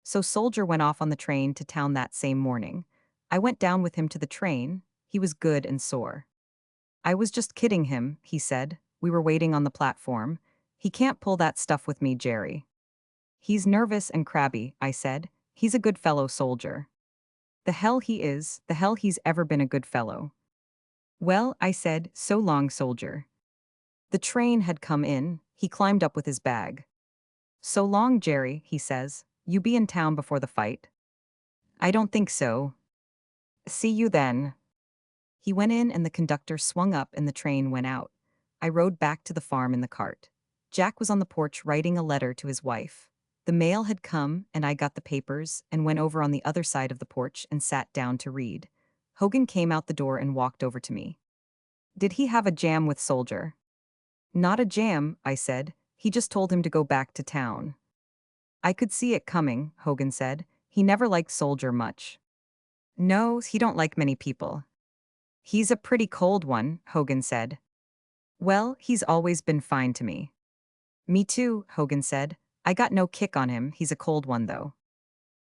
So Soldier went off on the train to town that same morning. I went down with him to the train. He was good and sore. I was just kidding him, he said. We were waiting on the platform. He can't pull that stuff with me, Jerry. He's nervous and crabby, I said. He's a good fellow, Soldier. The hell he is, the hell he's ever been a good fellow. Well, I said, so long, Soldier. The train had come in. He climbed up with his bag. So long, Jerry, he says. You be in town before the fight? I don't think so. See you then. He went in and the conductor swung up and the train went out. I rode back to the farm in the cart. Jack was on the porch writing a letter to his wife. The mail had come and I got the papers and went over on the other side of the porch and sat down to read. Hogan came out the door and walked over to me. Did he have a jam with Soldier? Not a jam, I said. He just told him to go back to town. I could see it coming, Hogan said. He never liked Soldier much. No, he don't like many people. He's a pretty cold one, Hogan said. Well, he's always been fine to me. Me too, Hogan said. I got no kick on him, he's a cold one though.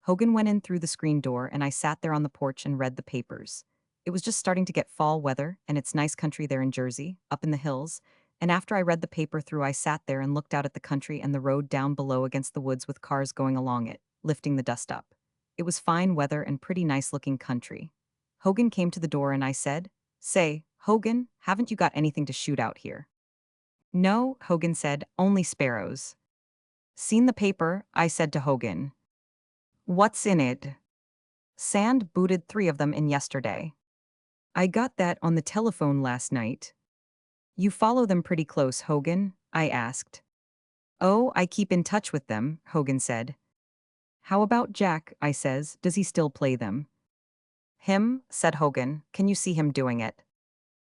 Hogan went in through the screen door and I sat there on the porch and read the papers. It was just starting to get fall weather and it's nice country there in Jersey, up in the hills, and after I read the paper through I sat there and looked out at the country and the road down below against the woods with cars going along it, lifting the dust up. It was fine weather and pretty nice looking country. Hogan came to the door and I said, Say, Hogan, haven't you got anything to shoot out here? No, Hogan said, only sparrows. Seen the paper, I said to Hogan. What's in it? Sand booted 3 of them in yesterday. I got that on the telephone last night. You follow them pretty close, Hogan? I asked. Oh, I keep in touch with them, Hogan said. How about Jack, I says, does he still play them? Him, said Hogan, can you see him doing it?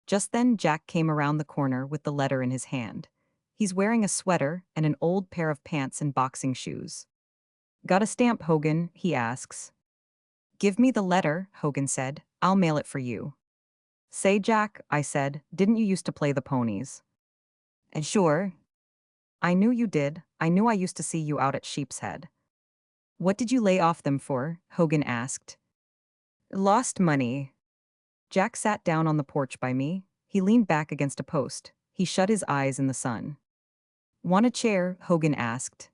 Just then Jack came around the corner with the letter in his hand. He's wearing a sweater and an old pair of pants and boxing shoes. Got a stamp, Hogan? He asks. Give me the letter, Hogan said. I'll mail it for you. Say, Jack, I said, didn't you used to play the ponies? And sure. I knew you did. I knew I used to see you out at Sheep's Head. What did you lay off them for? Hogan asked. Lost money. Jack sat down on the porch by me. He leaned back against a post. He shut his eyes in the sun. Want a chair? Hogan asked.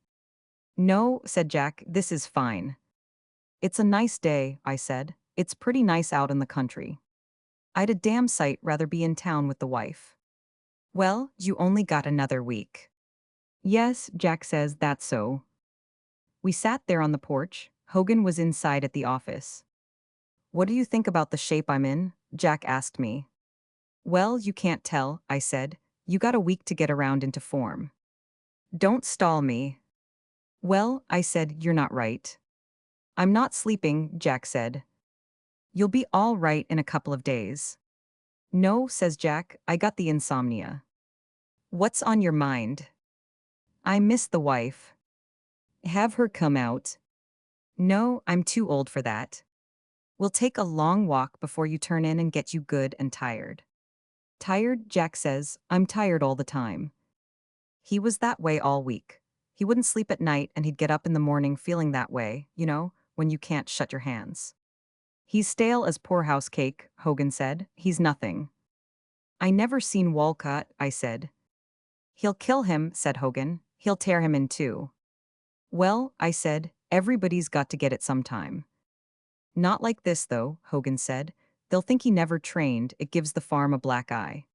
No, said Jack, this is fine. It's a nice day, I said. It's pretty nice out in the country. I'd a damn sight rather be in town with the wife. Well, you only got another week. Yes, Jack says, that's so. We sat there on the porch. Hogan was inside at the office. What do you think about the shape I'm in? Jack asked me. Well, you can't tell, I said. You got a week to get around into form. Don't stall me. Well, I said, you're not right. I'm not sleeping, Jack said. You'll be all right in a couple of days. No, says Jack, I got the insomnia. What's on your mind? I miss the wife. Have her come out. No, I'm too old for that. We'll take a long walk before you turn in and get you good and tired. Tired, Jack says, I'm tired all the time. He was that way all week. He wouldn't sleep at night and he'd get up in the morning feeling that way, when you can't shut your hands. He's stale as poorhouse cake, Hogan said. He's nothing. I never seen Walcott, I said. He'll kill him, said Hogan. He'll tear him in two. Well, I said, everybody's got to get it sometime. Not like this, though, Hogan said. They'll think he never trained, it gives the farm a black eye.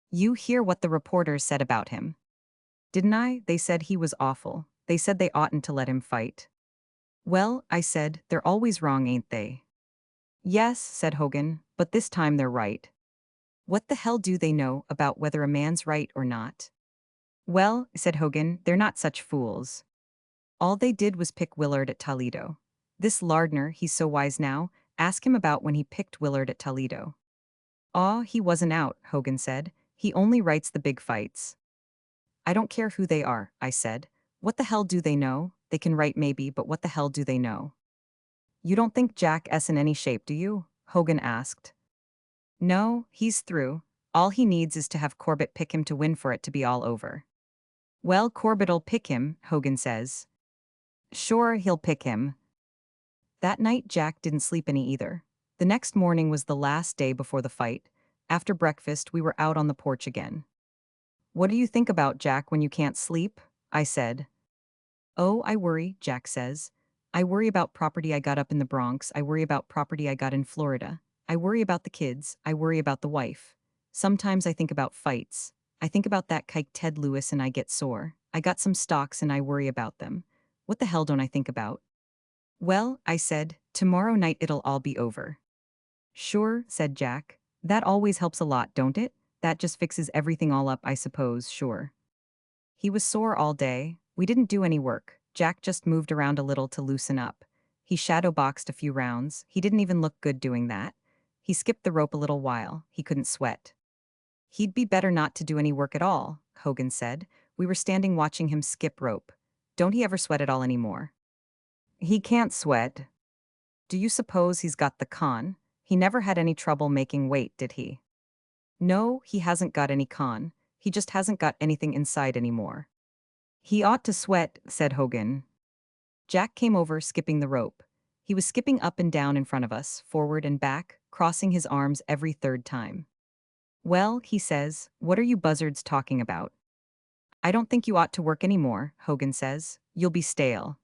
You hear what the reporters said about him. Didn't I? They said he was awful. They said they oughtn't to let him fight. Well, I said, they're always wrong, ain't they? Yes, said Hogan, but this time they're right. What the hell do they know about whether a man's right or not? Well, said Hogan, they're not such fools. All they did was pick Willard at Toledo. This Lardner, he's so wise now, Ask him about when he picked Willard at Toledo. Aw, he wasn't out, Hogan said. He only writes the big fights. I don't care who they are, I said. What the hell do they know? They can write maybe, but what the hell do they know? You don't think Jack S in any shape, do you? Hogan asked. No, he's through. All he needs is to have Corbett pick him to win for it to be all over. Well, Corbett'll pick him, Hogan says. Sure, he'll pick him. That night Jack didn't sleep any either. The next morning was the last day before the fight. After breakfast, we were out on the porch again. What do you think about, Jack, when you can't sleep? I said. Oh, I worry, Jack says. I worry about property I got up in the Bronx. I worry about property I got in Florida. I worry about the kids. I worry about the wife. Sometimes I think about fights. I think about that kike Ted Lewis and I get sore. I got some stocks and I worry about them. What the hell don't I think about? Well, I said, tomorrow night it'll all be over. Sure, said Jack. That always helps a lot, don't it? That just fixes everything all up, I suppose, sure. He was sore all day. We didn't do any work. Jack just moved around a little to loosen up. He shadowboxed a few rounds. He didn't even look good doing that. He skipped the rope a little while. He couldn't sweat. He'd be better not to do any work at all, Hogan said. We were standing watching him skip rope. Don't he ever sweat at all anymore? He can't sweat. Do you suppose he's got the con? He never had any trouble making weight, did he? No, he hasn't got any con. He just hasn't got anything inside anymore. He ought to sweat, said Hogan. Jack came over, skipping the rope. He was skipping up and down in front of us, forward and back, crossing his arms every third time. Well, he says, what are you buzzards talking about? I don't think you ought to work anymore, Hogan says. You'll be stale.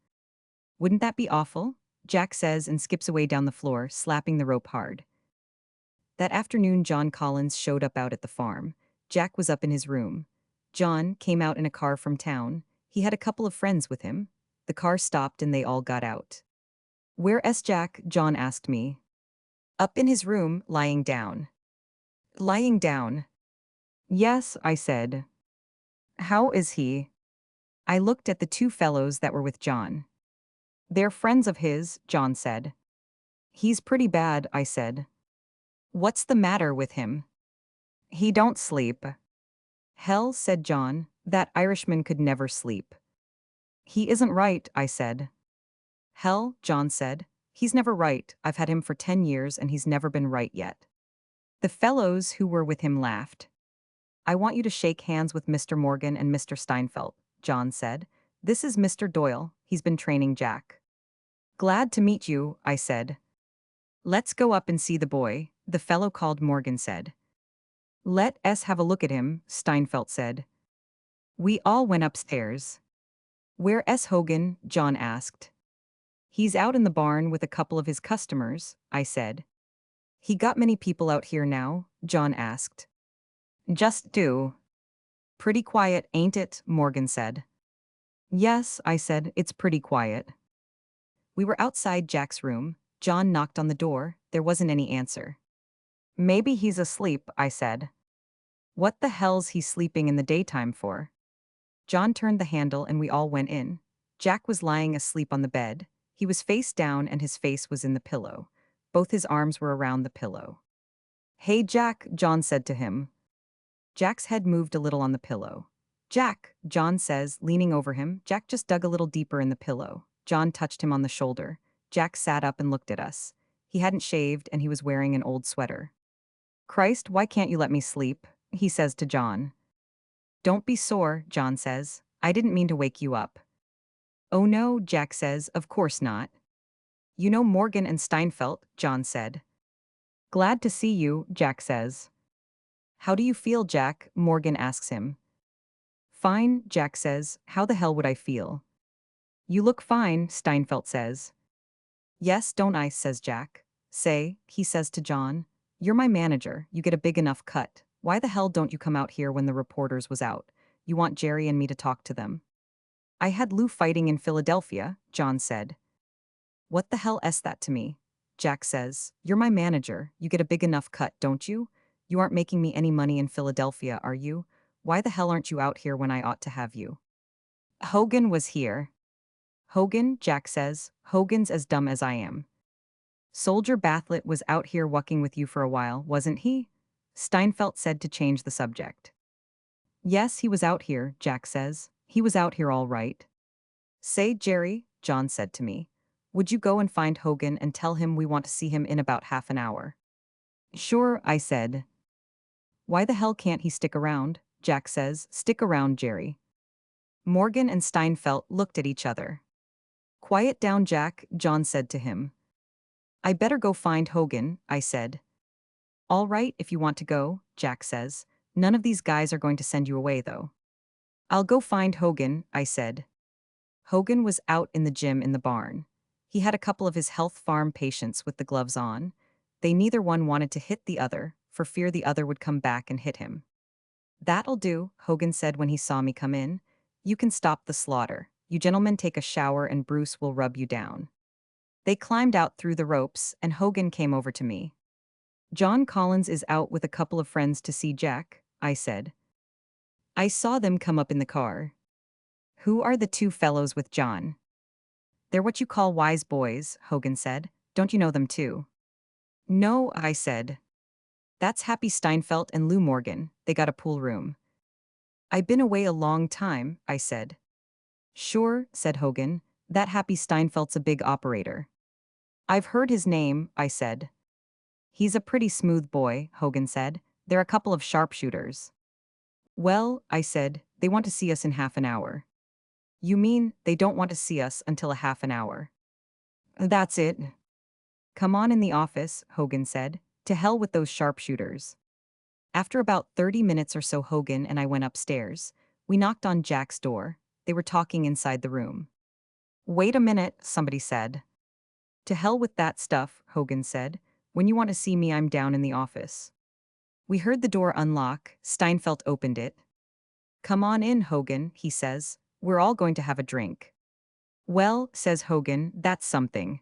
Wouldn't that be awful? Jack says and skips away down the floor, slapping the rope hard. That afternoon John Collins showed up out at the farm. Jack was up in his room. John came out in a car from town. He had a couple of friends with him. The car stopped and they all got out. Where's Jack? John asked me. Up in his room, lying down. Lying down? Yes, I said. How is he? I looked at the two fellows that were with John. They're friends of his, John said. He's pretty bad, I said. What's the matter with him? He don't sleep. Hell, said John, that Irishman could never sleep. He isn't right, I said. Hell, John said, he's never right. I've had him for 10 years and he's never been right yet. The fellows who were with him laughed. I want you to shake hands with Mr. Morgan and Mr. Steinfeld, John said. This is Mr. Doyle, he's been training Jack. Glad to meet you, I said. Let's go up and see the boy, the fellow called Morgan said. Let us have a look at him, Steinfeld said. We all went upstairs. Where's Hogan? John asked. He's out in the barn with a couple of his customers, I said. He got many people out here now? John asked. Just do. Pretty quiet, ain't it? Morgan said. Yes, I said, it's pretty quiet. We were outside Jack's room. John knocked on the door. There wasn't any answer. Maybe he's asleep, I said. What the hell's he sleeping in the daytime for? John turned the handle and we all went in. Jack was lying asleep on the bed. He was face down and his face was in the pillow. Both his arms were around the pillow. Hey Jack, John said to him. Jack's head moved a little on the pillow. Jack, John says, leaning over him. Jack just dug a little deeper in the pillow. John touched him on the shoulder. Jack sat up and looked at us. He hadn't shaved and he was wearing an old sweater. Christ, why can't you let me sleep? He says to John. Don't be sore, John says. I didn't mean to wake you up. Oh no, Jack says, of course not. You know Morgan and Steinfeld, John said. Glad to see you, Jack says. How do you feel, Jack? Morgan asks him. Fine, Jack says. How the hell would I feel? You look fine, Steinfeld says. Yes, don't I, says Jack. Say, he says to John. You're my manager, you get a big enough cut. Why the hell don't you come out here when the reporters was out? You want Jerry and me to talk to them. I had Lou fighting in Philadelphia, John said. What the hell is that to me? Jack says. You're my manager, you get a big enough cut, don't you? You aren't making me any money in Philadelphia, are you? Why the hell aren't you out here when I ought to have you? Hogan was here. Hogan, Jack says. Hogan's as dumb as I am. Soldier Bathlet was out here walking with you for a while, wasn't he? Steinfeld said to change the subject. Yes, he was out here, Jack says. He was out here all right. Say, Jerry, John said to me. Would you go and find Hogan and tell him we want to see him in about half an hour? Sure, I said. Why the hell can't he stick around? Jack says. Stick around, Jerry. Morgan and Steinfeld looked at each other. Quiet down, Jack, John said to him. I better go find Hogan, I said. All right, if you want to go, Jack says. None of these guys are going to send you away, though. I'll go find Hogan, I said. Hogan was out in the gym in the barn. He had a couple of his health farm patients with the gloves on. They neither one wanted to hit the other, for fear the other would come back and hit him. That'll do, Hogan said when he saw me come in. You can stop the slaughter. You gentlemen take a shower and Bruce will rub you down. They climbed out through the ropes, and Hogan came over to me. John Collins is out with a couple of friends to see Jack, I said. I saw them come up in the car. Who are the two fellows with John? They're what you call wise boys, Hogan said. Don't you know them too? No, I said. That's Happy Steinfeld and Lou Morgan. They got a pool room. I've been away a long time, I said. Sure, said Hogan. That Happy Steinfeld's a big operator. I've heard his name, I said. He's a pretty smooth boy, Hogan said. They're a couple of sharpshooters. Well, I said, they want to see us in half an hour. You mean they don't want to see us until a half an hour? That's it. Come on in the office, Hogan said. To hell with those sharpshooters. After about 30 minutes or so, Hogan and I went upstairs. We knocked on Jack's door. They were talking inside the room. Wait a minute, somebody said. To hell with that stuff, Hogan said. When you want to see me, I'm down in the office. We heard the door unlock. Steinfeld opened it. Come on in, Hogan, he says. We're all going to have a drink. Well, says Hogan, that's something.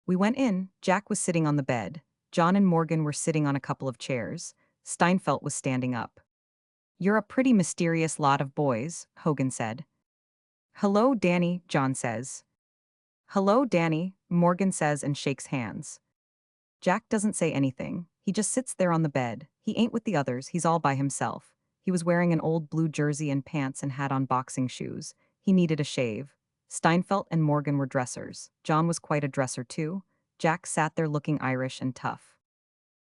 We went in. Jack was sitting on the bed. John and Morgan were sitting on a couple of chairs. Steinfeld was standing up. You're a pretty mysterious lot of boys, Hogan said. Hello, Danny, John says. Hello, Danny, Morgan says and shakes hands. Jack doesn't say anything. He just sits there on the bed. He ain't with the others, he's all by himself. He was wearing an old blue jersey and pants and had on boxing shoes. He needed a shave. Steinfeld and Morgan were dressers. John was quite a dresser too. Jack sat there looking Irish and tough.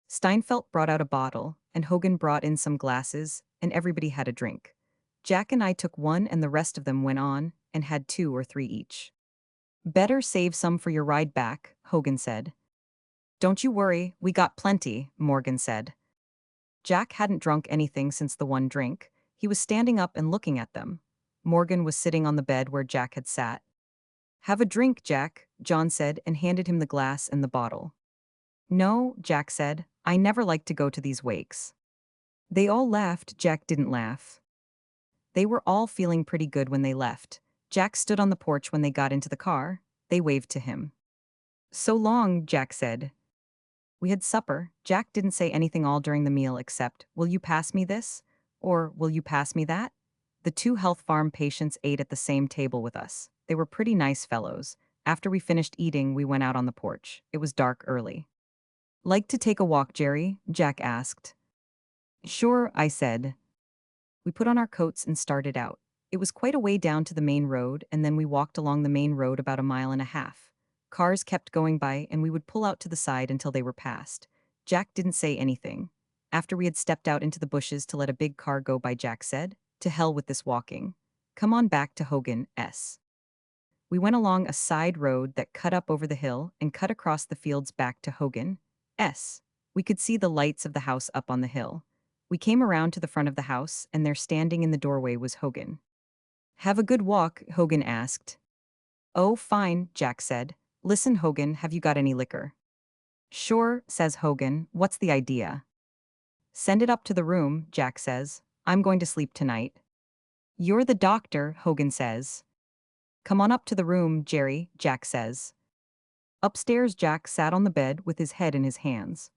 Steinfeld brought out a bottle, and Hogan brought in some glasses, and everybody had a drink. Jack and I took one and the rest of them went on, and had 2 or 3 each. Better save some for your ride back, Hogan said. Don't you worry, we got plenty, Morgan said. Jack hadn't drunk anything since the one drink. He was standing up and looking at them. Morgan was sitting on the bed where Jack had sat. Have a drink, Jack, John said and handed him the glass and the bottle. No, Jack said, I never like to go to these wakes. They all laughed. Jack didn't laugh. They were all feeling pretty good when they left. Jack stood on the porch when they got into the car. They waved to him. So long, Jack said. We had supper. Jack didn't say anything all during the meal except, will you pass me this? Or, will you pass me that? The 2 health farm patients ate at the same table with us. They were pretty nice fellows. After we finished eating, we went out on the porch. It was dark early. Like to take a walk, Jerry? Jack asked. Sure, I said. We put on our coats and started out. It was quite a way down to the main road, and then we walked along the main road about a mile and a half. Cars kept going by, and we would pull out to the side until they were passed. Jack didn't say anything. After we had stepped out into the bushes to let a big car go by, Jack said, to hell with this walking. Come on back to Hogan's. We went along a side road that cut up over the hill and cut across the fields back to Hogan's. We could see the lights of the house up on the hill. We came around to the front of the house, and there standing in the doorway was Hogan. Have a good walk, Hogan asked. Oh, fine, Jack said. Listen, Hogan, have you got any liquor? Sure, says Hogan. What's the idea? Send it up to the room, Jack says. I'm going to sleep tonight. You're the doctor, Hogan says. Come on up to the room, Jerry, Jack says. Upstairs, Jack sat on the bed with his head in his hands.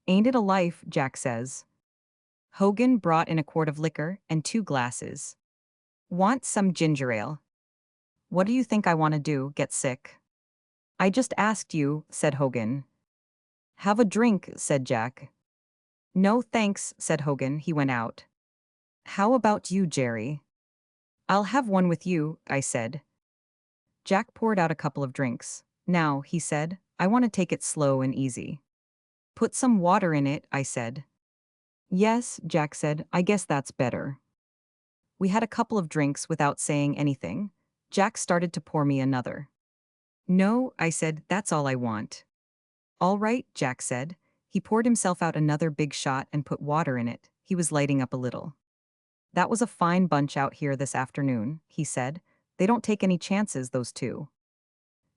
Ain't it a life, Jack says. Hogan brought in a quart of liquor and 2 glasses. Want some ginger ale? What do you think I want to do, get sick? I just asked you, said Hogan. Have a drink, said Jack. No thanks, said Hogan. He went out. How about you, Jerry? I'll have one with you, I said. Jack poured out a couple of drinks. Now, he said, I want to take it slow and easy. Put some water in it, I said. Yes, Jack said, I guess that's better. We had a couple of drinks without saying anything. Jack started to pour me another. No, I said, that's all I want. All right, Jack said. He poured himself out another big shot and put water in it. He was lighting up a little. That was a fine bunch out here this afternoon, he said. They don't take any chances, those two.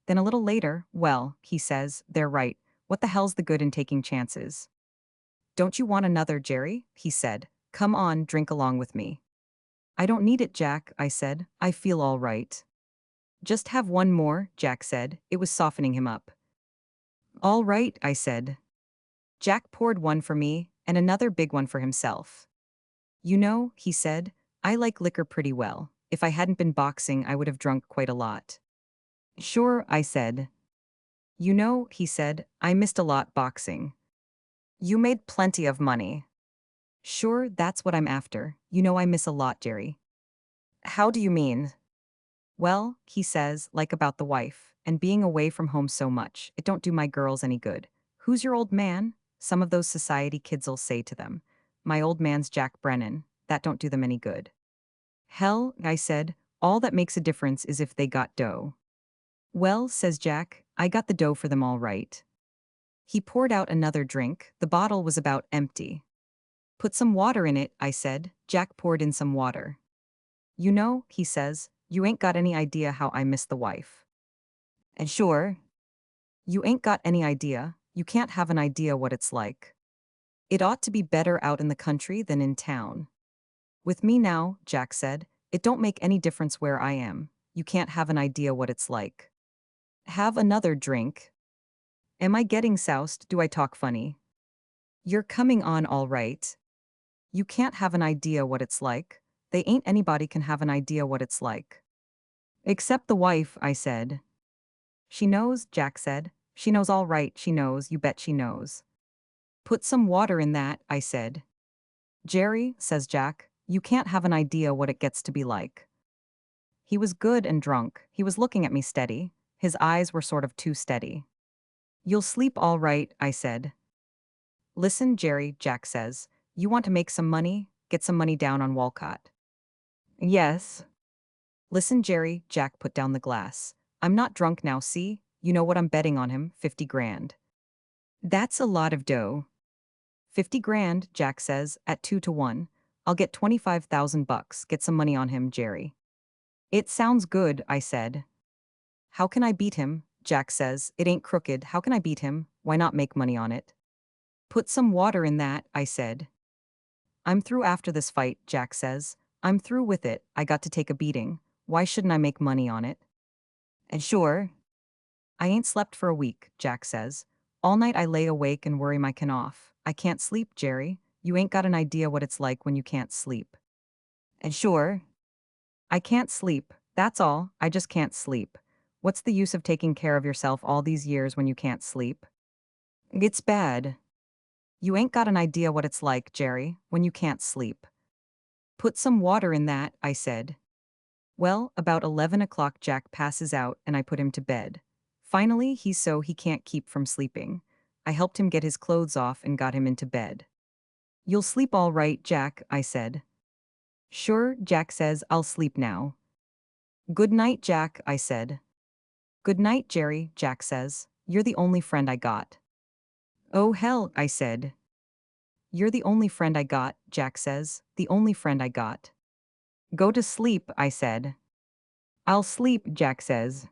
Then a little later, well, he says, they're right. What the hell's the good in taking chances? Don't you want another, Jerry? He said. Come on, drink along with me. I don't need it, Jack, I said. I feel all right. Just have one more, Jack said. It was softening him up. All right, I said. Jack poured one for me and another big one for himself. You know, he said, I like liquor pretty well. If I hadn't been boxing, I would have drunk quite a lot. Sure, I said. You know, he said, I missed a lot boxing. You made plenty of money. Sure, that's what I'm after. You know I miss a lot, Jerry. How do you mean? Well, he says, like about the wife, and being away from home so much, it don't do my girls any good. Who's your old man? Some of those society kids'll say to them. My old man's Jack Brennan. That don't do them any good. Hell, I said, all that makes a difference is if they got dough. Well, says Jack, I got the dough for them all right. He poured out another drink. The bottle was about empty. Put some water in it, I said. Jack poured in some water. You know, he says, you ain't got any idea how I miss the wife. And sure, you ain't got any idea. You can't have an idea what it's like. It ought to be better out in the country than in town. With me now, Jack said, it don't make any difference where I am. You can't have an idea what it's like. Have another drink. Am I getting soused? Do I talk funny? You're coming on all right. You can't have an idea what it's like. They ain't anybody can have an idea what it's like. Except the wife, I said. She knows, Jack said. She knows all right, she knows, you bet she knows. Put some water in that, I said. Jerry, says Jack, you can't have an idea what it gets to be like. He was good and drunk. He was looking at me steady. His eyes were sort of too steady. You'll sleep all right, I said. Listen, Jerry, Jack says. You want to make some money? Get some money down on Walcott. Yes. Listen, Jerry, Jack put down the glass. I'm not drunk now, see? You know what I'm betting on him, 50 grand. That's a lot of dough. 50 grand, Jack says, at 2-1. I'll get 25,000 bucks. Get some money on him, Jerry. It sounds good, I said. How can I beat him? Jack says. It ain't crooked. How can I beat him? Why not make money on it? Put some water in that, I said. I'm through after this fight, Jack says. I'm through with it. I got to take a beating. Why shouldn't I make money on it? And sure, I ain't slept for a week, Jack says. All night I lay awake and worry my can off. I can't sleep, Jerry. You ain't got an idea what it's like when you can't sleep. And sure, I can't sleep. That's all. I just can't sleep. What's the use of taking care of yourself all these years when you can't sleep? It's bad. You ain't got an idea what it's like, Jerry, when you can't sleep. Put some water in that, I said. Well, about 11 o'clock Jack passes out and I put him to bed. Finally, he can't keep from sleeping. I helped him get his clothes off and got him into bed. You'll sleep all right, Jack, I said. Sure, Jack says, I'll sleep now. Good night, Jack, I said. Good night, Jerry, Jack says. You're the only friend I got. Oh hell, I said. You're the only friend I got, Jack says. The only friend I got. Go to sleep, I said. I'll sleep, Jack says.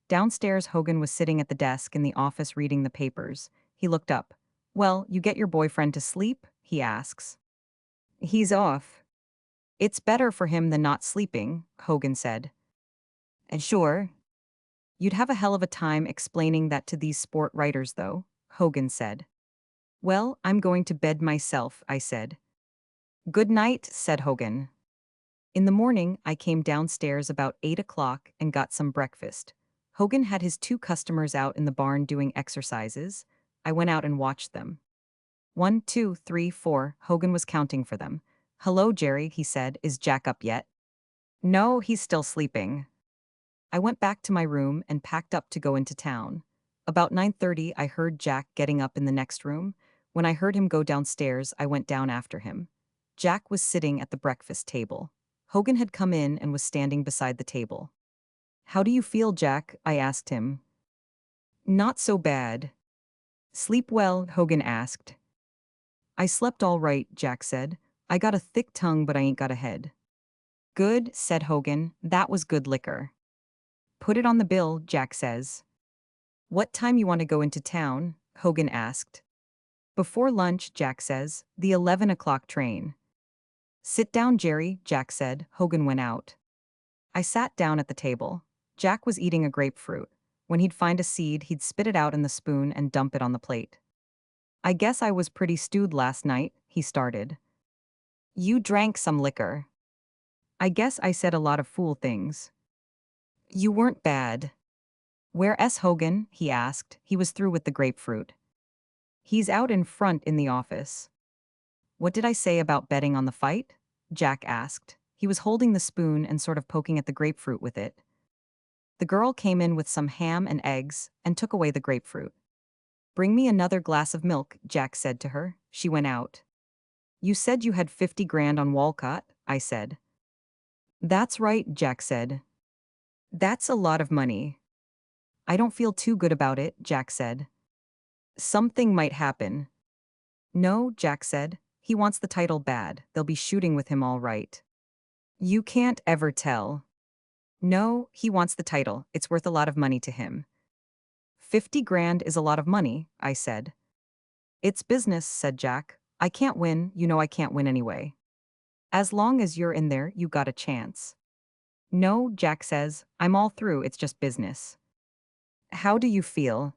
Downstairs, Hogan was sitting at the desk in the office reading the papers. He looked up. Well, you get your boyfriend to sleep? He asks. He's off. It's better for him than not sleeping, Hogan said. And sure, you'd have a hell of a time explaining that to these sport writers, though, Hogan said. Well, I'm going to bed myself, I said. Good night, said Hogan. In the morning, I came downstairs about 8 o'clock and got some breakfast. Hogan had his two customers out in the barn doing exercises. I went out and watched them. 1, 2, 3, 4, Hogan was counting for them. "Hello, Jerry," he said. "Is Jack up yet?" "No, he's still sleeping." I went back to my room and packed up to go into town. About 9:30, I heard Jack getting up in the next room. When I heard him go downstairs, I went down after him. Jack was sitting at the breakfast table. Hogan had come in and was standing beside the table. "How do you feel, Jack?" I asked him. "Not so bad." "Sleep well?" Hogan asked. "I slept all right," Jack said. "I got a thick tongue, but I ain't got a head." "Good," said Hogan. "That was good liquor." "Put it on the bill," Jack says. "What time you want to go into town?" Hogan asked. "Before lunch," Jack says. "The 11 o'clock train." "Sit down, Jerry," Jack said. Hogan went out. I sat down at the table. Jack was eating a grapefruit. When he'd find a seed, he'd spit it out in the spoon and dump it on the plate. "I guess I was pretty stewed last night," he started. "You drank some liquor." "I guess I said a lot of fool things." "You weren't bad." "Where's Hogan?" he asked. He was through with the grapefruit. "He's out in front in the office." "What did I say about betting on the fight?" Jack asked. He was holding the spoon and sort of poking at the grapefruit with it. The girl came in with some ham and eggs and took away the grapefruit. "Bring me another glass of milk," Jack said to her. She went out. "You said you had 50 grand on Walcott," I said. "That's right," Jack said. "That's a lot of money." "I don't feel too good about it," Jack said. "Something might happen." "No," Jack said. "He wants the title bad. They'll be shooting with him all right." "You can't ever tell." "No, he wants the title. It's worth a lot of money to him." 50 grand is a lot of money," I said. "It's business," said Jack. "I can't win, you know I can't win anyway. As long as you're in there, you got a chance." "No," Jack says. "I'm all through, it's just business." "How do you feel?"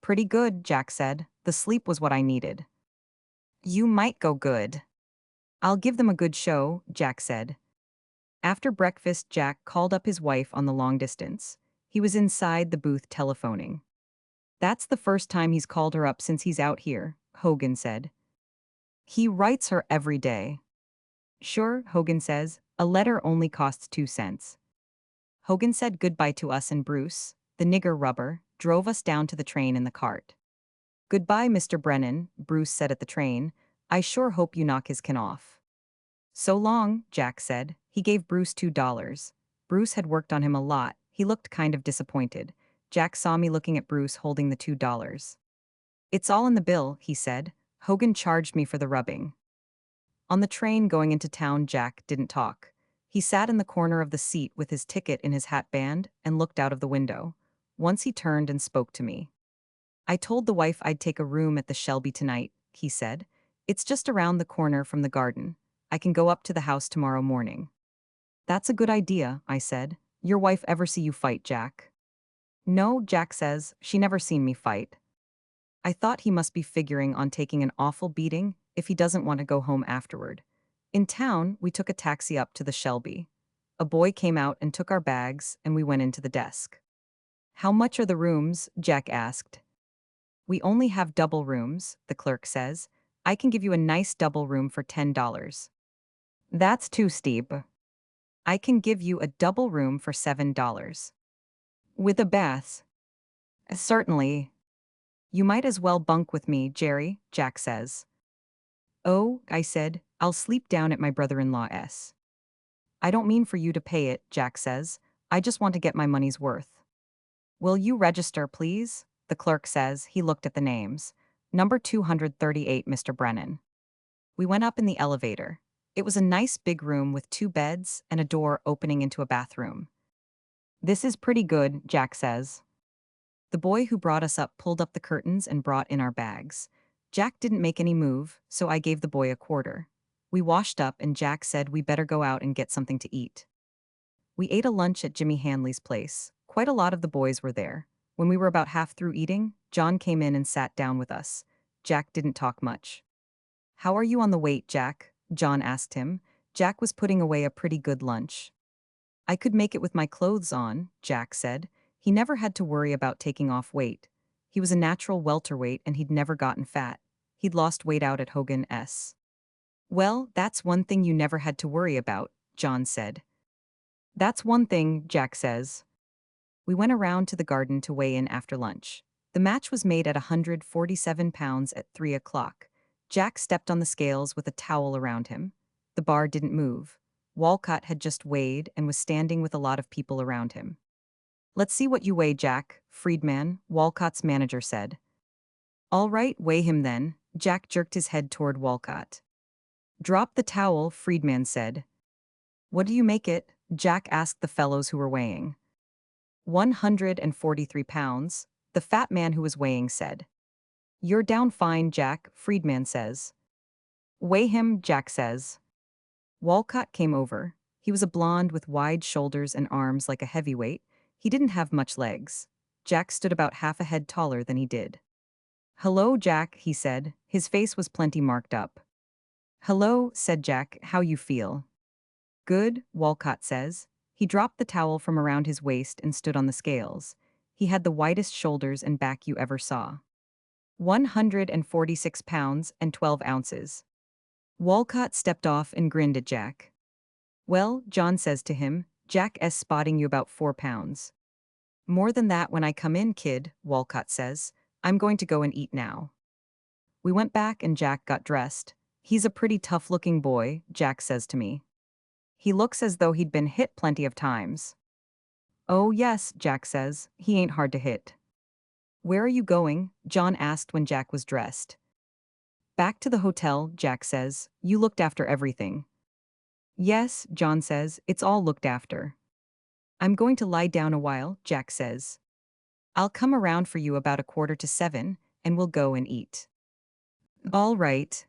"Pretty good," Jack said. "The sleep was what I needed." "You might go good." "I'll give them a good show," Jack said. After breakfast, Jack called up his wife on the long distance. He was inside the booth telephoning. "That's the first time he's called her up since he's out here," Hogan said. "He writes her every day." "Sure," Hogan says. "A letter only costs 2 cents." Hogan said goodbye to us, and Bruce, the nigger rubber, drove us down to the train in the cart. "Goodbye, Mr. Brennan," Bruce said at the train. "I sure hope you knock his kin off." "So long," Jack said. He gave Bruce $2. Bruce had worked on him a lot. He looked kind of disappointed. Jack saw me looking at Bruce holding the $2. "It's all in the bill," he said. "Hogan charged me for the rubbing." On the train going into town, Jack didn't talk. He sat in the corner of the seat with his ticket in his hat band and looked out of the window. Once he turned and spoke to me. "I told the wife I'd take a room at the Shelby tonight," he said. "It's just around the corner from the garden. I can go up to the house tomorrow morning." "That's a good idea," I said. "Your wife ever see you fight, Jack?" "No," Jack says. "She never seen me fight." I thought he must be figuring on taking an awful beating if he doesn't want to go home afterward. In town, we took a taxi up to the Shelby. A boy came out and took our bags, and we went into the desk. "How much are the rooms?" Jack asked. "We only have double rooms," the clerk says. "I can give you a nice double room for $10. "That's too steep." "I can give you a double room for $7. "With a bath?" "Certainly." "You might as well bunk with me, Jerry," Jack says. "Oh," I said, "I'll sleep down at my brother-in-law's." "I don't mean for you to pay it," Jack says. "I just want to get my money's worth." "Will you register, please?" the clerk says. He looked at the names. "Number 238, Mr. Brennan." We went up in the elevator. It was a nice big room with 2 beds and a door opening into a bathroom. "This is pretty good," Jack says. The boy who brought us up pulled up the curtains and brought in our bags. Jack didn't make any move, so I gave the boy a quarter. We washed up and Jack said we better go out and get something to eat. We ate a lunch at Jimmy Hanley's place. Quite a lot of the boys were there. When we were about half through eating, John came in and sat down with us. Jack didn't talk much. "How are you on the weight, Jack?" John asked him. Jack was putting away a pretty good lunch. "I could make it with my clothes on," Jack said. He never had to worry about taking off weight. He was a natural welterweight and he'd never gotten fat. He'd lost weight out at Hogan's. Well, that's one thing you never had to worry about, John said. That's one thing, Jack says. We went around to the garden to weigh in after lunch. The match was made at 147 pounds at 3 o'clock. Jack stepped on the scales with a towel around him. The bar didn't move. Walcott had just weighed and was standing with a lot of people around him. Let's see what you weigh, Jack, Friedman, Walcott's manager said. All right, weigh him then. Jack jerked his head toward Walcott. Drop the towel, Friedman said. What do you make it? Jack asked the fellows who were weighing. 143 pounds, the fat man who was weighing said. You're down fine, Jack, Friedman says. Weigh him, Jack says. Walcott came over. He was a blonde with wide shoulders and arms like a heavyweight. He didn't have much legs. Jack stood about half a head taller than he did. Hello, Jack, he said. His face was plenty marked up. Hello, said Jack, how you feel? Good, Walcott says. He dropped the towel from around his waist and stood on the scales. He had the widest shoulders and back you ever saw. 146 pounds and 12 ounces. Walcott stepped off and grinned at Jack. Well, John says to him, Jack's spotting you about 4 pounds. More than that when I come in, kid, Walcott says. I'm going to go and eat now. We went back and Jack got dressed. He's a pretty tough-looking boy, Jack says to me. He looks as though he'd been hit plenty of times. Oh yes, Jack says, he ain't hard to hit. Where are you going? John asked when Jack was dressed. Back to the hotel, Jack says. You looked after everything. Yes, John says, it's all looked after. I'm going to lie down a while, Jack says. I'll come around for you about 6:45, and we'll go and eat. All right.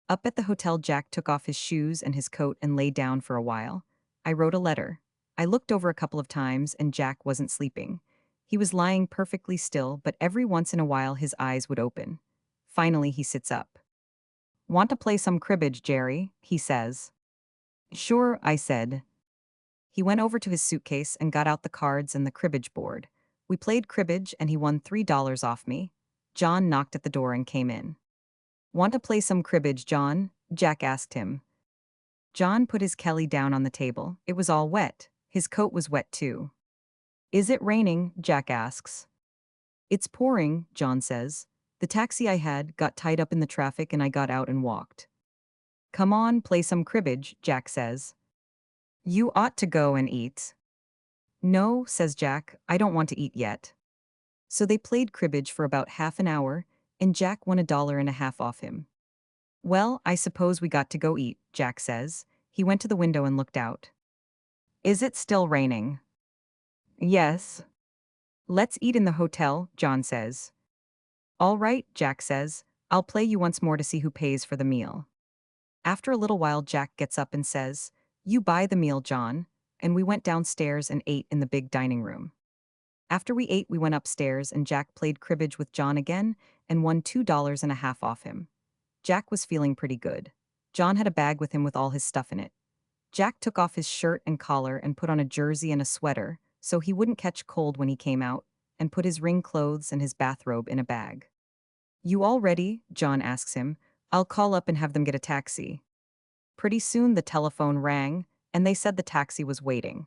Up at the hotel, Jack took off his shoes and his coat and lay down for a while. I wrote a letter. I looked over a couple of times and Jack wasn't sleeping. He was lying perfectly still, but every once in a while his eyes would open. Finally, he sits up. Want to play some cribbage, Jerry? He says. Sure, I said. He went over to his suitcase and got out the cards and the cribbage board. We played cribbage and he won $3 off me. John knocked at the door and came in. Want to play some cribbage, John? Jack asked him. John put his Kelly down on the table. It was all wet. His coat was wet too. Is it raining? Jack asks. It's pouring, John says. The taxi I had got tied up in the traffic and I got out and walked. Come on, play some cribbage, Jack says. You ought to go and eat. No, says Jack, I don't want to eat yet. So they played cribbage for about half an hour, and Jack won $1.50 off him. Well, I suppose we got to go eat, Jack says. He went to the window and looked out. Is it still raining? Yes. Let's eat in the hotel, John says. All right, Jack says. I'll play you once more to see who pays for the meal. After a little while, Jack gets up and says, You buy the meal, John. And we went downstairs and ate in the big dining room. After we ate, we went upstairs and Jack played cribbage with John again and won $2.50 off him. Jack was feeling pretty good. John had a bag with him with all his stuff in it. Jack took off his shirt and collar and put on a jersey and a sweater so he wouldn't catch cold when he came out, and put his ring clothes and his bathrobe in a bag. You all ready? John asks him. I'll call up and have them get a taxi. Pretty soon the telephone rang, and they said the taxi was waiting.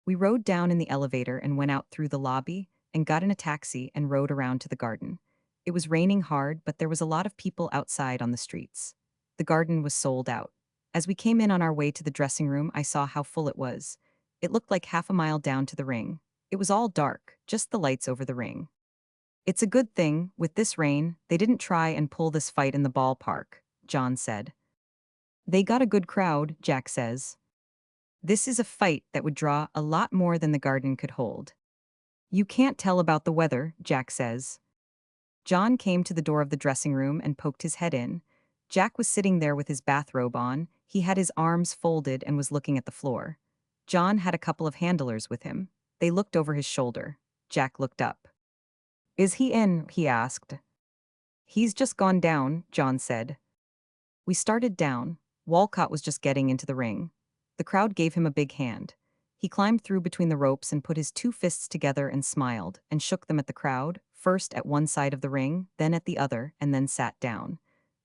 We rode down in the elevator and went out through the lobby and got in a taxi and rode around to the garden. It was raining hard, but there was a lot of people outside on the streets. The garden was sold out. As we came in on our way to the dressing room, I saw how full it was. It looked like half a mile down to the ring. It was all dark, just the lights over the ring. It's a good thing, with this rain, they didn't try and pull this fight in the ballpark, John said. They got a good crowd, Jack says. This is a fight that would draw a lot more than the garden could hold. You can't tell about the weather, Jack says. John came to the door of the dressing room and poked his head in. Jack was sitting there with his bathrobe on. He had his arms folded and was looking at the floor. John had a couple of handlers with him. They looked over his shoulder. Jack looked up. Is he in? He asked. He's just gone down, John said. We started down. Walcott was just getting into the ring. The crowd gave him a big hand. He climbed through between the ropes and put his two fists together and smiled, and shook them at the crowd, first at one side of the ring, then at the other, and then sat down.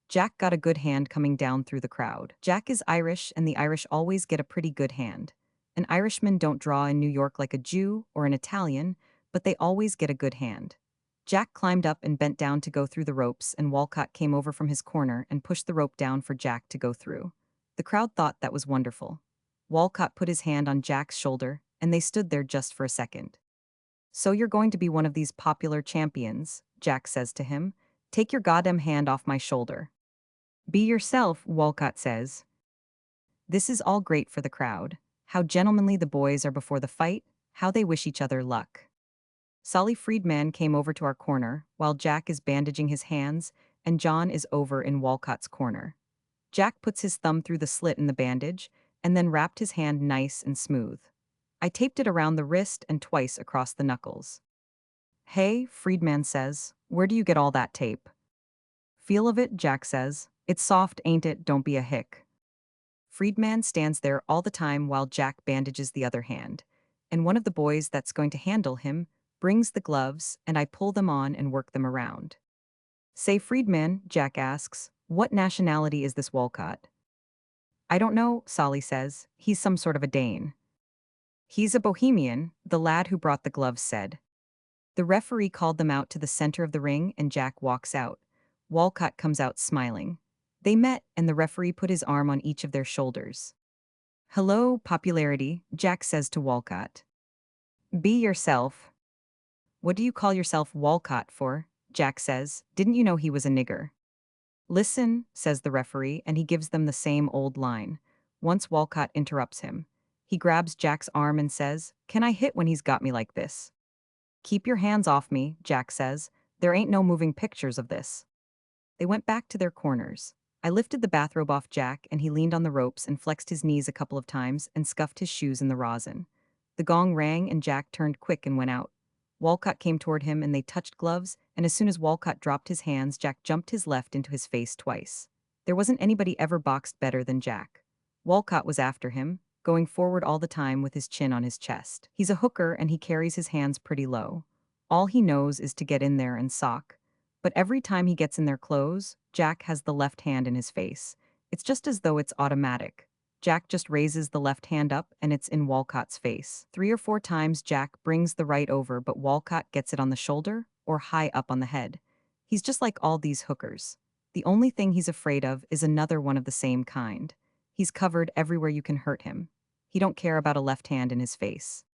Jack got a good hand coming down through the crowd. Jack is Irish, and the Irish always get a pretty good hand. An Irishman don't draw in New York like a Jew or an Italian, but they always get a good hand. Jack climbed up and bent down to go through the ropes, and Walcott came over from his corner and pushed the rope down for Jack to go through. The crowd thought that was wonderful. Walcott put his hand on Jack's shoulder, and they stood there just for a second. "So you're going to be one of these popular champions," Jack says to him. "Take your goddamn hand off my shoulder." "Be yourself," Walcott says. This is all great for the crowd. How gentlemanly the boys are before the fight, how they wish each other luck. Solly Friedman came over to our corner, while Jack is bandaging his hands, and John is over in Walcott's corner. Jack puts his thumb through the slit in the bandage, and then wrapped his hand nice and smooth. I taped it around the wrist and twice across the knuckles. "Hey," Friedman says, "where do you get all that tape?" "Feel of it," Jack says. "It's soft, ain't it? Don't be a hick." Friedman stands there all the time while Jack bandages the other hand, and one of the boys that's going to handle him brings the gloves, and I pull them on and work them around. "Say, Friedman," Jack asks, "what nationality is this Walcott?" "I don't know," Solly says. "He's some sort of a Dane." "He's a Bohemian," the lad who brought the gloves said. The referee called them out to the center of the ring, and Jack walks out. Walcott comes out smiling. They met, and the referee put his arm on each of their shoulders. "Hello, popularity," Jack says to Walcott. "Be yourself." "What do you call yourself Walcott for?" Jack says. "Didn't you know he was a nigger?" "Listen," says the referee, and he gives them the same old line. Once Walcott interrupts him. He grabs Jack's arm and says, "Can I hit when he's got me like this?" "Keep your hands off me," Jack says. "There ain't no moving pictures of this." They went back to their corners. I lifted the bathrobe off Jack, and he leaned on the ropes and flexed his knees a couple of times and scuffed his shoes in the rosin. The gong rang, and Jack turned quick and went out. Walcott came toward him, and they touched gloves, and as soon as Walcott dropped his hands, Jack jumped his left into his face twice. There wasn't anybody ever boxed better than Jack. Walcott was after him, going forward all the time with his chin on his chest. He's a hooker, and he carries his hands pretty low. All he knows is to get in there and sock. But every time he gets in their clothes, Jack has the left hand in his face. It's just as though it's automatic. Jack just raises the left hand up, and it's in Walcott's face. 3 or 4 times Jack brings the right over, but Walcott gets it on the shoulder or high up on the head. He's just like all these hookers. The only thing he's afraid of is another one of the same kind. He's covered everywhere you can hurt him. He don't care about a left hand in his face.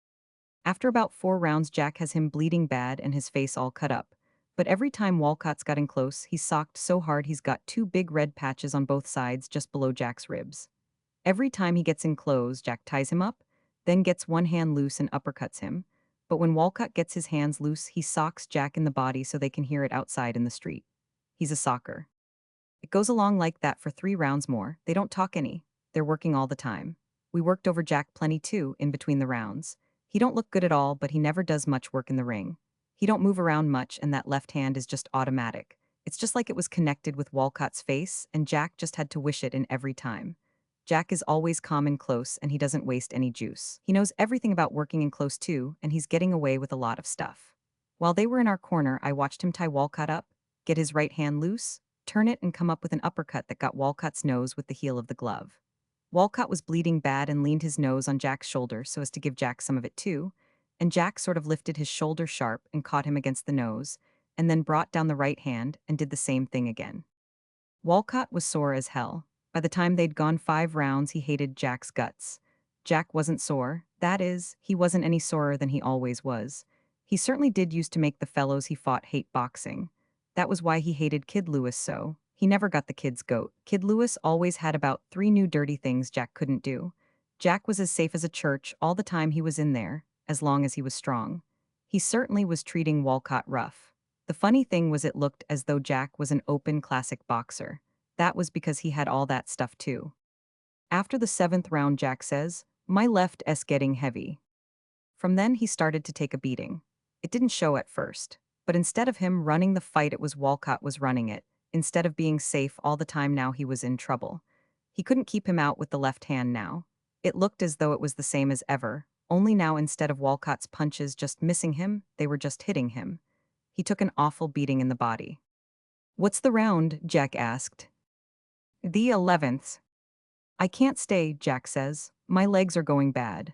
After about 4 rounds, Jack has him bleeding bad and his face all cut up. But every time Walcott's got in close, he's socked so hard he's got 2 big red patches on both sides just below Jack's ribs. Every time he gets in close, Jack ties him up, then gets one hand loose and uppercuts him. But when Walcott gets his hands loose, he socks Jack in the body so they can hear it outside in the street. He's a socker. It goes along like that for 3 rounds more. They don't talk any. They're working all the time. We worked over Jack plenty too, in between the rounds. He don't look good at all, but he never does much work in the ring. He don't move around much, and that left hand is just automatic. It's just like it was connected with Walcott's face, and Jack just had to wish it in every time. Jack is always calm and close, and he doesn't waste any juice. He knows everything about working in close too, and he's getting away with a lot of stuff. While they were in our corner, I watched him tie Walcott up, get his right hand loose, turn it, and come up with an uppercut that got Walcott's nose with the heel of the glove. Walcott was bleeding bad and leaned his nose on Jack's shoulder so as to give Jack some of it too, and Jack sort of lifted his shoulder sharp and caught him against the nose, and then brought down the right hand and did the same thing again. Walcott was sore as hell. By the time they'd gone 5 rounds, he hated Jack's guts. Jack wasn't sore. That is, he wasn't any sorer than he always was. He certainly did used to make the fellows he fought hate boxing. That was why he hated Kid Lewis so. He never got the kid's goat. Kid Lewis always had about 3 new dirty things Jack couldn't do. Jack was as safe as a church all the time he was in there, as long as he was strong. He certainly was treating Walcott rough. The funny thing was it looked as though Jack was an open classic boxer. That was because he had all that stuff too. After the 7th round, Jack says, "My left's getting heavy." From then he started to take a beating. It didn't show at first, but instead of him running the fight, it was Walcott was running it. Instead of being safe all the time, now he was in trouble. He couldn't keep him out with the left hand now. It looked as though it was the same as ever. Only now, instead of Walcott's punches just missing him, they were just hitting him. He took an awful beating in the body. "What's the round?" Jack asked. "The 11th. I can't stay," Jack says. "My legs are going bad."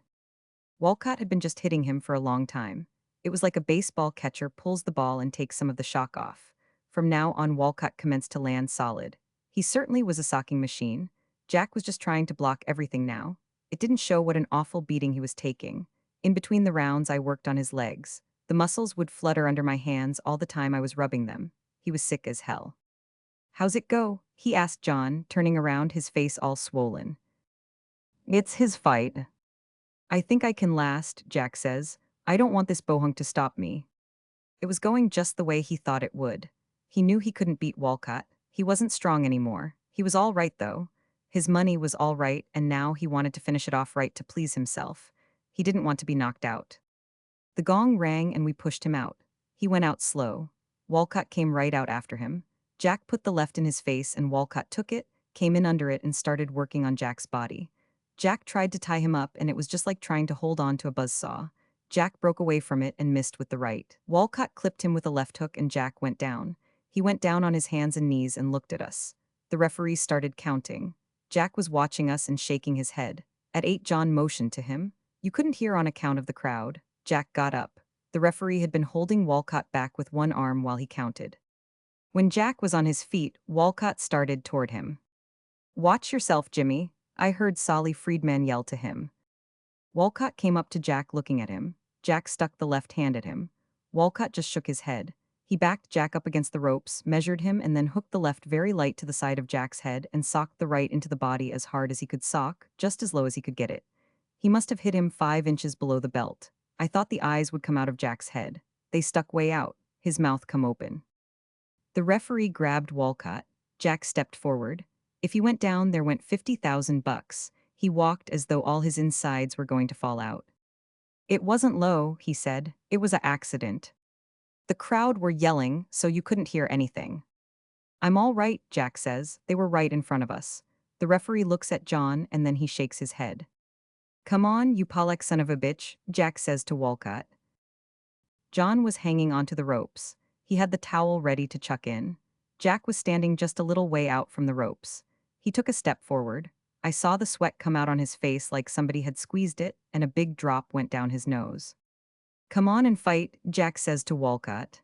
Walcott had been just hitting him for a long time. It was like a baseball catcher pulls the ball and takes some of the shock off. From now on, Walcott commenced to land solid. He certainly was a socking machine. Jack was just trying to block everything now. It didn't show what an awful beating he was taking. In between the rounds, I worked on his legs. The muscles would flutter under my hands all the time I was rubbing them. He was sick as hell. "How's it go?" he asked John, turning around, his face all swollen. "It's his fight. I think I can last," Jack says. "I don't want this bohunk to stop me." It was going just the way he thought it would. He knew he couldn't beat Walcott. He wasn't strong anymore. He was all right, though. His money was all right, and now he wanted to finish it off right to please himself. He didn't want to be knocked out. The gong rang and we pushed him out. He went out slow. Walcott came right out after him. Jack put the left in his face and Walcott took it, came in under it and started working on Jack's body. Jack tried to tie him up and it was just like trying to hold on to a buzzsaw. Jack broke away from it and missed with the right. Walcott clipped him with a left hook and Jack went down. He went down on his hands and knees and looked at us. The referee started counting. Jack was watching us and shaking his head. At 8, John motioned to him. You couldn't hear on account of the crowd. Jack got up. The referee had been holding Walcott back with one arm while he counted. When Jack was on his feet, Walcott started toward him. "Watch yourself, Jimmy," I heard Solly Friedman yell to him. Walcott came up to Jack looking at him. Jack stuck the left hand at him. Walcott just shook his head. He backed Jack up against the ropes, measured him, and then hooked the left very light to the side of Jack's head and socked the right into the body as hard as he could sock, just as low as he could get it. He must have hit him 5 inches below the belt. I thought the eyes would come out of Jack's head. They stuck way out, his mouth come open. The referee grabbed Walcott. Jack stepped forward. If he went down, there went $50,000. He walked as though all his insides were going to fall out. "It wasn't low," he said. "It was a accident." The crowd were yelling, so you couldn't hear anything. "I'm all right," Jack says. "They were right in front of us." The referee looks at John and then he shakes his head. "Come on, you Pollock son of a bitch," Jack says to Walcott. John was hanging onto the ropes. He had the towel ready to chuck in. Jack was standing just a little way out from the ropes. He took a step forward. I saw the sweat come out on his face like somebody had squeezed it, and a big drop went down his nose. "Come on and fight," Jack says to Walcott.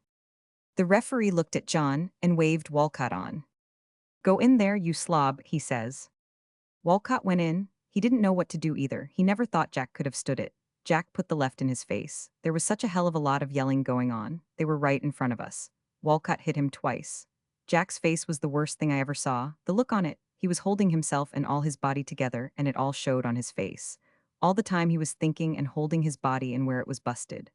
The referee looked at John and waved Walcott on. "Go in there, you slob," he says. Walcott went in. He didn't know what to do either. He never thought Jack could have stood it. Jack put the left in his face. There was such a hell of a lot of yelling going on. They were right in front of us. Walcott hit him twice. Jack's face was the worst thing I ever saw. The look on it. He was holding himself and all his body together, and it all showed on his face. All the time he was thinking and holding his body and where it was busted.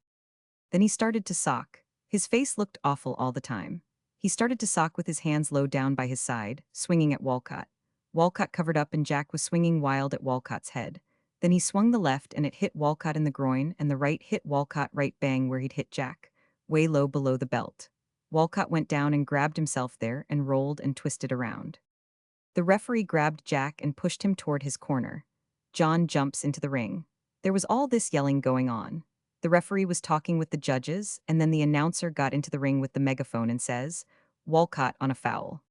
Then he started to sock. His face looked awful all the time. He started to sock with his hands low down by his side, swinging at Walcott. Walcott covered up and Jack was swinging wild at Walcott's head. Then he swung the left and it hit Walcott in the groin and the right hit Walcott right bang where he'd hit Jack, way low below the belt. Walcott went down and grabbed himself there and rolled and twisted around. The referee grabbed Jack and pushed him toward his corner. John jumps into the ring. There was all this yelling going on. The referee was talking with the judges, and then the announcer got into the ring with the megaphone and says, "Walcott on a foul."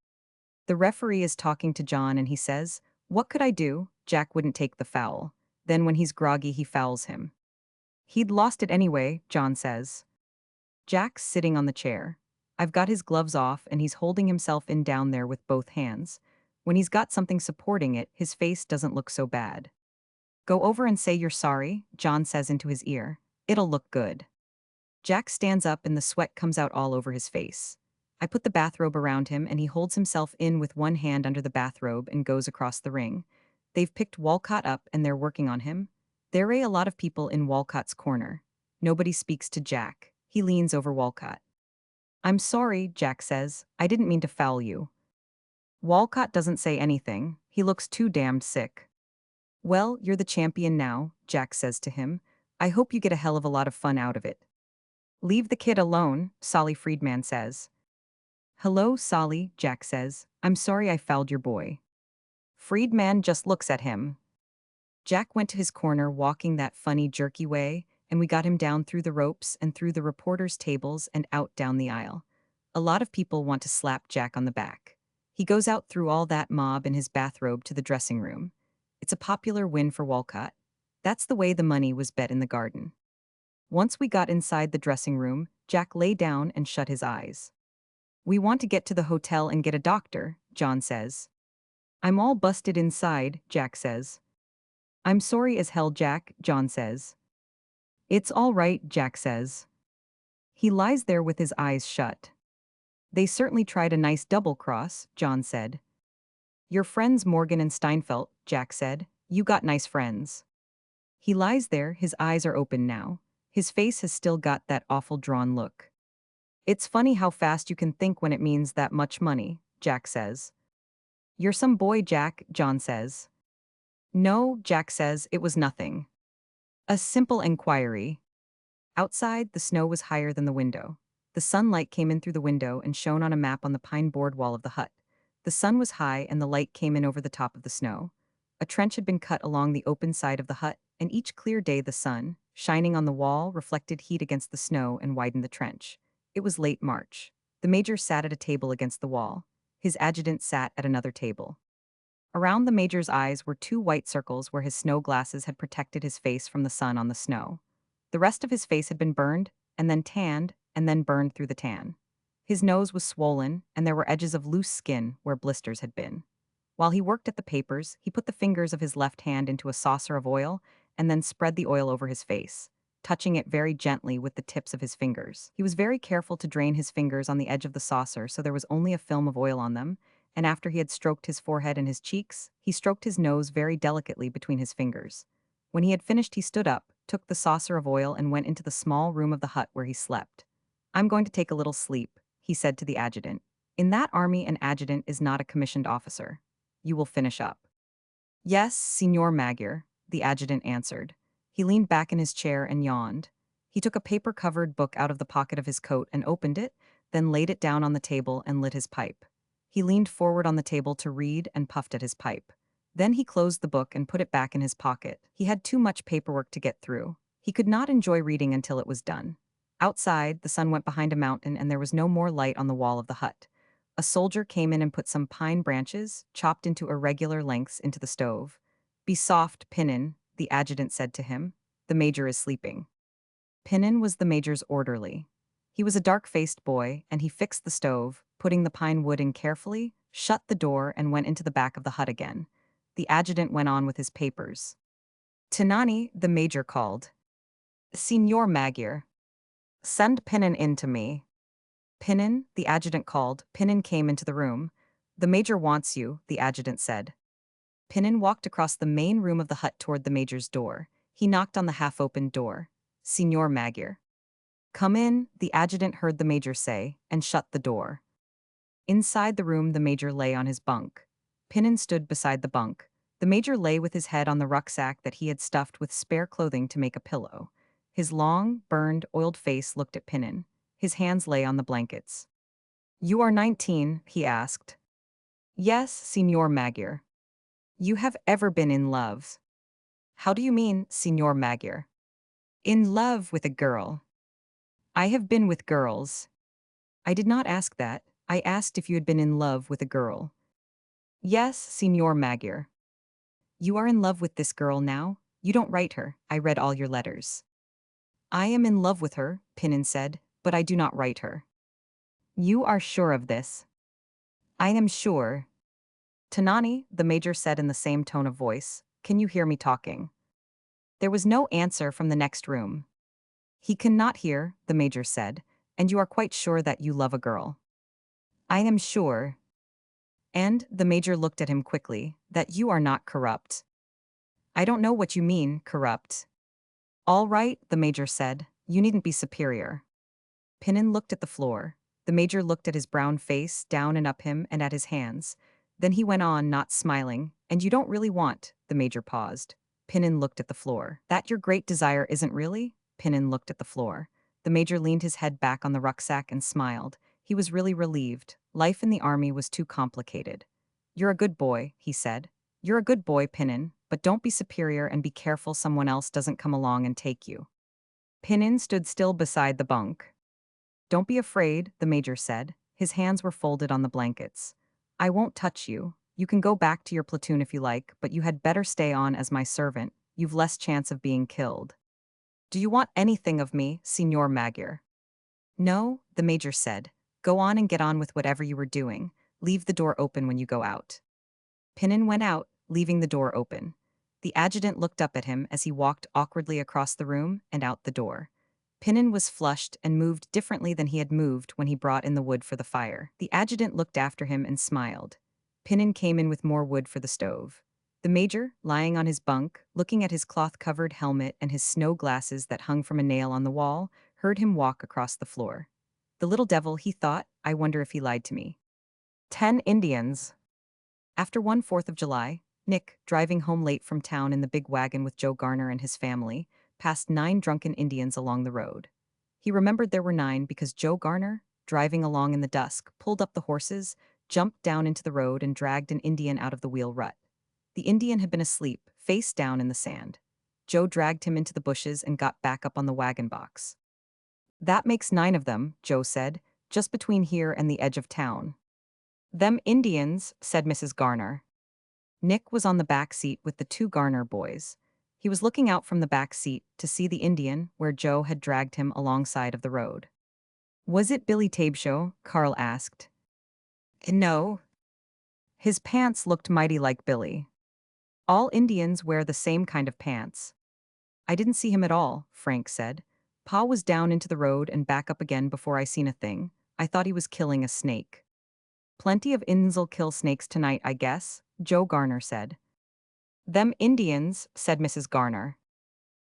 The referee is talking to John and he says, "What could I do?" Jack wouldn't take the foul. Then when he's groggy, he fouls him. "He'd lost it anyway," John says. Jack's sitting on the chair. I've got his gloves off and he's holding himself in down there with both hands. When he's got something supporting it, his face doesn't look so bad. "Go over and say you're sorry," John says into his ear. "It'll look good." Jack stands up and the sweat comes out all over his face. I put the bathrobe around him and he holds himself in with one hand under the bathrobe and goes across the ring. They've picked Walcott up and they're working on him. There are a lot of people in Walcott's corner. Nobody speaks to Jack. He leans over Walcott. "I'm sorry," Jack says. "I didn't mean to foul you." Walcott doesn't say anything. He looks too damned sick. "Well, you're the champion now," Jack says to him. "I hope you get a hell of a lot of fun out of it." "Leave the kid alone," Solly Friedman says. "Hello, Solly," Jack says. "I'm sorry I fouled your boy." Friedman just looks at him. Jack went to his corner walking that funny jerky way, and we got him down through the ropes and through the reporters' tables and out down the aisle. A lot of people want to slap Jack on the back. He goes out through all that mob in his bathrobe to the dressing room. It's a popular win for Walcott. That's the way the money was bet in the garden. Once we got inside the dressing room, Jack lay down and shut his eyes. We want to get to the hotel and get a doctor, John says. I'm all busted inside, Jack says. I'm sorry as hell, Jack, John says. It's all right, Jack says. He lies there with his eyes shut. They certainly tried a nice double cross, John said. Your friends Morgan and Steinfeld, Jack said. You got nice friends. He lies there, his eyes are open now. His face has still got that awful drawn look. It's funny how fast you can think when it means that much money, Jack says. You're some boy, Jack, John says. No, Jack says, it was nothing. A simple inquiry. Outside, the snow was higher than the window. The sunlight came in through the window and shone on a map on the pine board wall of the hut. The sun was high and the light came in over the top of the snow. A trench had been cut along the open side of the hut, and each clear day the sun, shining on the wall, reflected heat against the snow and widened the trench. It was late March. The major sat at a table against the wall. His adjutant sat at another table. Around the major's eyes were two white circles where his snow glasses had protected his face from the sun on the snow. The rest of his face had been burned, and then tanned, and then burned through the tan. His nose was swollen, and there were edges of loose skin where blisters had been. While he worked at the papers, he put the fingers of his left hand into a saucer of oil and then spread the oil over his face, touching it very gently with the tips of his fingers. He was very careful to drain his fingers on the edge of the saucer so there was only a film of oil on them, and after he had stroked his forehead and his cheeks, he stroked his nose very delicately between his fingers. When he had finished, he stood up, took the saucer of oil, and went into the small room of the hut where he slept. I'm going to take a little sleep, he said to the adjutant. In that army, an adjutant is not a commissioned officer. You will finish up. Yes, Signor Magyar, the adjutant answered. He leaned back in his chair and yawned. He took a paper-covered book out of the pocket of his coat and opened it, then laid it down on the table and lit his pipe. He leaned forward on the table to read and puffed at his pipe. Then he closed the book and put it back in his pocket. He had too much paperwork to get through. He could not enjoy reading until it was done. Outside, the sun went behind a mountain and there was no more light on the wall of the hut. A soldier came in and put some pine branches, chopped into irregular lengths, into the stove. Be soft, Pinnin, the adjutant said to him. The major is sleeping. Pinnin was the major's orderly. He was a dark-faced boy, and he fixed the stove, putting the pine wood in carefully, shut the door, and went into the back of the hut again. The adjutant went on with his papers. Tinani, the major called. Signor Magyar. Send Pinnin in to me. Pinnin, the adjutant called. Pinnin came into the room. The major wants you, the adjutant said. Pinnin walked across the main room of the hut toward the major's door. He knocked on the half-opened door. Signor Magyar. Come in, the adjutant heard the major say, and shut the door. Inside the room, the major lay on his bunk. Pinnin stood beside the bunk. The major lay with his head on the rucksack that he had stuffed with spare clothing to make a pillow. His long, burned, oiled face looked at Pinnin. His hands lay on the blankets. You are 19, he asked. Yes, Signor Magyar. You have ever been in love? How do you mean, Signor Magyar? In love with a girl. I have been with girls. I did not ask that. I asked if you had been in love with a girl. Yes, Signor Magyar. You are in love with this girl now? You don't write her. I read all your letters. I am in love with her, Pinnin said, but I do not write her. You are sure of this? I am sure. Tanani, the major said in the same tone of voice, can you hear me talking? There was no answer from the next room. He cannot hear, the major said, and you are quite sure that you love a girl? I am sure. And, the major looked at him quickly, that you are not corrupt. I don't know what you mean, corrupt. All right, the major said, you needn't be superior. Pinnin looked at the floor. The major looked at his brown face, down and up him, and at his hands. Then he went on, not smiling, and you don't really want, the major paused. Pinnin looked at the floor. That your great desire isn't really? Pinnin looked at the floor. The major leaned his head back on the rucksack and smiled. He was really relieved. Life in the army was too complicated. You're a good boy, he said. You're a good boy, Pinnin. but don't be superior and be careful someone else doesn't come along and take you. Pinnin stood still beside the bunk. Don't be afraid, the major said. His hands were folded on the blankets. I won't touch you. You can go back to your platoon if you like, but you had better stay on as my servant. You've less chance of being killed. Do you want anything of me, Signor Magyar? No, the major said. Go on and get on with whatever you were doing. Leave the door open when you go out. Pinnin went out, leaving the door open. The adjutant looked up at him as he walked awkwardly across the room and out the door. Pinnin was flushed and moved differently than he had moved when he brought in the wood for the fire. The adjutant looked after him and smiled. Pinnin came in with more wood for the stove. The major, lying on his bunk, looking at his cloth-covered helmet and his snow glasses that hung from a nail on the wall, heard him walk across the floor. The little devil, he thought, I wonder if he lied to me. 10 Indians. After 1/4 of July, Nick, driving home late from town in the big wagon with Joe Garner and his family, passed 9 drunken Indians along the road. He remembered there were 9 because Joe Garner, driving along in the dusk, pulled up the horses, jumped down into the road and dragged an Indian out of the wheel rut. The Indian had been asleep, face down in the sand. Joe dragged him into the bushes and got back up on the wagon box. That makes 9 of them, Joe said, just between here and the edge of town. Them Indians, said Mrs. Garner. Nick was on the back seat with the 2 Garner boys. He was looking out from the back seat to see the Indian where Joe had dragged him alongside of the road. Was it Billy Tabeshow? Carl asked. No. His pants looked mighty like Billy. All Indians wear the same kind of pants. I didn't see him at all, Frank said. Pa was down into the road and back up again before I seen a thing. I thought he was killing a snake. Plenty of Indians'll kill snakes tonight, I guess, Joe Garner said. Them Indians, said Mrs. Garner.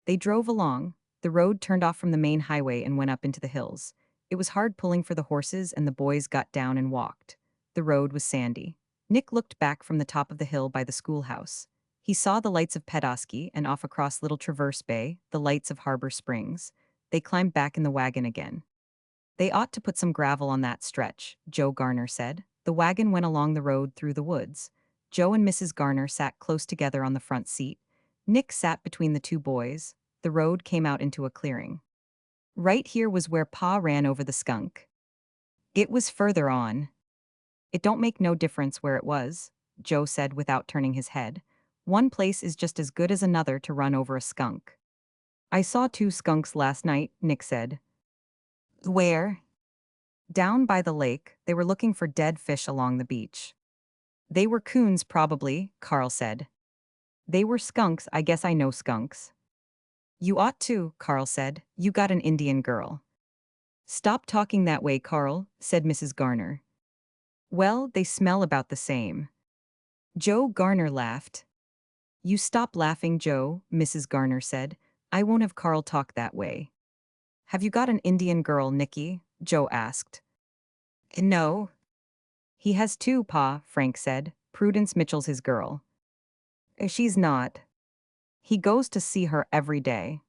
They drove along. The road turned off from the main highway and went up into the hills. It was hard pulling for the horses and the boys got down and walked. The road was sandy. Nick looked back from the top of the hill by the schoolhouse. He saw the lights of Petoskey and off across Little Traverse Bay, the lights of Harbor Springs. They climbed back in the wagon again. They ought to put some gravel on that stretch, Joe Garner said. The wagon went along the road through the woods. Joe and Mrs. Garner sat close together on the front seat. Nick sat between the 2 boys. The road came out into a clearing. Right here was where Pa ran over the skunk. It was further on. It don't make no difference where it was, Joe said without turning his head. One place is just as good as another to run over a skunk. I saw 2 skunks last night, Nick said. Where? Down by the lake. They were looking for dead fish along the beach. They were coons probably, Carl said. They were skunks, I guess I know skunks. You ought to, Carl said. You got an Indian girl. Stop talking that way, Carl, said Mrs. Garner. Well, they smell about the same. Joe Garner laughed. You stop laughing, Joe, Mrs. Garner said. I won't have Carl talk that way. Have you got an Indian girl, Nicky? Joe asked. No. He has 2, Pa, Frank said. Prudence Mitchell's his girl. She's not. He goes to see her every day.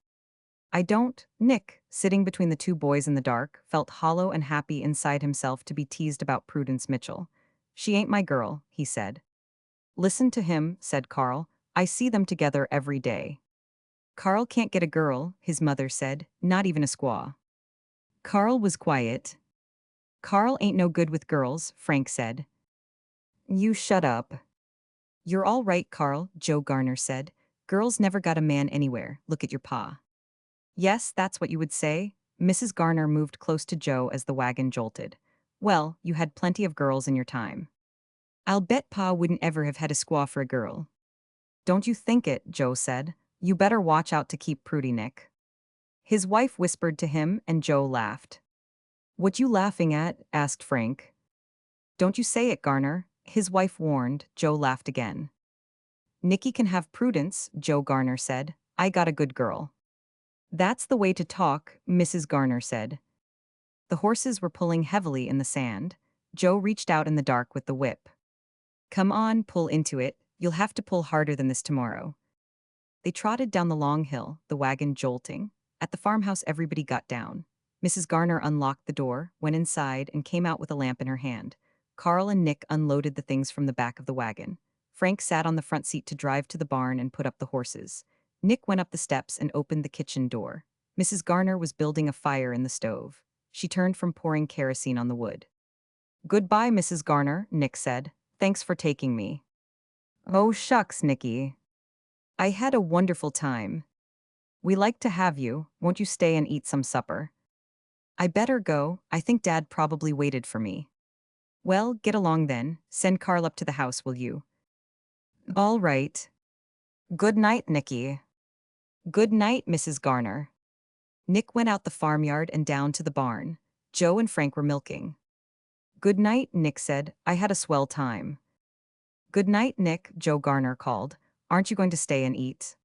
I don't. Nick, sitting between the 2 boys in the dark, felt hollow and happy inside himself to be teased about Prudence Mitchell. She ain't my girl, he said. Listen to him, said Carl. I see them together every day. Carl can't get a girl, his mother said, not even a squaw. Carl was quiet. Carl ain't no good with girls, Frank said. You shut up. You're all right, Carl, Joe Garner said. Girls never got a man anywhere, look at your pa. Yes, that's what you would say. Mrs. Garner moved close to Joe as the wagon jolted. Well, you had plenty of girls in your time. I'll bet Pa wouldn't ever have had a squaw for a girl. Don't you think it, Joe said. You better watch out to keep Prudy, Nick. His wife whispered to him and Joe laughed. What you laughing at? Asked Frank. Don't you say it, Garner, his wife warned. Joe laughed again. Nicky can have Prudence, Joe Garner said. I got a good girl. That's the way to talk, Mrs. Garner said. The horses were pulling heavily in the sand. Joe reached out in the dark with the whip. Come on, pull into it. You'll have to pull harder than this tomorrow. They trotted down the long hill, the wagon jolting. At the farmhouse, everybody got down. Mrs. Garner unlocked the door, went inside, and came out with a lamp in her hand. Carl and Nick unloaded the things from the back of the wagon. Frank sat on the front seat to drive to the barn and put up the horses. Nick went up the steps and opened the kitchen door. Mrs. Garner was building a fire in the stove. She turned from pouring kerosene on the wood. "Goodbye, Mrs. Garner," Nick said. "Thanks for taking me." "Oh, shucks, Nicky. I had a wonderful time. We like to have you. Won't you stay and eat some supper?" "I better go. I think Dad probably waited for me." "Well, get along then. Send Carl up to the house, will you?" "All right. Good night, Nicky." "Good night, Mrs. Garner." Nick went out the farmyard and down to the barn. Joe and Frank were milking. "Good night," Nick said. "I had a swell time." "Good night, Nick," Joe Garner called. "Aren't you going to stay and eat?"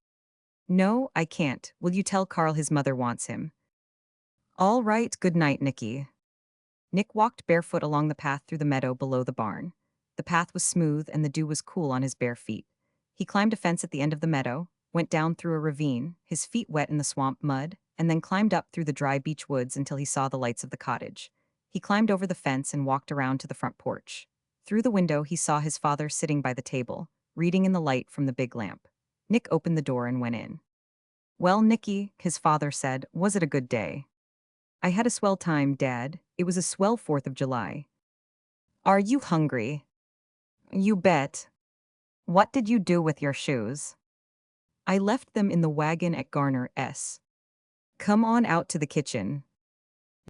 "No, I can't. Will you tell Carl his mother wants him?" "All right, good night, Nicky." Nick walked barefoot along the path through the meadow below the barn. The path was smooth and the dew was cool on his bare feet. He climbed a fence at the end of the meadow, went down through a ravine, his feet wet in the swamp mud, and then climbed up through the dry beech woods until he saw the lights of the cottage. He climbed over the fence and walked around to the front porch. Through the window, he saw his father sitting by the table, reading in the light from the big lamp. Nick opened the door and went in. "Well, Nicky," his father said, "was it a good day?" "I had a swell time, Dad. It was a swell 4th of July. Are you hungry?" "You bet." "What did you do with your shoes?" "I left them in the wagon at Garner's. Come on out to the kitchen."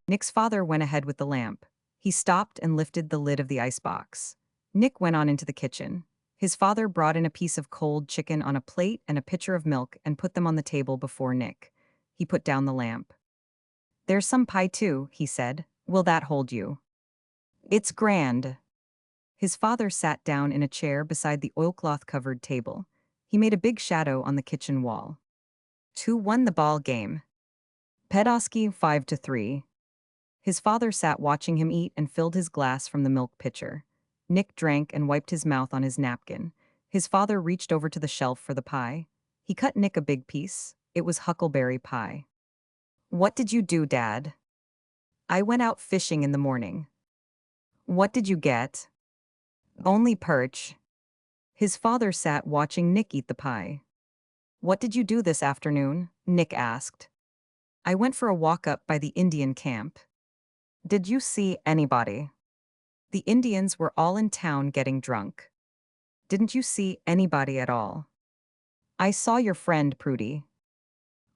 Nick's father went ahead with the lamp. He stopped and lifted the lid of the icebox. Nick went on into the kitchen. His father brought in a piece of cold chicken on a plate and a pitcher of milk and put them on the table before Nick. He put down the lamp. "There's some pie too," he said. "Will that hold you?" "It's grand." His father sat down in a chair beside the oilcloth-covered table. He made a big shadow on the kitchen wall. "Who won the ball game?" "Pedosky 5-3. His father sat watching him eat and filled his glass from the milk pitcher. Nick drank and wiped his mouth on his napkin. His father reached over to the shelf for the pie. He cut Nick a big piece. It was huckleberry pie. "What did you do, Dad?" "I went out fishing in the morning." "What did you get?" "Only perch." His father sat watching Nick eat the pie. "What did you do this afternoon?" Nick asked. "I went for a walk up by the Indian camp." "Did you see anybody?" "The Indians were all in town getting drunk." "Didn't you see anybody at all?" "I saw your friend Prudy."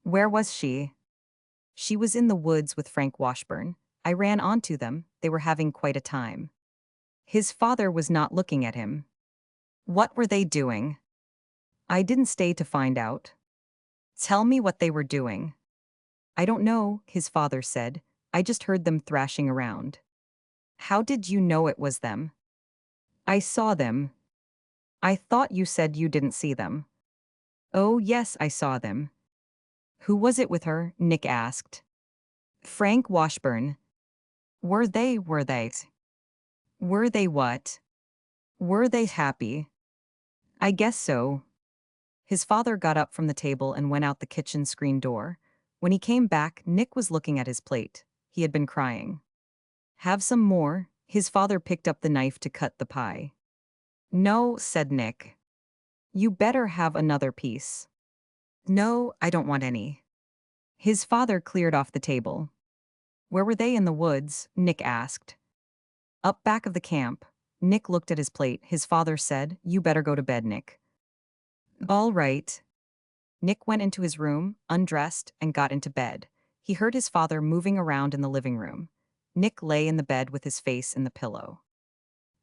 "Where was she?" "She was in the woods with Frank Washburn. I ran onto them. They were having quite a time." His father was not looking at him. "What were they doing?" "I didn't stay to find out." "Tell me what they were doing." "I don't know," his father said. "I just heard them thrashing around." "How did you know it was them?" "I saw them." "I thought you said you didn't see them." "Oh, yes, I saw them." "Who was it with her?" Nick asked. "Frank Washburn." Were they? Were they what? Were they happy?" "I guess so." His father got up from the table and went out the kitchen screen door. When he came back, Nick was looking at his plate. He had been crying. "Have some more?" His father picked up the knife to cut the pie. "No," said Nick. "You better have another piece." "No, I don't want any." His father cleared off the table. "Where were they in the woods?" Nick asked. "Up back of the camp." Nick looked at his plate. His father said, "You better go to bed, Nick." "All right." Nick went into his room, undressed, and got into bed. He heard his father moving around in the living room. Nick lay in the bed with his face in the pillow.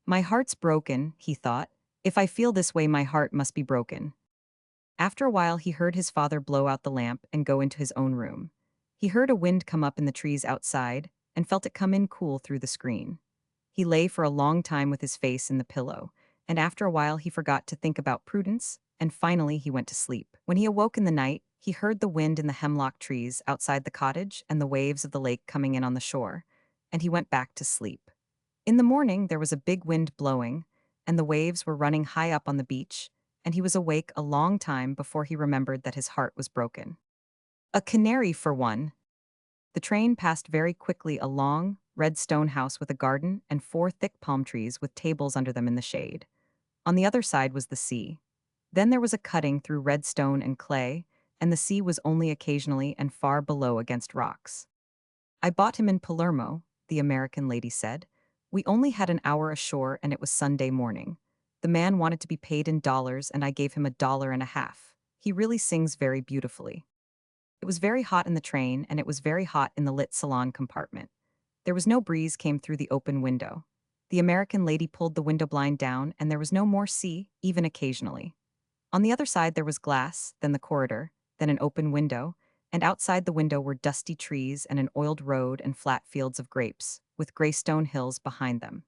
"My heart's broken," he thought. "If I feel this way, my heart must be broken." After a while, he heard his father blow out the lamp and go into his own room. He heard a wind come up in the trees outside and felt it come in cool through the screen. He lay for a long time with his face in the pillow, and after a while he forgot to think about Prudence, and finally he went to sleep. When he awoke in the night, he heard the wind in the hemlock trees outside the cottage and the waves of the lake coming in on the shore, and he went back to sleep. In the morning there was a big wind blowing, and the waves were running high up on the beach, and he was awake a long time before he remembered that his heart was broken. A canary for one. The train passed very quickly a long, red stone house with a garden and 4 thick palm trees with tables under them in the shade. On the other side was the sea. Then there was a cutting through red stone and clay, and the sea was only occasionally and far below against rocks. I bought him in Palermo, the American lady said. We only had an hour ashore and it was Sunday morning. The man wanted to be paid in dollars and I gave him $1.50. He really sings very beautifully. It was very hot in the train and it was very hot in the lit salon compartment. There was no breeze came through the open window. The American lady pulled the window blind down and there was no more sea, even occasionally. On the other side there was glass, then the corridor, then an open window, and outside the window were dusty trees and an oiled road and flat fields of grapes, with gray stone hills behind them.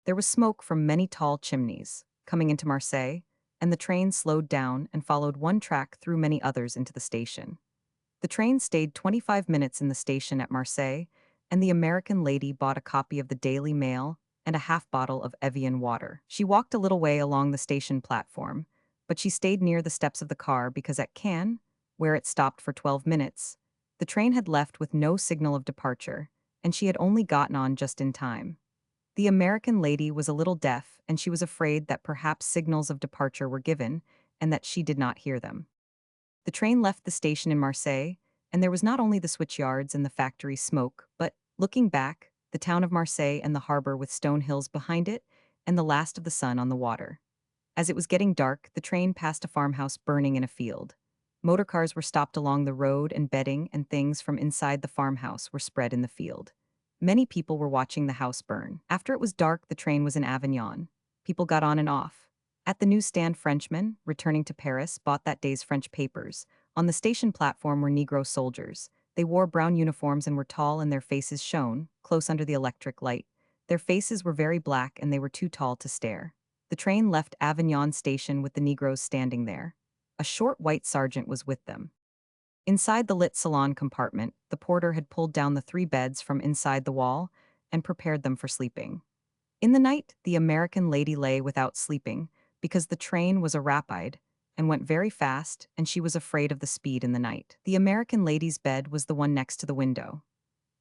There was smoke from many tall chimneys, coming into Marseille, and the train slowed down and followed one track through many others into the station. The train stayed 25 minutes in the station at Marseille, and the American lady bought a copy of the Daily Mail and a half bottle of Evian water. She walked a little way along the station platform, but she stayed near the steps of the car because at Cannes, where it stopped for 12 minutes, the train had left with no signal of departure, and she had only gotten on just in time. The American lady was a little deaf, and she was afraid that perhaps signals of departure were given, and that she did not hear them. The train left the station in Marseille, and there was not only the switchyards and the factory smoke, but, looking back, the town of Marseille and the harbor with stone hills behind it, and the last of the sun on the water. As it was getting dark, the train passed a farmhouse burning in a field. Motorcars were stopped along the road and bedding and things from inside the farmhouse were spread in the field. Many people were watching the house burn. After it was dark, the train was in Avignon. People got on and off. At the newsstand, Frenchmen, returning to Paris, bought that day's French papers. On the station platform were Negro soldiers. They wore brown uniforms and were tall, and their faces shone, close under the electric light. Their faces were very black and they were too tall to stare. The train left Avignon station with the Negroes standing there. A short white sergeant was with them. Inside the lit salon compartment, the porter had pulled down the 3 beds from inside the wall and prepared them for sleeping. In the night, the American lady lay without sleeping, because the train was a rapide and went very fast, and she was afraid of the speed in the night. The American lady's bed was the one next to the window.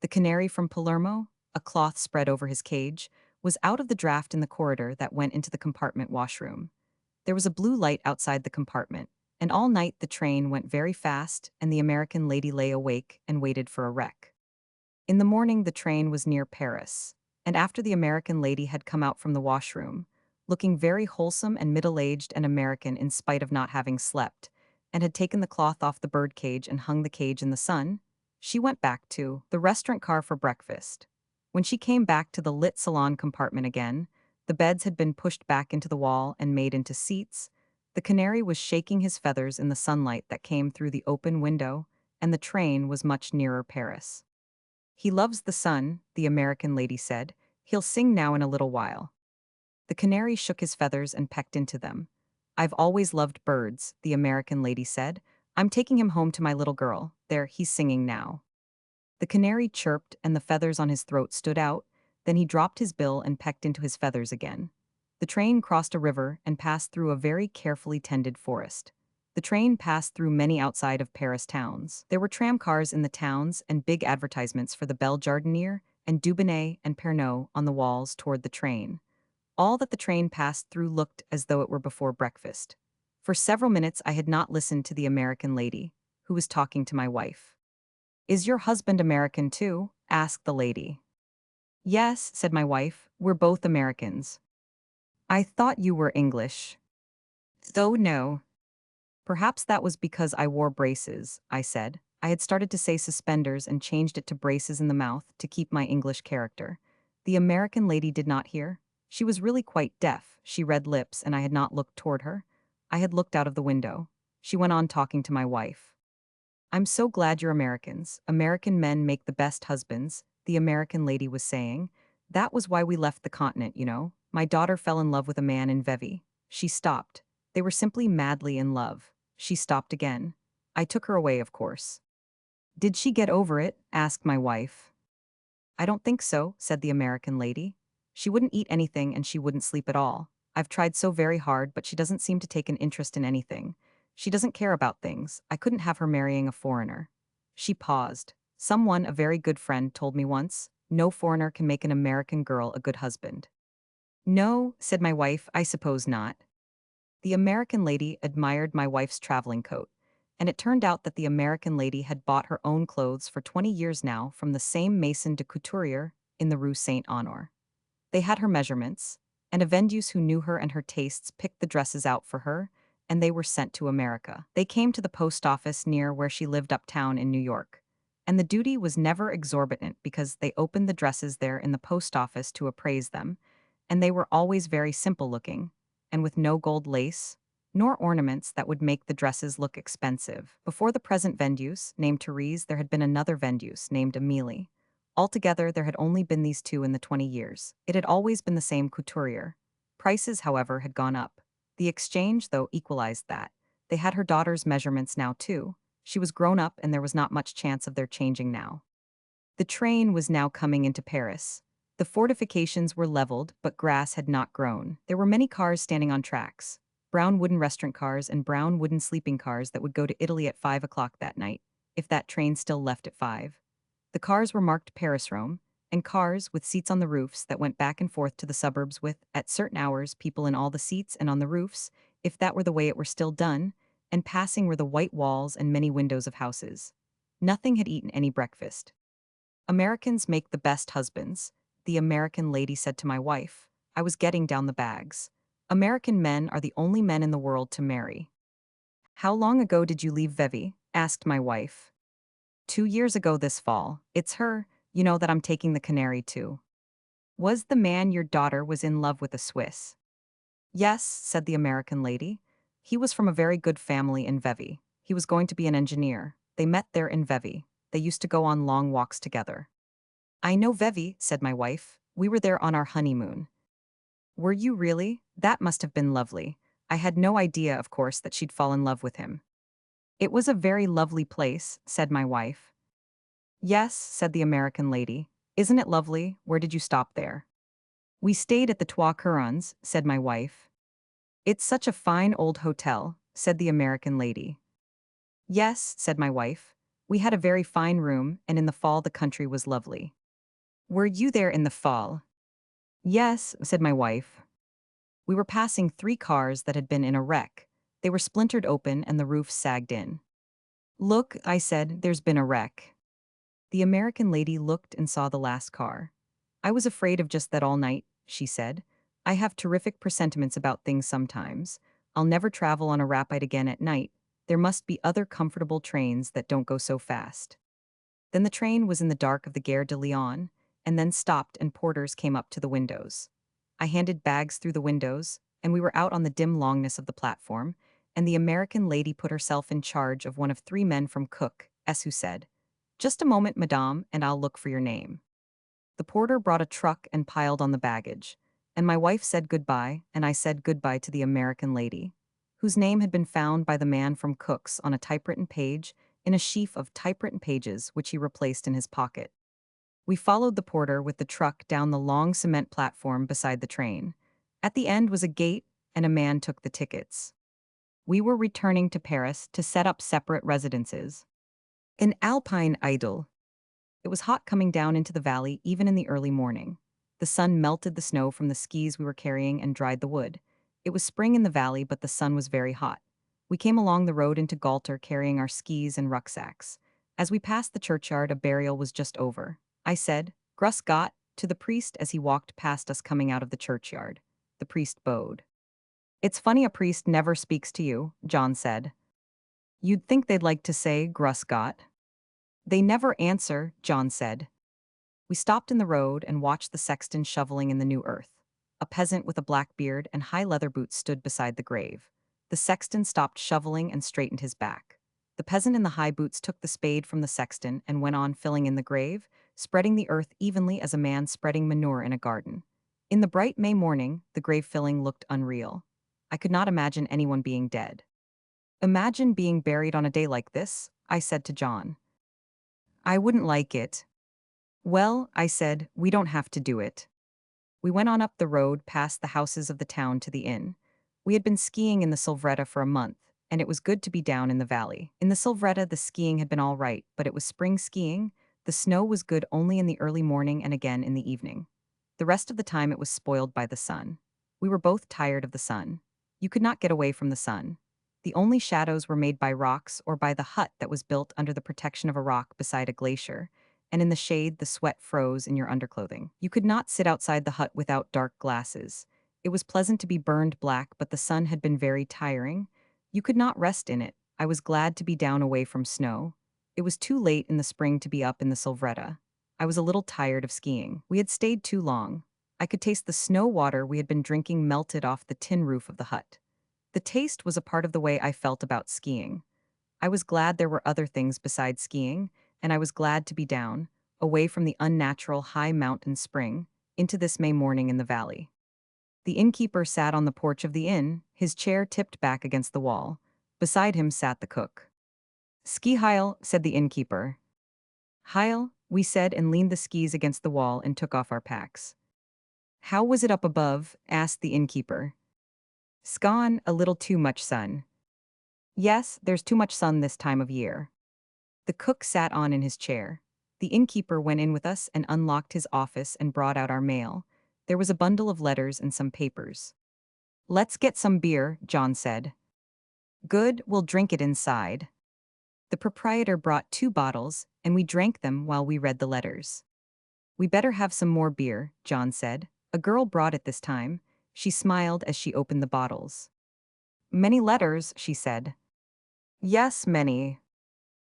The canary from Palermo, a cloth spread over his cage, was out of the draft in the corridor that went into the compartment washroom. There was a blue light outside the compartment, and all night the train went very fast, and the American lady lay awake and waited for a wreck. In the morning, the train was near Paris, and after the American lady had come out from the washroom, looking very wholesome and middle-aged and American in spite of not having slept, and had taken the cloth off the bird cage and hung the cage in the sun, she went back to the restaurant car for breakfast. When she came back to the lit salon compartment again, the beds had been pushed back into the wall and made into seats. The canary was shaking his feathers in the sunlight that came through the open window, and the train was much nearer Paris. He loves the sun, the American lady said. He'll sing now in a little while. The canary shook his feathers and pecked into them. I've always loved birds, the American lady said. I'm taking him home to my little girl. There, he's singing now. The canary chirped and the feathers on his throat stood out, then he dropped his bill and pecked into his feathers again. The train crossed a river and passed through a very carefully tended forest. The train passed through many outside of Paris towns. There were tram cars in the towns and big advertisements for the Belle Jardiniere and Dubonnet and Pernod on the walls toward the train. All that the train passed through looked as though it were before breakfast. For several minutes I had not listened to the American lady, who was talking to my wife. Is your husband American too? Asked the lady. Yes, said my wife, we're both Americans. I thought you were English. Though no. Perhaps that was because I wore braces, I said. I had started to say suspenders and changed it to braces in the mouth to keep my English character. The American lady did not hear. She was really quite deaf. She read lips, and I had not looked toward her. I had looked out of the window. She went on talking to my wife. I'm so glad you're Americans. American men make the best husbands, the American lady was saying. That was why we left the continent, you know. My daughter fell in love with a man in Vevey. She stopped. They were simply madly in love. She stopped again. I took her away, of course. Did she get over it? Asked my wife. I don't think so, said the American lady. She wouldn't eat anything and she wouldn't sleep at all. I've tried so very hard, but she doesn't seem to take an interest in anything. She doesn't care about things. I couldn't have her marrying a foreigner. She paused. Someone, a very good friend, told me once, no foreigner can make an American girl a good husband. No, said my wife, I suppose not. The American lady admired my wife's traveling coat, and it turned out that the American lady had bought her own clothes for 20 years now from the same maison de couturier in the Rue Saint Honor. They had her measurements, and a vendeuse who knew her and her tastes picked the dresses out for her, and they were sent to America. They came to the post office near where she lived uptown in New York. And the duty was never exorbitant because they opened the dresses there in the post office to appraise them, and they were always very simple looking, and with no gold lace, nor ornaments that would make the dresses look expensive. Before the present vendeuse, named Therese, there had been another vendeuse named Amelie. Altogether, there had only been these two in the 20 years. It had always been the same couturier. Prices, however, had gone up. The exchange, though, equalized that. They had her daughter's measurements now, too. She was grown up, and there was not much chance of their changing now. The train was now coming into Paris. The fortifications were leveled, but grass had not grown. There were many cars standing on tracks. Brown wooden restaurant cars and brown wooden sleeping cars that would go to Italy at 5 o'clock that night, if that train still left at 5. The cars were marked Paris-Rome, and cars with seats on the roofs that went back and forth to the suburbs with, at certain hours, people in all the seats and on the roofs, if that were the way it were still done, and passing were the white walls and many windows of houses. Nothing had eaten any breakfast. Americans make the best husbands, the American lady said to my wife. I was getting down the bags. American men are the only men in the world to marry. How long ago did you leave Vevey? Asked my wife. 2 years ago this fall. It's her, that I'm taking the canary to. Was the man your daughter was in love with a Swiss? Yes, said the American lady. He was from a very good family in Vevey. He was going to be an engineer. They met there in Vevey. They used to go on long walks together. I know Vevey, said my wife. We were there on our honeymoon. Were you really? That must have been lovely. I had no idea, of course, that she'd fall in love with him. It was a very lovely place, said my wife. Yes, said the American lady. Isn't it lovely? Where did you stop there? We stayed at the Trois Couronnes, said my wife. It's such a fine old hotel, said the American lady. Yes, said my wife. We had a very fine room, and in the fall the country was lovely. Were you there in the fall? Yes, said my wife. We were passing 3 cars that had been in a wreck. They were splintered open and the roofs sagged in. Look, I said, there's been a wreck. The American lady looked and saw the last car. I was afraid of just that all night, she said. I have terrific presentiments about things sometimes. I'll never travel on a rapide again at night. There must be other comfortable trains that don't go so fast. Then the train was in the dark of the Gare de Lyon, and then stopped and porters came up to the windows. I handed bags through the windows, and we were out on the dim longness of the platform, and the American lady put herself in charge of one of 3 men from Cook, who said, Just a moment, madame, and I'll look for your name. The porter brought a truck and piled on the baggage, and my wife said goodbye, and I said goodbye to the American lady, whose name had been found by the man from Cook's on a typewritten page in a sheaf of typewritten pages which he replaced in his pocket. We followed the porter with the truck down the long cement platform beside the train. At the end was a gate, and a man took the tickets. We were returning to Paris to set up separate residences. An alpine idyll. It was hot coming down into the valley even in the early morning. The sun melted the snow from the skis we were carrying and dried the wood. It was spring in the valley, but the sun was very hot. We came along the road into Galter carrying our skis and rucksacks. As we passed the churchyard, a burial was just over. I said, Grüß Gott, to the priest as he walked past us coming out of the churchyard. The priest bowed. It's funny a priest never speaks to you, John said. You'd think they'd like to say Grüß Gott. They never answer, John said. We stopped in the road and watched the sexton shoveling in the new earth. A peasant with a black beard and high leather boots stood beside the grave. The sexton stopped shoveling and straightened his back. The peasant in the high boots took the spade from the sexton and went on filling in the grave, spreading the earth evenly as a man spreading manure in a garden. In the bright May morning, the grave filling looked unreal. I could not imagine anyone being dead. Imagine being buried on a day like this, I said to John. I wouldn't like it. Well, I said, we don't have to do it. We went on up the road past the houses of the town to the inn. We had been skiing in the Silvretta for a month, and it was good to be down in the valley. In the Silvretta, the skiing had been all right, but it was spring skiing. The snow was good only in the early morning and again in the evening. The rest of the time it was spoiled by the sun. We were both tired of the sun. You could not get away from the sun. The only shadows were made by rocks or by the hut that was built under the protection of a rock beside a glacier, and in the shade the sweat froze in your underclothing. You could not sit outside the hut without dark glasses. It was pleasant to be burned black, but the sun had been very tiring. You could not rest in it. I was glad to be down away from snow. It was too late in the spring to be up in the Silvretta. I was a little tired of skiing. We had stayed too long. I could taste the snow water we had been drinking melted off the tin roof of the hut. The taste was a part of the way I felt about skiing. I was glad there were other things besides skiing, and I was glad to be down, away from the unnatural high mountain spring, into this May morning in the valley. The innkeeper sat on the porch of the inn, his chair tipped back against the wall. Beside him sat the cook. "Ski Heil," said the innkeeper. "Heil," we said and leaned the skis against the wall and took off our packs. "How was it up above?" asked the innkeeper. "Scan, a little too much sun." "Yes, there's too much sun this time of year." The cook sat on in his chair. The innkeeper went in with us and unlocked his office and brought out our mail. There was a bundle of letters and some papers. "Let's get some beer," John said. "Good, we'll drink it inside." The proprietor brought 2 bottles, and we drank them while we read the letters. "We better have some more beer," John said. A girl brought it this time. She smiled as she opened the bottles. "Many letters," she said. "Yes, many."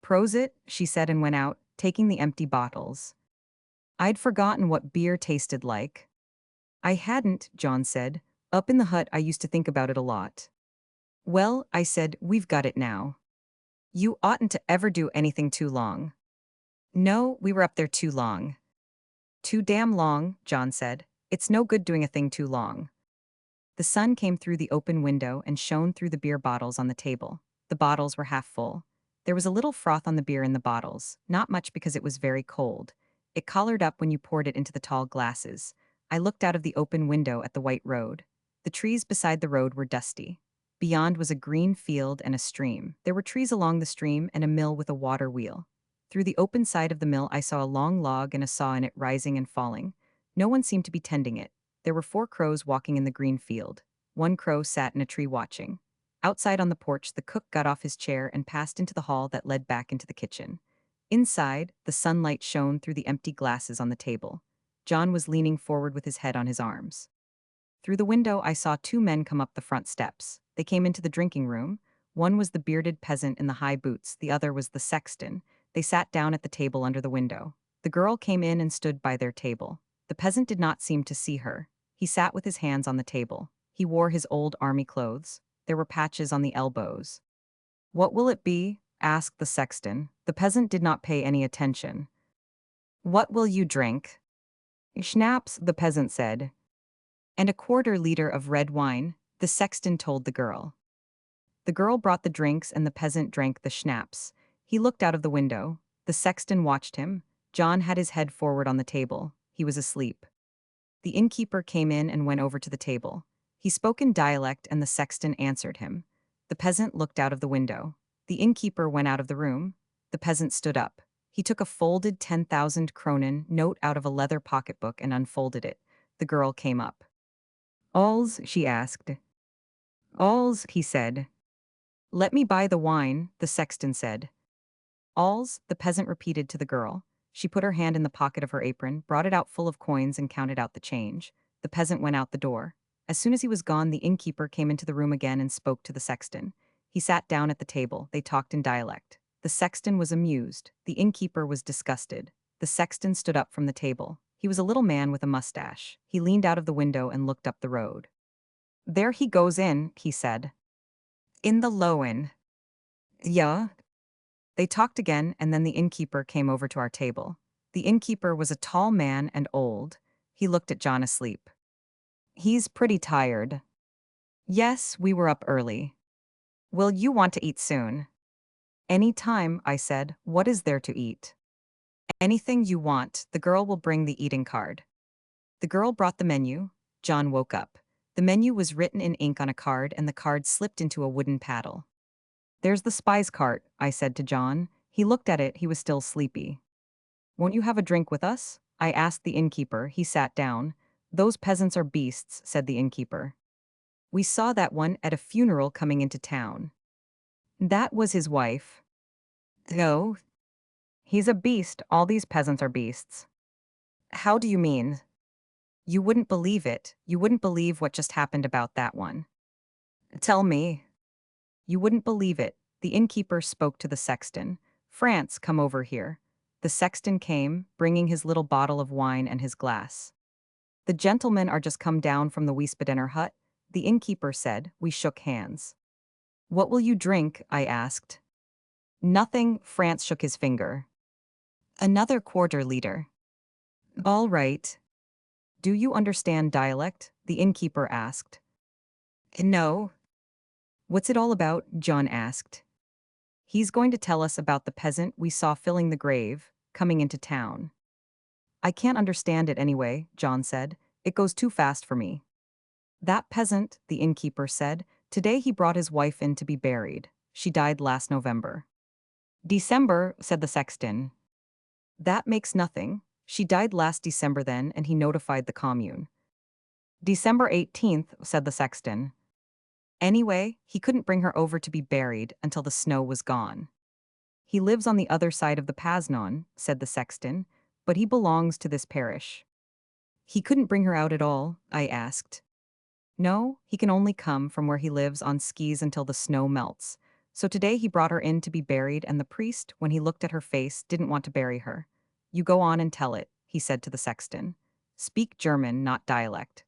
"Prosit," she said and went out, taking the empty bottles. I'd forgotten what beer tasted like. I hadn't, John said. Up in the hut I used to think about it a lot. "Well," I said, "we've got it now." "You oughtn't to ever do anything too long." "No, we were up there too long." "Too damn long," John said. "It's no good doing a thing too long." The sun came through the open window and shone through the beer bottles on the table. The bottles were half full. There was a little froth on the beer in the bottles, not much because it was very cold. It collared up when you poured it into the tall glasses. I looked out of the open window at the white road. The trees beside the road were dusty. Beyond was a green field and a stream. There were trees along the stream and a mill with a water wheel. Through the open side of the mill I saw a long log and a saw in it rising and falling. No one seemed to be tending it. There were 4 crows walking in the green field. 1 crow sat in a tree watching. Outside on the porch, the cook got off his chair and passed into the hall that led back into the kitchen. Inside, the sunlight shone through the empty glasses on the table. John was leaning forward with his head on his arms. Through the window, I saw 2 men come up the front steps. They came into the drinking room. One was the bearded peasant in the high boots, the other was the sexton. They sat down at the table under the window. The girl came in and stood by their table. The peasant did not seem to see her. He sat with his hands on the table. He wore his old army clothes. There were patches on the elbows. "What will it be?" asked the sexton. The peasant did not pay any attention. "What will you drink?" "Schnapps," the peasant said. "And a 1/4 liter of red wine," the sexton told the girl. The girl brought the drinks and the peasant drank the schnapps. He looked out of the window. The sexton watched him. John had his head forward on the table. He was asleep. The innkeeper came in and went over to the table. He spoke in dialect and the sexton answered him. The peasant looked out of the window. The innkeeper went out of the room. The peasant stood up. He took a folded 10,000 kronen note out of a leather pocketbook and unfolded it. The girl came up. "Alls?" she asked. "Alls," he said. "Let me buy the wine," the sexton said. "Alls," the peasant repeated to the girl. She put her hand in the pocket of her apron, brought it out full of coins and counted out the change. The peasant went out the door. As soon as he was gone, the innkeeper came into the room again and spoke to the sexton. He sat down at the table. They talked in dialect. The sexton was amused. The innkeeper was disgusted. The sexton stood up from the table. He was a little man with a mustache. He leaned out of the window and looked up the road. "There he goes in," he said. "In the Lowen." "Yeah." They talked again, and then the innkeeper came over to our table. The innkeeper was a tall man and old. He looked at John asleep. "He's pretty tired." "Yes, we were up early." "Will you want to eat soon?" "Any time," I said. "What is there to eat?" "Anything you want. The girl will bring the eating card." The girl brought the menu. John woke up. The menu was written in ink on a card, and the card slipped into a wooden paddle. "There's the spies cart," I said to John. He looked at it. He was still sleepy. "Won't you have a drink with us?" I asked the innkeeper. He sat down. Those peasants are beasts, said the innkeeper. We saw that one at a funeral coming into town. That was his wife. No, he's a beast. All these peasants are beasts. How do you mean? You wouldn't believe it. You wouldn't believe what just happened about that one. Tell me. You wouldn't believe it. The innkeeper spoke to the sexton. France, come over here. The sexton came, bringing his little bottle of wine and his glass. The gentlemen are just come down from the Wiesbadener hut, the innkeeper said. We shook hands. What will you drink? I asked. Nothing, France shook his finger. Another quarter liter. All right. Do you understand dialect? The innkeeper asked. No. What's it all about? John asked. He's going to tell us about the peasant we saw filling the grave, coming into town. I can't understand it anyway, John said. It goes too fast for me. That peasant, the innkeeper said, today he brought his wife in to be buried. She died last November. December, said the sexton. That makes nothing. She died last December then, and he notified the commune. December 18th, said the sexton. Anyway, he couldn't bring her over to be buried until the snow was gone. He lives on the other side of the Pasnon, said the sexton, but he belongs to this parish. He couldn't bring her out at all, I asked. No, he can only come from where he lives on skis until the snow melts. So today he brought her in to be buried, and the priest, when he looked at her face, didn't want to bury her. You go on and tell it, he said to the sexton. Speak German, not dialect.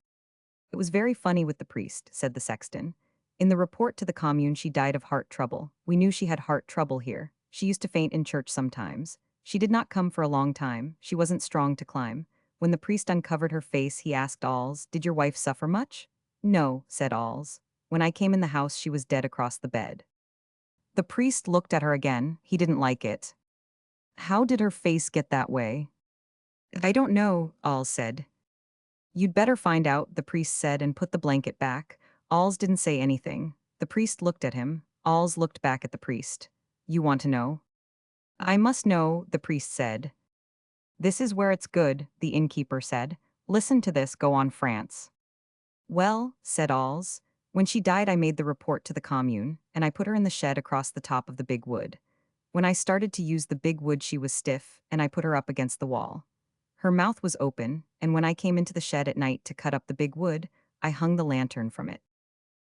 It was very funny with the priest, said the sexton. In the report to the commune she died of heart trouble. We knew she had heart trouble here. She used to faint in church sometimes. She did not come for a long time. She wasn't strong to climb. When the priest uncovered her face, he asked Alls, did your wife suffer much? No, said Alls. When I came in the house, she was dead across the bed. The priest looked at her again. He didn't like it. How did her face get that way? I don't know, Alls said. You'd better find out, the priest said and put the blanket back. Alls didn't say anything. The priest looked at him. Alls looked back at the priest. You want to know? I must know, the priest said. This is where it's good, the innkeeper said. Listen to this, go on France. Well, said Alls, when she died I made the report to the commune, and I put her in the shed across the top of the big wood. When I started to use the big wood she was stiff, and I put her up against the wall. Her mouth was open, and when I came into the shed at night to cut up the big wood, I hung the lantern from it.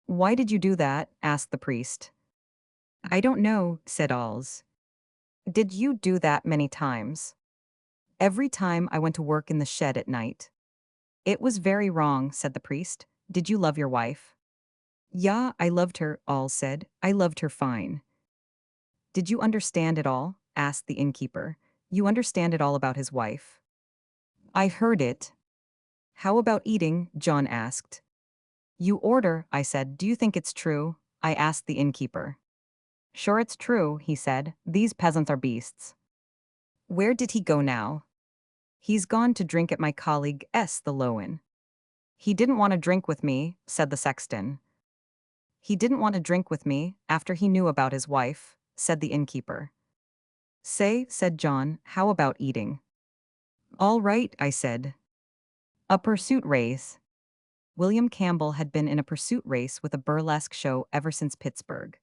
Why did you do that? Asked the priest. I don't know, said Alls. Did you do that many times? Every time I went to work in the shed at night. It was very wrong, said the priest. Did you love your wife? Yeah, I loved her, Alls said. I loved her fine. Did you understand it all? Asked the innkeeper. You understand it all about his wife? I heard it. How about eating? John asked. You order, I said. Do you think it's true? I asked the innkeeper. Sure it's true, he said. These peasants are beasts. Where did he go now? He's gone to drink at my colleague S. the Lowen. He didn't want to drink with me, said the sexton. He didn't want to drink with me, after he knew about his wife, said the innkeeper. Say, said John, how about eating? All right, I said. A pursuit race. William Campbell had been in a pursuit race with a burlesque show ever since Pittsburgh.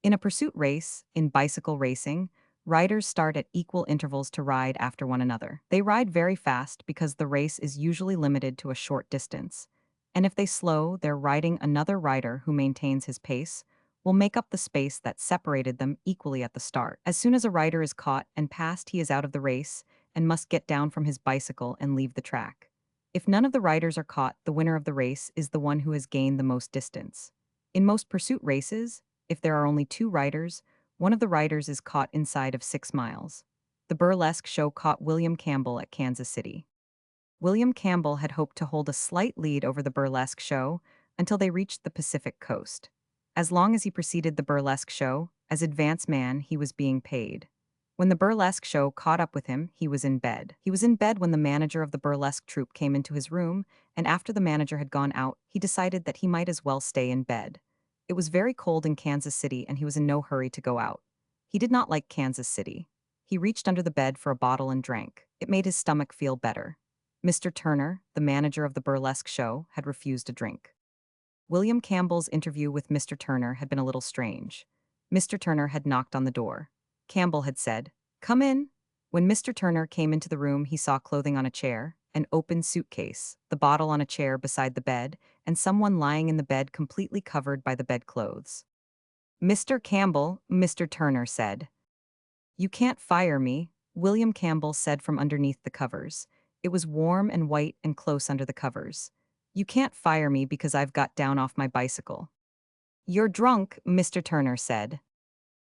In a pursuit race, in bicycle racing, riders start at equal intervals to ride after one another. They ride very fast because the race is usually limited to a short distance. And if they slow, they're riding another rider who maintains his pace, will make up the space that separated them equally at the start. As soon as a rider is caught and passed, he is out of the race and must get down from his bicycle and leave the track. If none of the riders are caught, the winner of the race is the one who has gained the most distance. In most pursuit races, if there are only two riders, one of the riders is caught inside of 6 miles. The burlesque show caught William Campbell at Kansas City. William Campbell had hoped to hold a slight lead over the burlesque show until they reached the Pacific coast. As long as he preceded the burlesque show, as advance man, he was being paid. When the burlesque show caught up with him, he was in bed. He was in bed when the manager of the burlesque troupe came into his room, and after the manager had gone out, he decided that he might as well stay in bed. It was very cold in Kansas City, and he was in no hurry to go out. He did not like Kansas City. He reached under the bed for a bottle and drank. It made his stomach feel better. Mr. Turner, the manager of the burlesque show, had refused a drink. William Campbell's interview with Mr. Turner had been a little strange. Mr. Turner had knocked on the door. Campbell had said, "Come in." When Mr. Turner came into the room, he saw clothing on a chair, an open suitcase, the bottle on a chair beside the bed, and someone lying in the bed completely covered by the bedclothes. "Mr. Campbell," Mr. Turner said. "You can't fire me," William Campbell said from underneath the covers. It was warm and white and close under the covers. "You can't fire me because I've got down off my bicycle." "You're drunk," Mr. Turner said.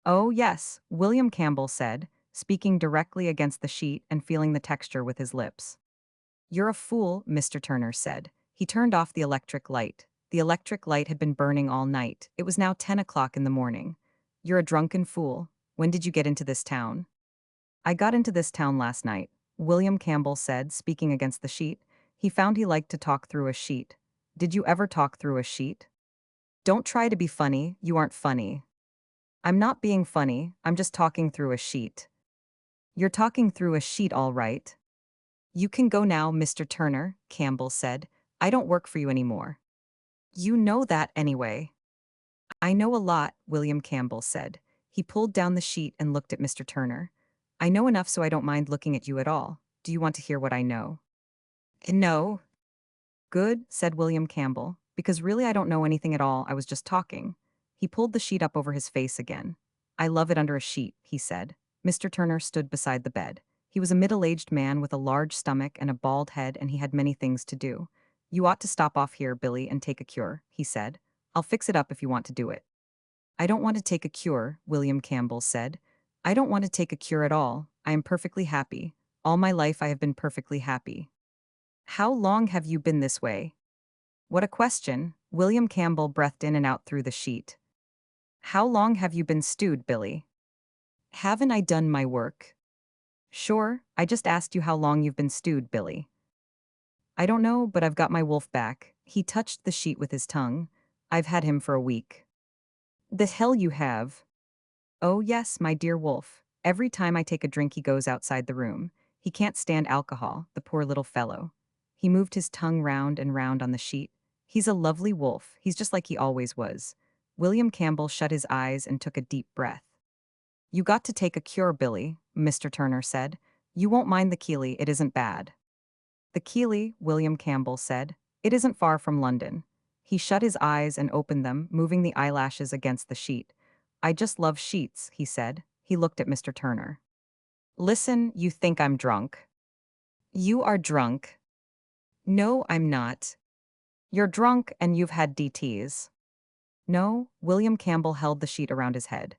"Oh, yes," William Campbell said, speaking directly against the sheet and feeling the texture with his lips. "You're a fool," Mr. Turner said. He turned off the electric light. The electric light had been burning all night. It was now 10 o'clock in the morning. "You're a drunken fool. When did you get into this town?" "I got into this town last night," William Campbell said, speaking against the sheet. He found he liked to talk through a sheet. "Did you ever talk through a sheet?" "Don't try to be funny, you aren't funny." "I'm not being funny, I'm just talking through a sheet." "You're talking through a sheet, all right." "You can go now, Mr. Turner," Campbell said. "I don't work for you anymore." "You know that anyway." "I know a lot," William Campbell said. He pulled down the sheet and looked at Mr. Turner. "I know enough so I don't mind looking at you at all. Do you want to hear what I know?" "No." "Good," said William Campbell, "because really I don't know anything at all, I was just talking." He pulled the sheet up over his face again. "I love it under a sheet," he said. Mr. Turner stood beside the bed. He was a middle-aged man with a large stomach and a bald head, and he had many things to do. "You ought to stop off here, Billy, and take a cure," he said. "I'll fix it up if you want to do it." "I don't want to take a cure," William Campbell said. "I don't want to take a cure at all. I am perfectly happy. All my life I have been perfectly happy." "How long have you been this way?" "What a question." William Campbell breathed in and out through the sheet. "How long have you been stewed, Billy?" "Haven't I done my work?" "Sure, I just asked you how long you've been stewed, Billy." "I don't know, but I've got my wolf back." He touched the sheet with his tongue. "I've had him for a week." "The hell you have." "Oh yes, my dear wolf. Every time I take a drink he goes outside the room. He can't stand alcohol, the poor little fellow." He moved his tongue round and round on the sheet. "He's a lovely wolf, he's just like he always was." William Campbell shut his eyes and took a deep breath. "You got to take a cure, Billy," Mr. Turner said. "You won't mind the Keeley, it isn't bad." "The Keeley," William Campbell said. "It isn't far from London." He shut his eyes and opened them, moving the eyelashes against the sheet. "I just love sheets," he said. He looked at Mr. Turner. "Listen, you think I'm drunk." "You are drunk." "No, I'm not." "You're drunk and you've had DTs." "No." William Campbell held the sheet around his head.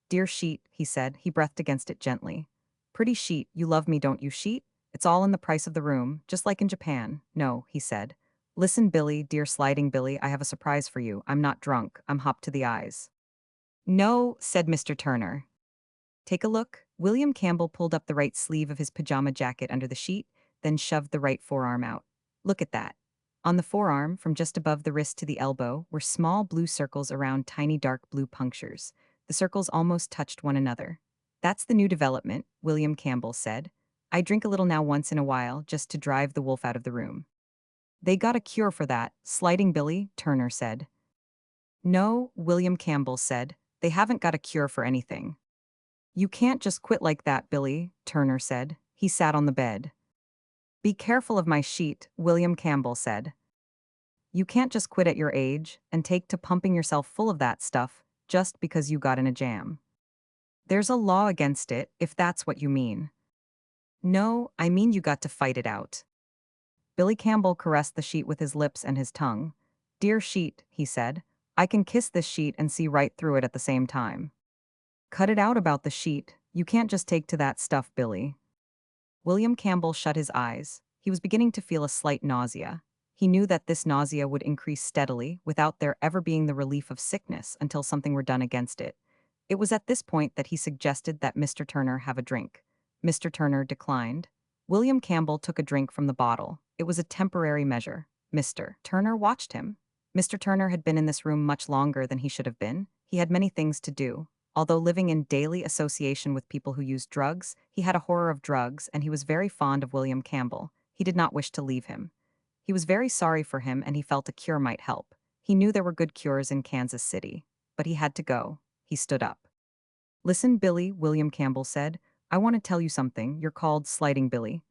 "Dear sheet," he said. He breathed against it gently. "Pretty sheet, you love me, don't you, sheet? It's all in the price of the room, just like in Japan." "No," he said. "Listen, Billy, dear sliding Billy, I have a surprise for you. I'm not drunk, I'm hopped to the eyes." "No," said Mr. Turner. "Take a look." William Campbell pulled up the right sleeve of his pajama jacket under the sheet, then shoved the right forearm out. "Look at that." On the forearm, from just above the wrist to the elbow, were small blue circles around tiny dark blue punctures. The circles almost touched one another. "That's the new development," William Campbell said. "I drink a little now once in a while, just to drive the wolf out of the room." "They got a cure for that," Sliding Billy, Turner said. "No," William Campbell said. "They haven't got a cure for anything." "You can't just quit like that, Billy," Turner said. He sat on the bed. "Be careful of my sheet," William Campbell said. "You can't just quit at your age and take to pumping yourself full of that stuff just because you got in a jam. There's a law against it, if that's what you mean." "No, I mean you got to fight it out." Billy Campbell caressed the sheet with his lips and his tongue. "Dear sheet," he said, "I can kiss this sheet and see right through it at the same time." "Cut it out about the sheet. You can't just take to that stuff, Billy." William Campbell shut his eyes. He was beginning to feel a slight nausea. He knew that this nausea would increase steadily without there ever being the relief of sickness until something were done against it. It was at this point that he suggested that Mr. Turner have a drink. Mr. Turner declined. William Campbell took a drink from the bottle. It was a temporary measure. Mr. Turner watched him. Mr. Turner had been in this room much longer than he should have been. He had many things to do. Although living in daily association with people who used drugs, he had a horror of drugs, and he was very fond of William Campbell. He did not wish to leave him. He was very sorry for him and he felt a cure might help. He knew there were good cures in Kansas City. But he had to go. He stood up. "Listen, Billy," William Campbell said. "I want to tell you something. You're called Sliding Billy.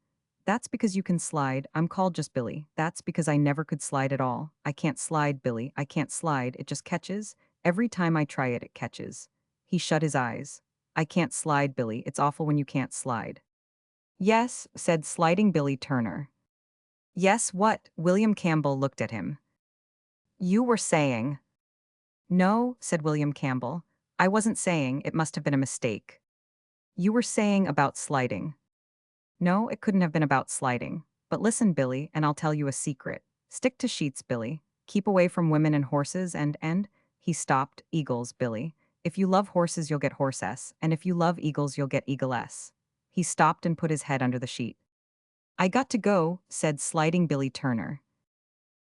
That's because you can slide. I'm called just Billy. That's because I never could slide at all. I can't slide, Billy. I can't slide. It just catches. Every time I try it, it catches." He shut his eyes. "I can't slide, Billy. It's awful when you can't slide." "Yes," said Sliding Billy Turner. "Yes, what?" William Campbell looked at him. "You were saying." "No," said William Campbell. "I wasn't saying. It must have been a mistake." "You were saying about sliding." "No, it couldn't have been about sliding. But listen, Billy, and I'll tell you a secret. Stick to sheets, Billy. Keep away from women and horses and, he stopped, eagles, Billy. If you love horses, you'll get horse S, and if you love eagles, you'll get eagle S. He stopped and put his head under the sheet. "I got to go," said Sliding Billy Turner.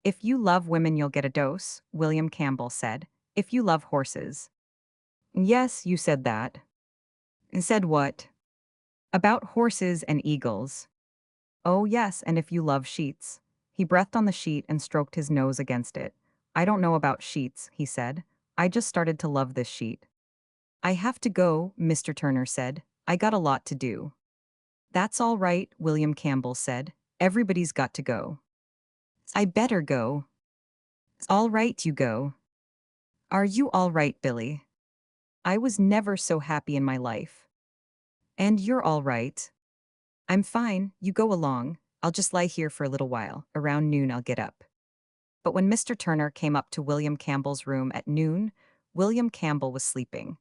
"If you love women, you'll get a dose," William Campbell said. "If you love horses." "Yes, you said that." "Said what?" "About horses and eagles." "Oh, yes, and if you love sheets." He breathed on the sheet and stroked his nose against it. "I don't know about sheets," he said. "I just started to love this sheet." "I have to go," Mr. Turner said. "I got a lot to do." "That's all right," William Campbell said. "Everybody's got to go." "I better go." "All right, you go." "Are you all right, Billy?" "I was never so happy in my life." "And you're all right?" "I'm fine, you go along. I'll just lie here for a little while. Around noon I'll get up." But when Mr. Turner came up to William Campbell's room at noon, William Campbell was sleeping.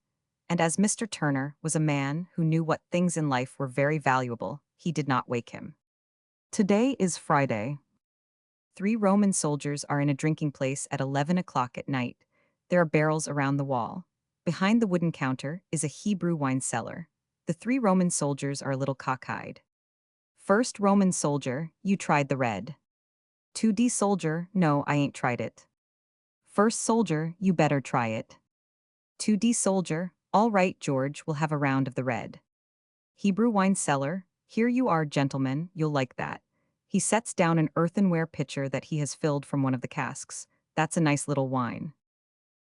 And as Mr. Turner was a man who knew what things in life were very valuable, he did not wake him. Today is Friday. 3 Roman soldiers are in a drinking place at 11 o'clock at night. There are barrels around the wall. Behind the wooden counter is a Hebrew wine cellar. The 3 Roman soldiers are a little cockeyed. "First Roman soldier, you tried the red." 2D soldier, "No, I ain't tried it." "First soldier, you better try it." 2D soldier, "All right, George, we'll have a round of the red." Hebrew wine cellar, "Here you are, gentlemen, you'll like that." He sets down an earthenware pitcher that he has filled from one of the casks. "That's a nice little wine."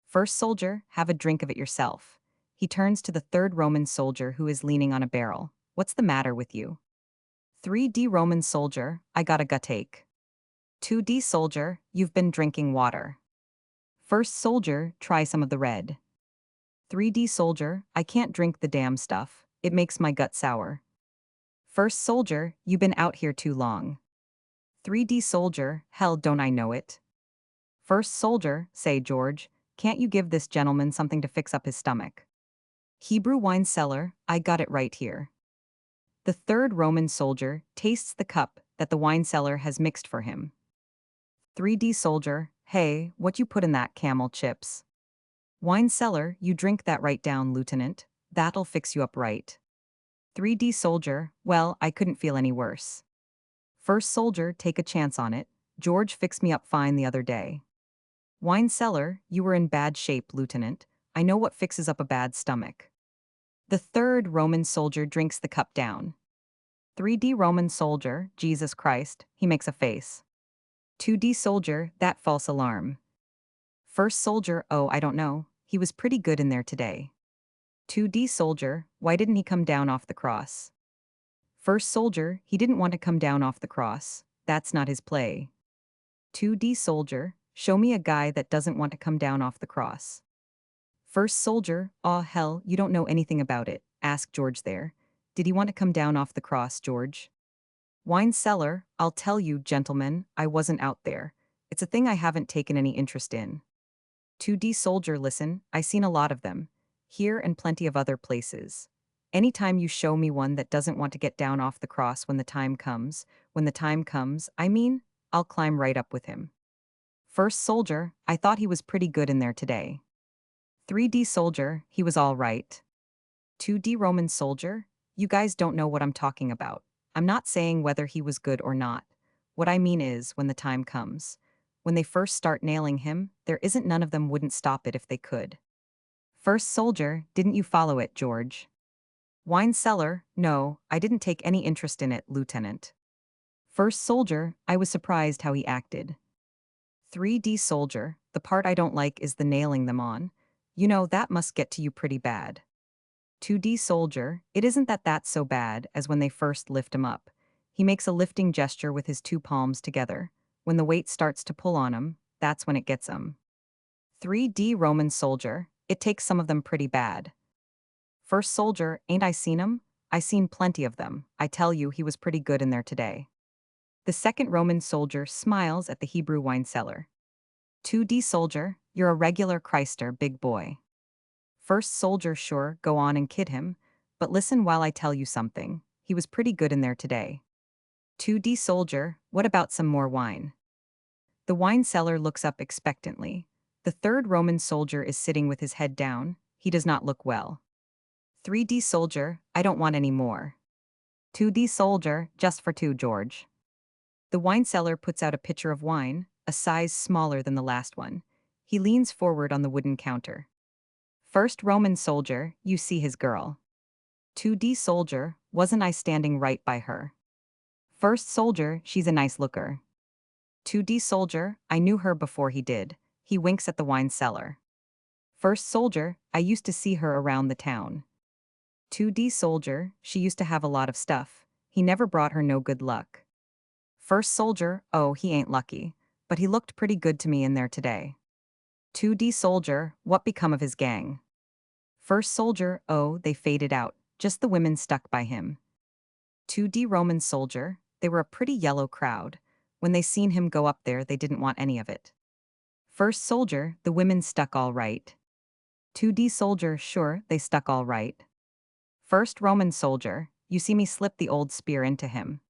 "First soldier, have a drink of it yourself." He turns to the 3rd Roman soldier who is leaning on a barrel. "What's the matter with you?" 3D Roman soldier, "I got a guttache." 2D soldier, "You've been drinking water." First soldier, "Try some of the red." 3D soldier, "I can't drink the damn stuff. It makes my gut sour." First soldier, "You been out here too long." 3D soldier, "Hell, don't I know it." First soldier, "Say, George, can't you give this gentleman something to fix up his stomach?" Hebrew wine cellar, "I got it right here." The 3rd Roman soldier tastes the cup that the wine cellar has mixed for him. 3D soldier, "Hey, what you put in that, camel chips?" Wine cellar, "You drink that right down, Lieutenant. That'll fix you up right." 3D soldier, "Well, I couldn't feel any worse." First soldier, "Take a chance on it. George fixed me up fine the other day." Wine cellar, "You were in bad shape, Lieutenant. I know what fixes up a bad stomach." The 3rd Roman soldier drinks the cup down. 3D Roman soldier, "Jesus Christ," he makes a face. 2D soldier, "That false alarm." First soldier, "Oh, I don't know. He was pretty good in there today." 2D soldier, "Why didn't he come down off the cross?" First soldier, "He didn't want to come down off the cross. That's not his play." 2D soldier, "Show me a guy that doesn't want to come down off the cross." First soldier, "Aw, hell, you don't know anything about it. Ask George there. Did he want to come down off the cross, George?" Wine cellar, "I'll tell you, gentlemen, I wasn't out there. It's a thing I haven't taken any interest in." 2D soldier, "Listen, I seen a lot of them. Here and plenty of other places. Anytime you show me one that doesn't want to get down off the cross when the time comes, I mean, I'll climb right up with him." First soldier, "I thought he was pretty good in there today." 3D soldier, "He was all right." 2D Roman soldier, "You guys don't know what I'm talking about. I'm not saying whether he was good or not. What I mean is, when the time comes. When they first start nailing him, there isn't none of them wouldn't stop it if they could." First soldier, "Didn't you follow it, George?" Wine cellar, "No, I didn't take any interest in it, Lieutenant." First soldier, I was surprised how he acted. 3D soldier, the part I don't like is the nailing them on. You know, that must get to you pretty bad. 2D soldier, it isn't that that's so bad as when they first lift him up. He makes a lifting gesture with his two palms together. When the weight starts to pull on him, that's when it gets him. 3D Roman soldier, it takes some of them pretty bad. First soldier, ain't I seen him? I seen plenty of them. I tell you, he was pretty good in there today. The second Roman soldier smiles at the Hebrew wine cellar. 2D soldier, you're a regular Christer, big boy. First soldier, sure, go on and kid him, but listen while I tell you something. He was pretty good in there today. 2D soldier, what about some more wine? The wine seller looks up expectantly. The third Roman soldier is sitting with his head down. He does not look well. 3D soldier, I don't want any more. 2D soldier, just for two, George. The wine seller puts out a pitcher of wine, a size smaller than the last one. He leans forward on the wooden counter. First Roman soldier, you see his girl. 2D soldier, wasn't I standing right by her? First soldier, she's a nice looker. 2D soldier, I knew her before he did. He winks at the wine cellar. First soldier, I used to see her around the town. 2D soldier, she used to have a lot of stuff. He never brought her no good luck. First soldier, oh, he ain't lucky. But he looked pretty good to me in there today. 2D soldier, what become of his gang? First soldier, oh, they faded out. Just the women stuck by him. 2D Roman soldier, they were a pretty yellow crowd. When they seen him go up there, they didn't want any of it. First soldier, the women stuck all right. 2D soldier, sure, they stuck all right. First Roman soldier, you see me slip the old spear into him.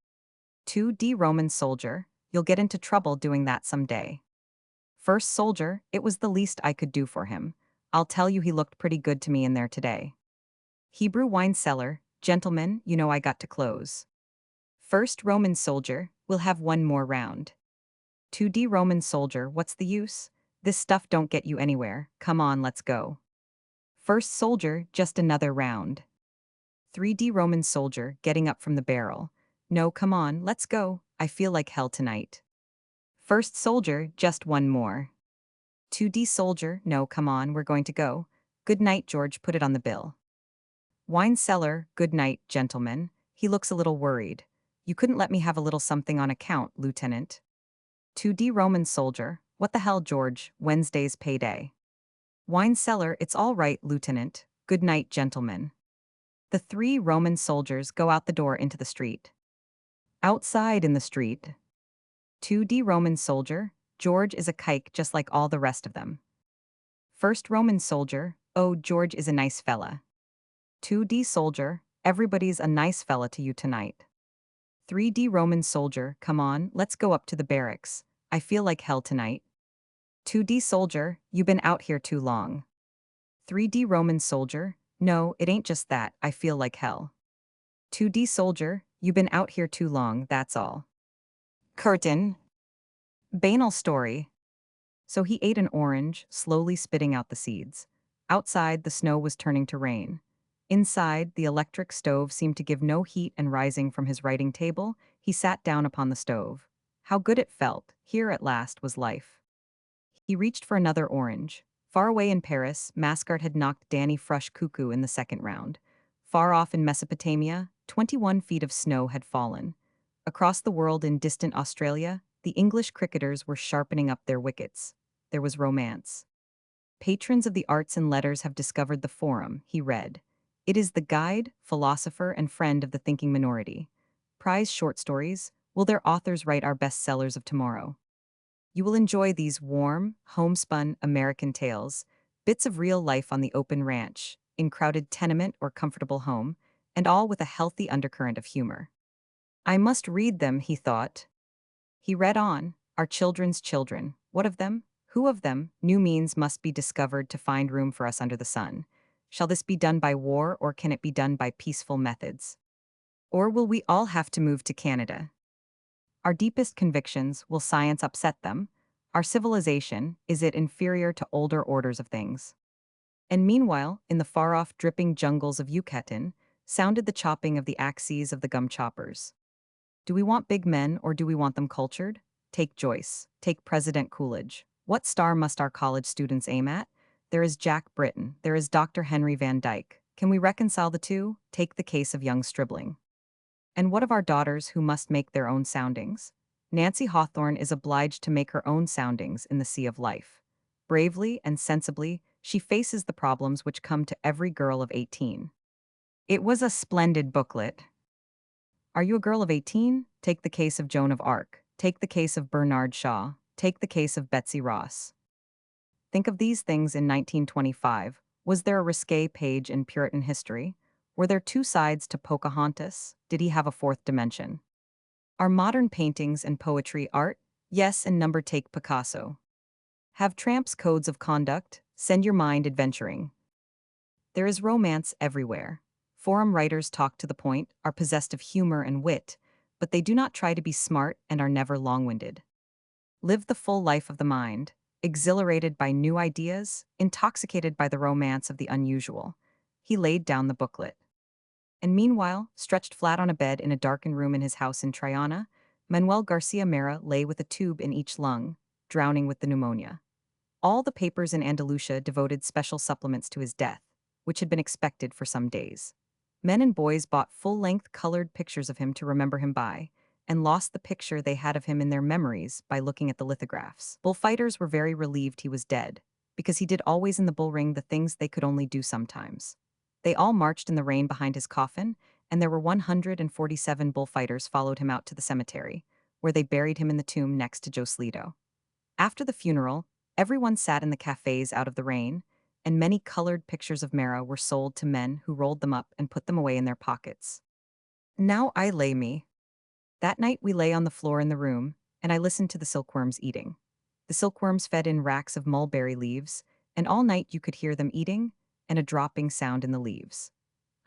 2D Roman soldier, you'll get into trouble doing that someday. First soldier, it was the least I could do for him. I'll tell you he looked pretty good to me in there today. Hebrew wine cellar, gentlemen, you know I got to close. First Roman soldier, we'll have one more round. 2D Roman soldier, what's the use? This stuff don't get you anywhere, come on let's go. First soldier, just another round. 3D Roman soldier, getting up from the barrel. No, come on, let's go, I feel like hell tonight. First soldier, just one more. 2D soldier, no, come on, we're going to go. Good night, George, put it on the bill. Wine cellar, good night, gentlemen. He looks a little worried. You couldn't let me have a little something on account, Lieutenant. 2D Roman soldier, what the hell, George, Wednesday's payday. Wine cellar, it's all right, Lieutenant. Good night, gentlemen. The three Roman soldiers go out the door into the street. Outside in the street. 2D Roman soldier, George is a kike just like all the rest of them. First Roman soldier, oh, George is a nice fella. 2D soldier, everybody's a nice fella to you tonight. 3D Roman soldier, come on, let's go up to the barracks. I feel like hell tonight. 2D soldier, you been out here too long. 3D Roman soldier, no, it ain't just that, I feel like hell. 2D soldier, you been out here too long, that's all. Curtain. Banal story. So he ate an orange, slowly spitting out the seeds. Outside, the snow was turning to rain. Inside, the electric stove seemed to give no heat, and rising from his writing table, he sat down upon the stove. How good it felt. Here at last was life. He reached for another orange. Far away in Paris, Mascart had knocked Danny Frush cuckoo in the second round. Far off in Mesopotamia, 21 feet of snow had fallen. Across the world in distant Australia, the English cricketers were sharpening up their wickets. There was romance. Patrons of the arts and letters have discovered the forum, he read. It is the guide, philosopher, and friend of the thinking minority. Prize short stories. Will their authors write our bestsellers of tomorrow? You will enjoy these warm, homespun American tales, bits of real life on the open ranch, in crowded tenement or comfortable home, and all with a healthy undercurrent of humor. I must read them, he thought. He read on, our children's children. What of them? Who of them? New means must be discovered to find room for us under the sun. Shall this be done by war, or can it be done by peaceful methods? Or will we all have to move to Canada? Our deepest convictions, will science upset them? Our civilization, is it inferior to older orders of things? And meanwhile, in the far-off dripping jungles of Yucatan, sounded the chopping of the axes of the gum choppers. Do we want big men or do we want them cultured? Take Joyce. Take President Coolidge. What star must our college students aim at? There is Jack Britton. There is Dr. Henry Van Dyke. Can we reconcile the two? Take the case of young Stribling. And what of our daughters who must make their own soundings? Nancy Hawthorne is obliged to make her own soundings in the sea of life. Bravely and sensibly, she faces the problems which come to every girl of 18. It was a splendid booklet. Are you a girl of 18? Take the case of Joan of Arc. Take the case of Bernard Shaw. Take the case of Betsy Ross. Think of these things in 1925. Was there a risque page in Puritan history? Were there two sides to Pocahontas? Did he have a fourth dimension? Are modern paintings and poetry art? Yes, and number take Picasso. Have tramps codes of conduct? Send your mind adventuring. There is romance everywhere. Forum writers talk to the point, are possessed of humor and wit, but they do not try to be smart and are never long-winded. Live the full life of the mind, exhilarated by new ideas, intoxicated by the romance of the unusual. He laid down the booklet. And meanwhile, stretched flat on a bed in a darkened room in his house in Triana, Manuel Garcia Mera lay with a tube in each lung, drowning with the pneumonia. All the papers in Andalusia devoted special supplements to his death, which had been expected for some days. Men and boys bought full-length colored pictures of him to remember him by, and lost the picture they had of him in their memories by looking at the lithographs. Bullfighters were very relieved he was dead, because he did always in the bull ring the things they could only do sometimes. They all marched in the rain behind his coffin, and there were 147 bullfighters followed him out to the cemetery, where they buried him in the tomb next to Joselito. After the funeral, everyone sat in the cafes out of the rain, and many colored pictures of Mara were sold to men who rolled them up and put them away in their pockets. Now I lay me. That night we lay on the floor in the room, and I listened to the silkworms eating. The silkworms fed in racks of mulberry leaves, and all night you could hear them eating, and a dropping sound in the leaves.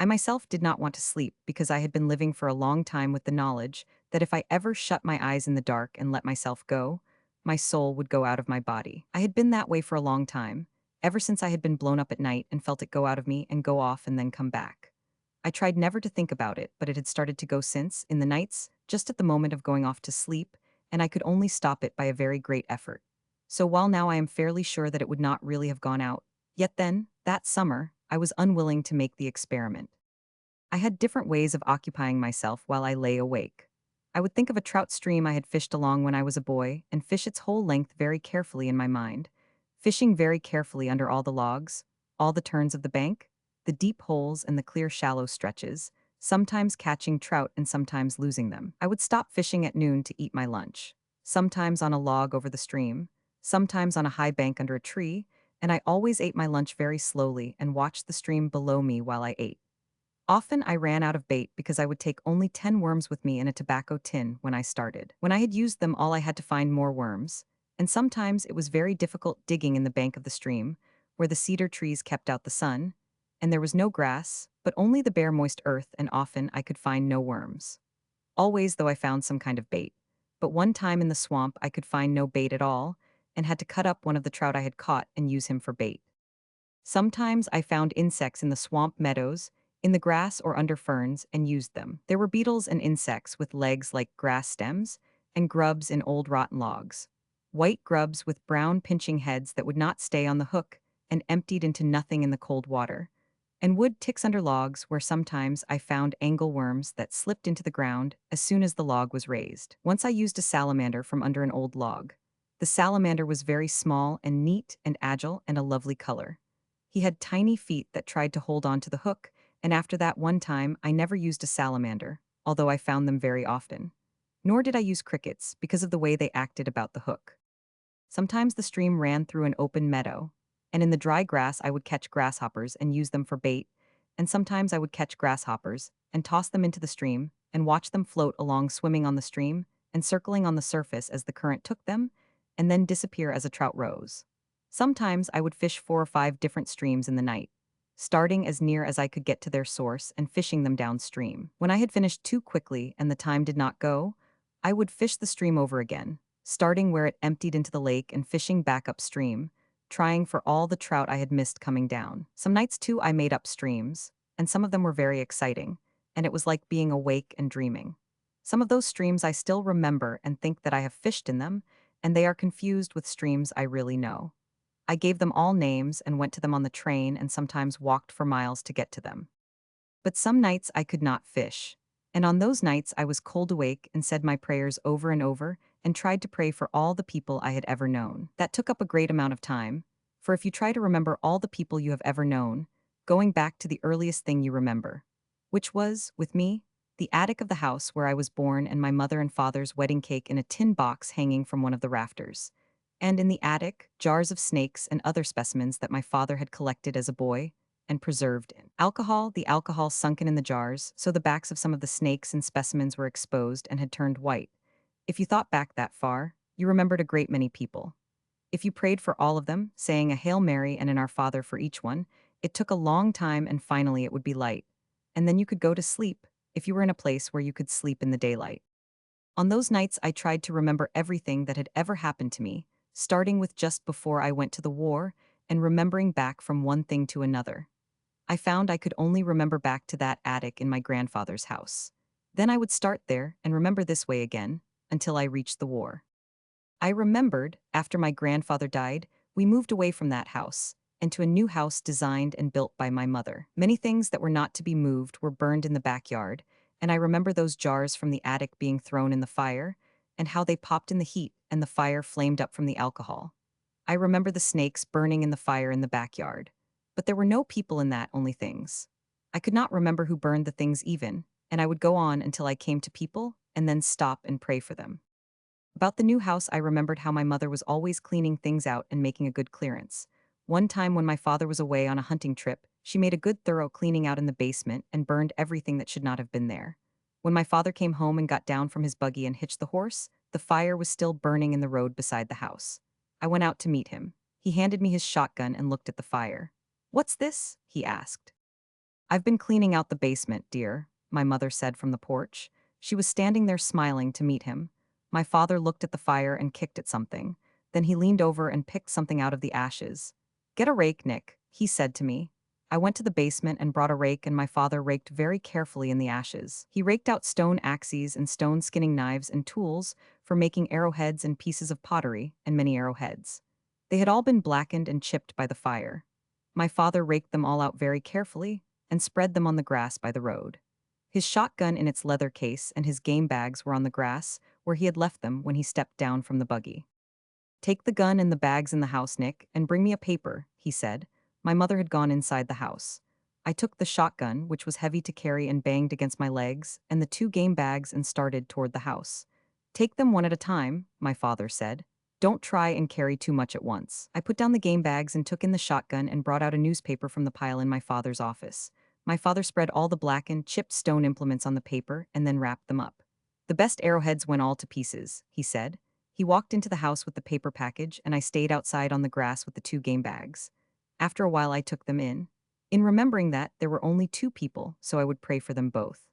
I myself did not want to sleep because I had been living for a long time with the knowledge that if I ever shut my eyes in the dark and let myself go, my soul would go out of my body. I had been that way for a long time, ever since I had been blown up at night and felt it go out of me and go off and then come back. I tried never to think about it, but it had started to go since, in the nights, just at the moment of going off to sleep, and I could only stop it by a very great effort. So while now I am fairly sure that it would not really have gone out, yet then, that summer, I was unwilling to make the experiment. I had different ways of occupying myself while I lay awake. I would think of a trout stream I had fished along when I was a boy and fish its whole length very carefully in my mind, fishing very carefully under all the logs, all the turns of the bank, the deep holes and the clear shallow stretches, sometimes catching trout and sometimes losing them. I would stop fishing at noon to eat my lunch, sometimes on a log over the stream, sometimes on a high bank under a tree, and I always ate my lunch very slowly and watched the stream below me while I ate. Often I ran out of bait because I would take only 10 worms with me in a tobacco tin when I started. When I had used them all I had to find more worms, and sometimes it was very difficult digging in the bank of the stream, where the cedar trees kept out the sun, and there was no grass, but only the bare moist earth, and often I could find no worms. Always, though, I found some kind of bait. But one time in the swamp I could find no bait at all, and had to cut up one of the trout I had caught and use him for bait. Sometimes I found insects in the swamp meadows, in the grass or under ferns, and used them. There were beetles and insects with legs like grass stems, and grubs in old rotten logs. White grubs with brown pinching heads that would not stay on the hook and emptied into nothing in the cold water. And wood ticks under logs where sometimes I found angleworms that slipped into the ground as soon as the log was raised. Once I used a salamander from under an old log. The salamander was very small and neat and agile and a lovely color. He had tiny feet that tried to hold on to the hook, and after that one time I never used a salamander, although I found them very often. Nor did I use crickets because of the way they acted about the hook. Sometimes the stream ran through an open meadow, and in the dry grass I would catch grasshoppers and use them for bait, and sometimes I would catch grasshoppers and toss them into the stream and watch them float along swimming on the stream and circling on the surface as the current took them, and then disappear as a trout rose. Sometimes I would fish 4 or 5 different streams in the night, starting as near as I could get to their source and fishing them downstream. When I had finished too quickly and the time did not go, I would fish the stream over again, starting where it emptied into the lake and fishing back upstream, trying for all the trout I had missed coming down. Some nights too I made up streams, and some of them were very exciting, and it was like being awake and dreaming. Some of those streams I still remember and think that I have fished in them, and they are confused with streams I really know. I gave them all names and went to them on the train and sometimes walked for miles to get to them. But some nights I could not fish. And on those nights I was cold awake and said my prayers over and over and tried to pray for all the people I had ever known. That took up a great amount of time, for if you try to remember all the people you have ever known, going back to the earliest thing you remember, which was, with me, the attic of the house where I was born and my mother and father's wedding cake in a tin box hanging from one of the rafters. And in the attic, jars of snakes and other specimens that my father had collected as a boy, and preserved in alcohol, the alcohol sunken in the jars, so the backs of some of the snakes and specimens were exposed and had turned white. If you thought back that far, you remembered a great many people. If you prayed for all of them, saying a Hail Mary and an Our Father for each one, it took a long time and finally it would be light. And then you could go to sleep, if you were in a place where you could sleep in the daylight. On those nights, I tried to remember everything that had ever happened to me, starting with just before I went to the war and remembering back from one thing to another. I found I could only remember back to that attic in my grandfather's house. Then I would start there and remember this way again, until I reached the war. I remembered, after my grandfather died, we moved away from that house, and to a new house designed and built by my mother. Many things that were not to be moved were burned in the backyard, and I remember those jars from the attic being thrown in the fire, and how they popped in the heat and the fire flamed up from the alcohol. I remember the snakes burning in the fire in the backyard. But there were no people in that, only things. I could not remember who burned the things even, and I would go on until I came to people, and then stop and pray for them. About the new house, I remembered how my mother was always cleaning things out and making a good clearance. One time when my father was away on a hunting trip, she made a good thorough cleaning out in the basement and burned everything that should not have been there. When my father came home and got down from his buggy and hitched the horse, the fire was still burning in the road beside the house. I went out to meet him. He handed me his shotgun and looked at the fire. "What's this?" he asked. "I've been cleaning out the basement, dear," my mother said from the porch. She was standing there smiling to meet him. My father looked at the fire and kicked at something. Then he leaned over and picked something out of the ashes. "Get a rake, Nick," he said to me. I went to the basement and brought a rake, and my father raked very carefully in the ashes. He raked out stone axes and stone skinning knives and tools for making arrowheads and pieces of pottery and many arrowheads. They had all been blackened and chipped by the fire. My father raked them all out very carefully and spread them on the grass by the road. His shotgun in its leather case and his game bags were on the grass where he had left them when he stepped down from the buggy. "Take the gun and the bags in the house, Nick, and bring me a paper," he said. My mother had gone inside the house. I took the shotgun, which was heavy to carry and banged against my legs, and the two game bags and started toward the house. "Take them one at a time," my father said. "Don't try and carry too much at once." I put down the game bags and took in the shotgun and brought out a newspaper from the pile in my father's office. My father spread all the blackened, chipped stone implements on the paper and then wrapped them up. "The best arrowheads went all to pieces," he said. He walked into the house with the paper package, and I stayed outside on the grass with the two game bags. After a while, I took them in remembering that there were only two people, so I would pray for them both.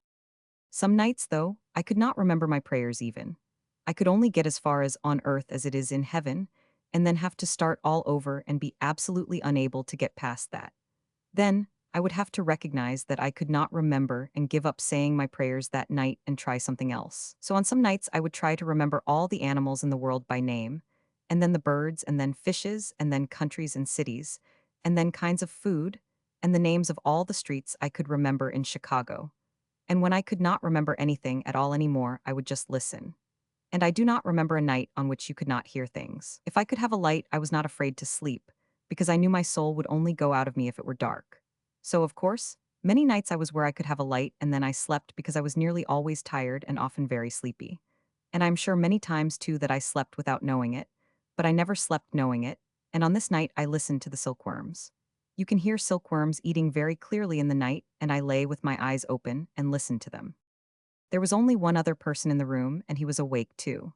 Some nights, though, I could not remember my prayers even. I could only get as far as "on earth as it is in heaven," and then have to start all over and be absolutely unable to get past that. Then, I would have to recognize that I could not remember and give up saying my prayers that night and try something else. So on some nights, I would try to remember all the animals in the world by name, and then the birds, and then fishes, and then countries and cities, and then kinds of food, and the names of all the streets I could remember in Chicago. And when I could not remember anything at all anymore, I would just listen. And I do not remember a night on which you could not hear things. If I could have a light, I was not afraid to sleep, because I knew my soul would only go out of me if it were dark. So, of course, many nights I was where I could have a light, and then I slept because I was nearly always tired and often very sleepy. And I'm sure many times, too, that I slept without knowing it, but I never slept knowing it, and on this night I listened to the silkworms. You can hear silkworms eating very clearly in the night, and I lay with my eyes open and listened to them. There was only one other person in the room, and he was awake too.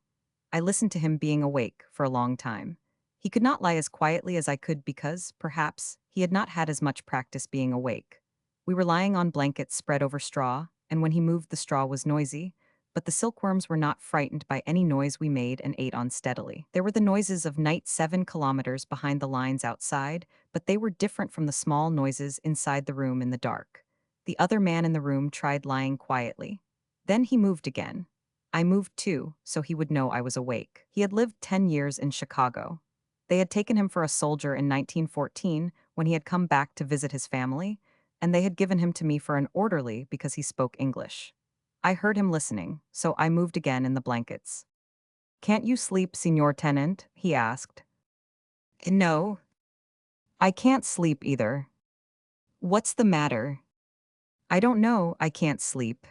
I listened to him being awake for a long time. He could not lie as quietly as I could because, perhaps, he had not had as much practice being awake. We were lying on blankets spread over straw, and when he moved the straw was noisy, but the silkworms were not frightened by any noise we made and ate on steadily. There were the noises of night 7 kilometers behind the lines outside, but they were different from the small noises inside the room in the dark. The other man in the room tried lying quietly. Then he moved again. I moved too, so he would know I was awake. He had lived 10 years in Chicago. They had taken him for a soldier in 1914 when he had come back to visit his family, and they had given him to me for an orderly because he spoke English. I heard him listening, so I moved again in the blankets. "Can't you sleep, Signor Tenant?" he asked. "No. I can't sleep either." "What's the matter?" "I don't know, I can't sleep."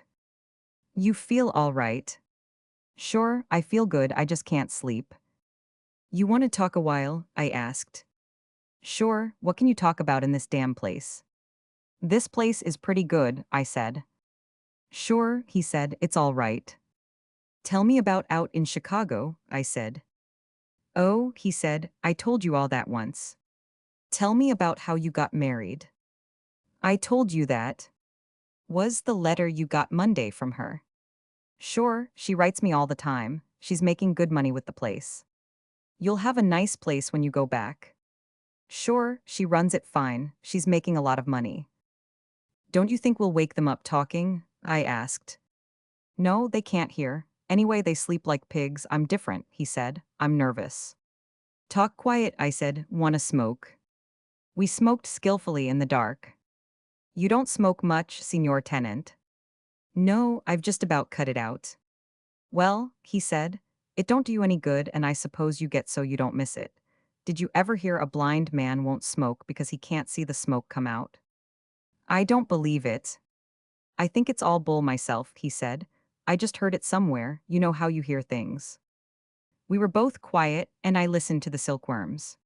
"You feel all right." "Sure, I feel good, I just can't sleep." "You want to talk a while?" I asked. "Sure, what can you talk about in this damn place?" "This place is pretty good," I said. "Sure," he said, "it's all right." "Tell me about out in Chicago," I said. "Oh," he said, "I told you all that once." "Tell me about how you got married." "I told you that." "Was the letter you got Monday from her?" "Sure, she writes me all the time. She's making good money with the place." "You'll have a nice place when you go back." "Sure, she runs it fine. She's making a lot of money." "Don't you think we'll wake them up talking?" I asked. "No, they can't hear. Anyway, they sleep like pigs. I'm different," he said. "I'm nervous." "Talk quiet," I said. "Wanna smoke?" We smoked skillfully in the dark. "You don't smoke much, Signor Tenant." "No, I've just about cut it out." "Well," he said, "it don't do you any good, and I suppose you get so you don't miss it. Did you ever hear a blind man won't smoke because he can't see the smoke come out?" "I don't believe it." "I think it's all bull myself," he said. "I just heard it somewhere, you know how you hear things." We were both quiet, and I listened to the silkworms.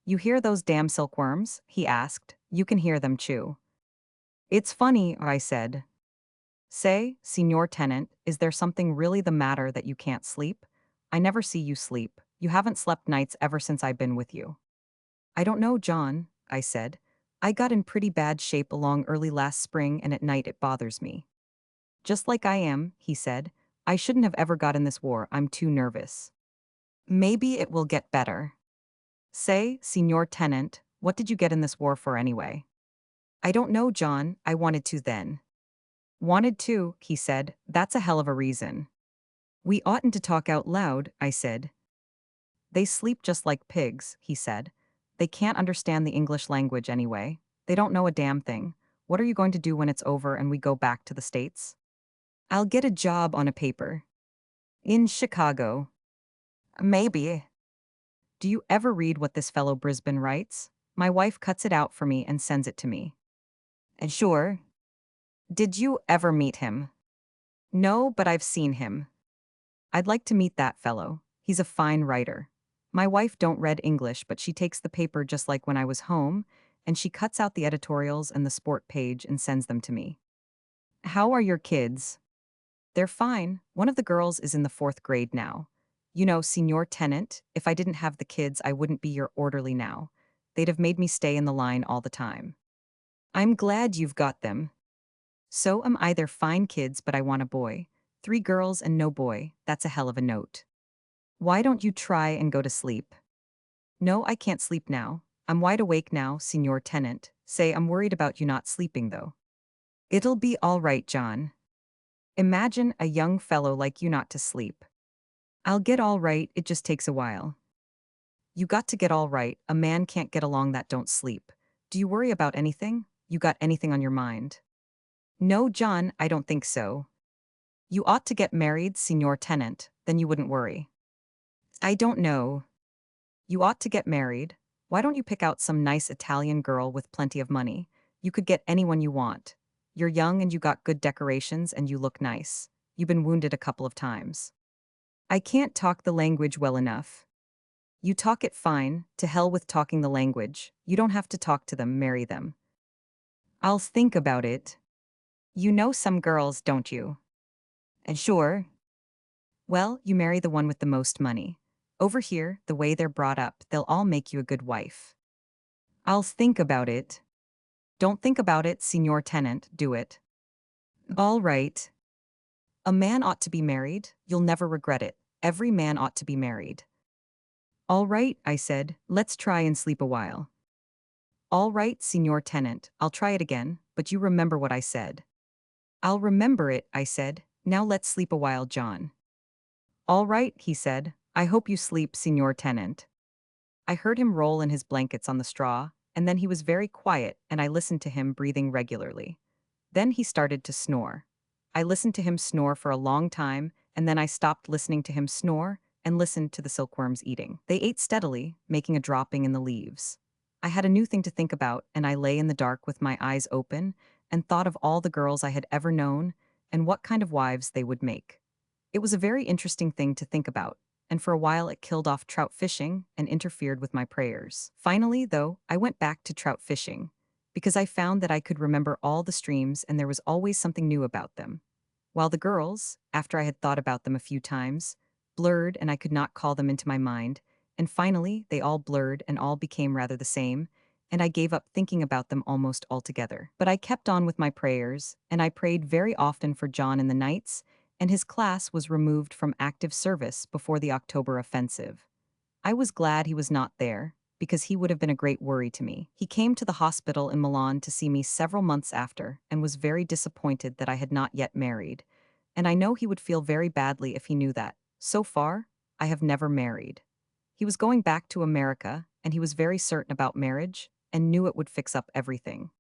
"You hear those damn silkworms?" he asked. "You can hear them chew." "It's funny," I said. "Say, Signor Tenant, is there something really the matter that you can't sleep? I never see you sleep. You haven't slept nights ever since I've been with you." "I don't know, John," I said. "I got in pretty bad shape along early last spring and at night it bothers me." "Just like I am," he said. "I shouldn't have ever got in this war, I'm too nervous." "Maybe it will get better." "Say, Signor Tenant, what did you get in this war for anyway?" "I don't know, John, I wanted to then." "Wanted to," he said, "that's a hell of a reason." "We oughtn't to talk out loud," I said. "They sleep just like pigs," he said. "They can't understand the English language anyway. They don't know a damn thing. What are you going to do when it's over and we go back to the States?" "I'll get a job on a paper." "In Chicago." "Maybe." "Do you ever read what this fellow Brisbane writes? My wife cuts it out for me and sends it to me." "And sure." "Did you ever meet him?" "No, but I've seen him." "I'd like to meet that fellow. He's a fine writer." My wife don't read English, but she takes the paper just like when I was home, and she cuts out the editorials and the sport page and sends them to me. "How are your kids?" "They're fine. One of the girls is in the 4th grade now. You know, Signor Tenant, if I didn't have the kids, I wouldn't be your orderly now. They'd have made me stay in the line all the time." "I'm glad you've got them." "So am I. They're fine kids, but I want a boy. 3 girls and no boy, that's a hell of a note." "Why don't you try and go to sleep?" "No, I can't sleep now. I'm wide awake now, Signor Tenant. Say, I'm worried about you not sleeping, though." "It'll be all right, John. Imagine a young fellow like you not to sleep." "I'll get all right, it just takes a while." "You got to get all right. A man can't get along that don't sleep. Do you worry about anything? You got anything on your mind?" "No, John, I don't think so." "You ought to get married, Signor Tenant, then you wouldn't worry." "I don't know." "You ought to get married. Why don't you pick out some nice Italian girl with plenty of money? You could get anyone you want. You're young and you got good decorations and you look nice. You've been wounded a couple of times." "I can't talk the language well enough." "You talk it fine, to hell with talking the language. You don't have to talk to them, marry them." "I'll think about it." "You know some girls, don't you?" "And sure." "Well, you marry the one with the most money. Over here, the way they're brought up, they'll all make you a good wife." "I'll think about it." "Don't think about it, Signor Tenant, do it." "All right." "A man ought to be married, you'll never regret it. Every man ought to be married." "All right," I said, "let's try and sleep a while." "All right, Signor Tenant, I'll try it again, but you remember what I said." "I'll remember it," I said. Now let's sleep a while, John. All right, he said. I hope you sleep, Signor Tenant. I heard him roll in his blankets on the straw, and then he was very quiet, and I listened to him breathing regularly. Then he started to snore. I listened to him snore for a long time, and then I stopped listening to him snore and listened to the silkworms eating. They ate steadily, making a dropping in the leaves. I had a new thing to think about, and I lay in the dark with my eyes open and thought of all the girls I had ever known and what kind of wives they would make. It was a very interesting thing to think about, and for a while it killed off trout fishing and interfered with my prayers. Finally, though, I went back to trout fishing, because I found that I could remember all the streams and there was always something new about them. While the girls, after I had thought about them a few times, blurred and I could not call them into my mind, and finally they all blurred and all became rather the same, and I gave up thinking about them almost altogether. But I kept on with my prayers, and I prayed very often for John in the nights, and his class was removed from active service before the October offensive. I was glad he was not there, because he would have been a great worry to me. He came to the hospital in Milan to see me several months after and was very disappointed that I had not yet married. And I know he would feel very badly if he knew that, so far, I have never married. He was going back to America, and he was very certain about marriage and knew it would fix up everything.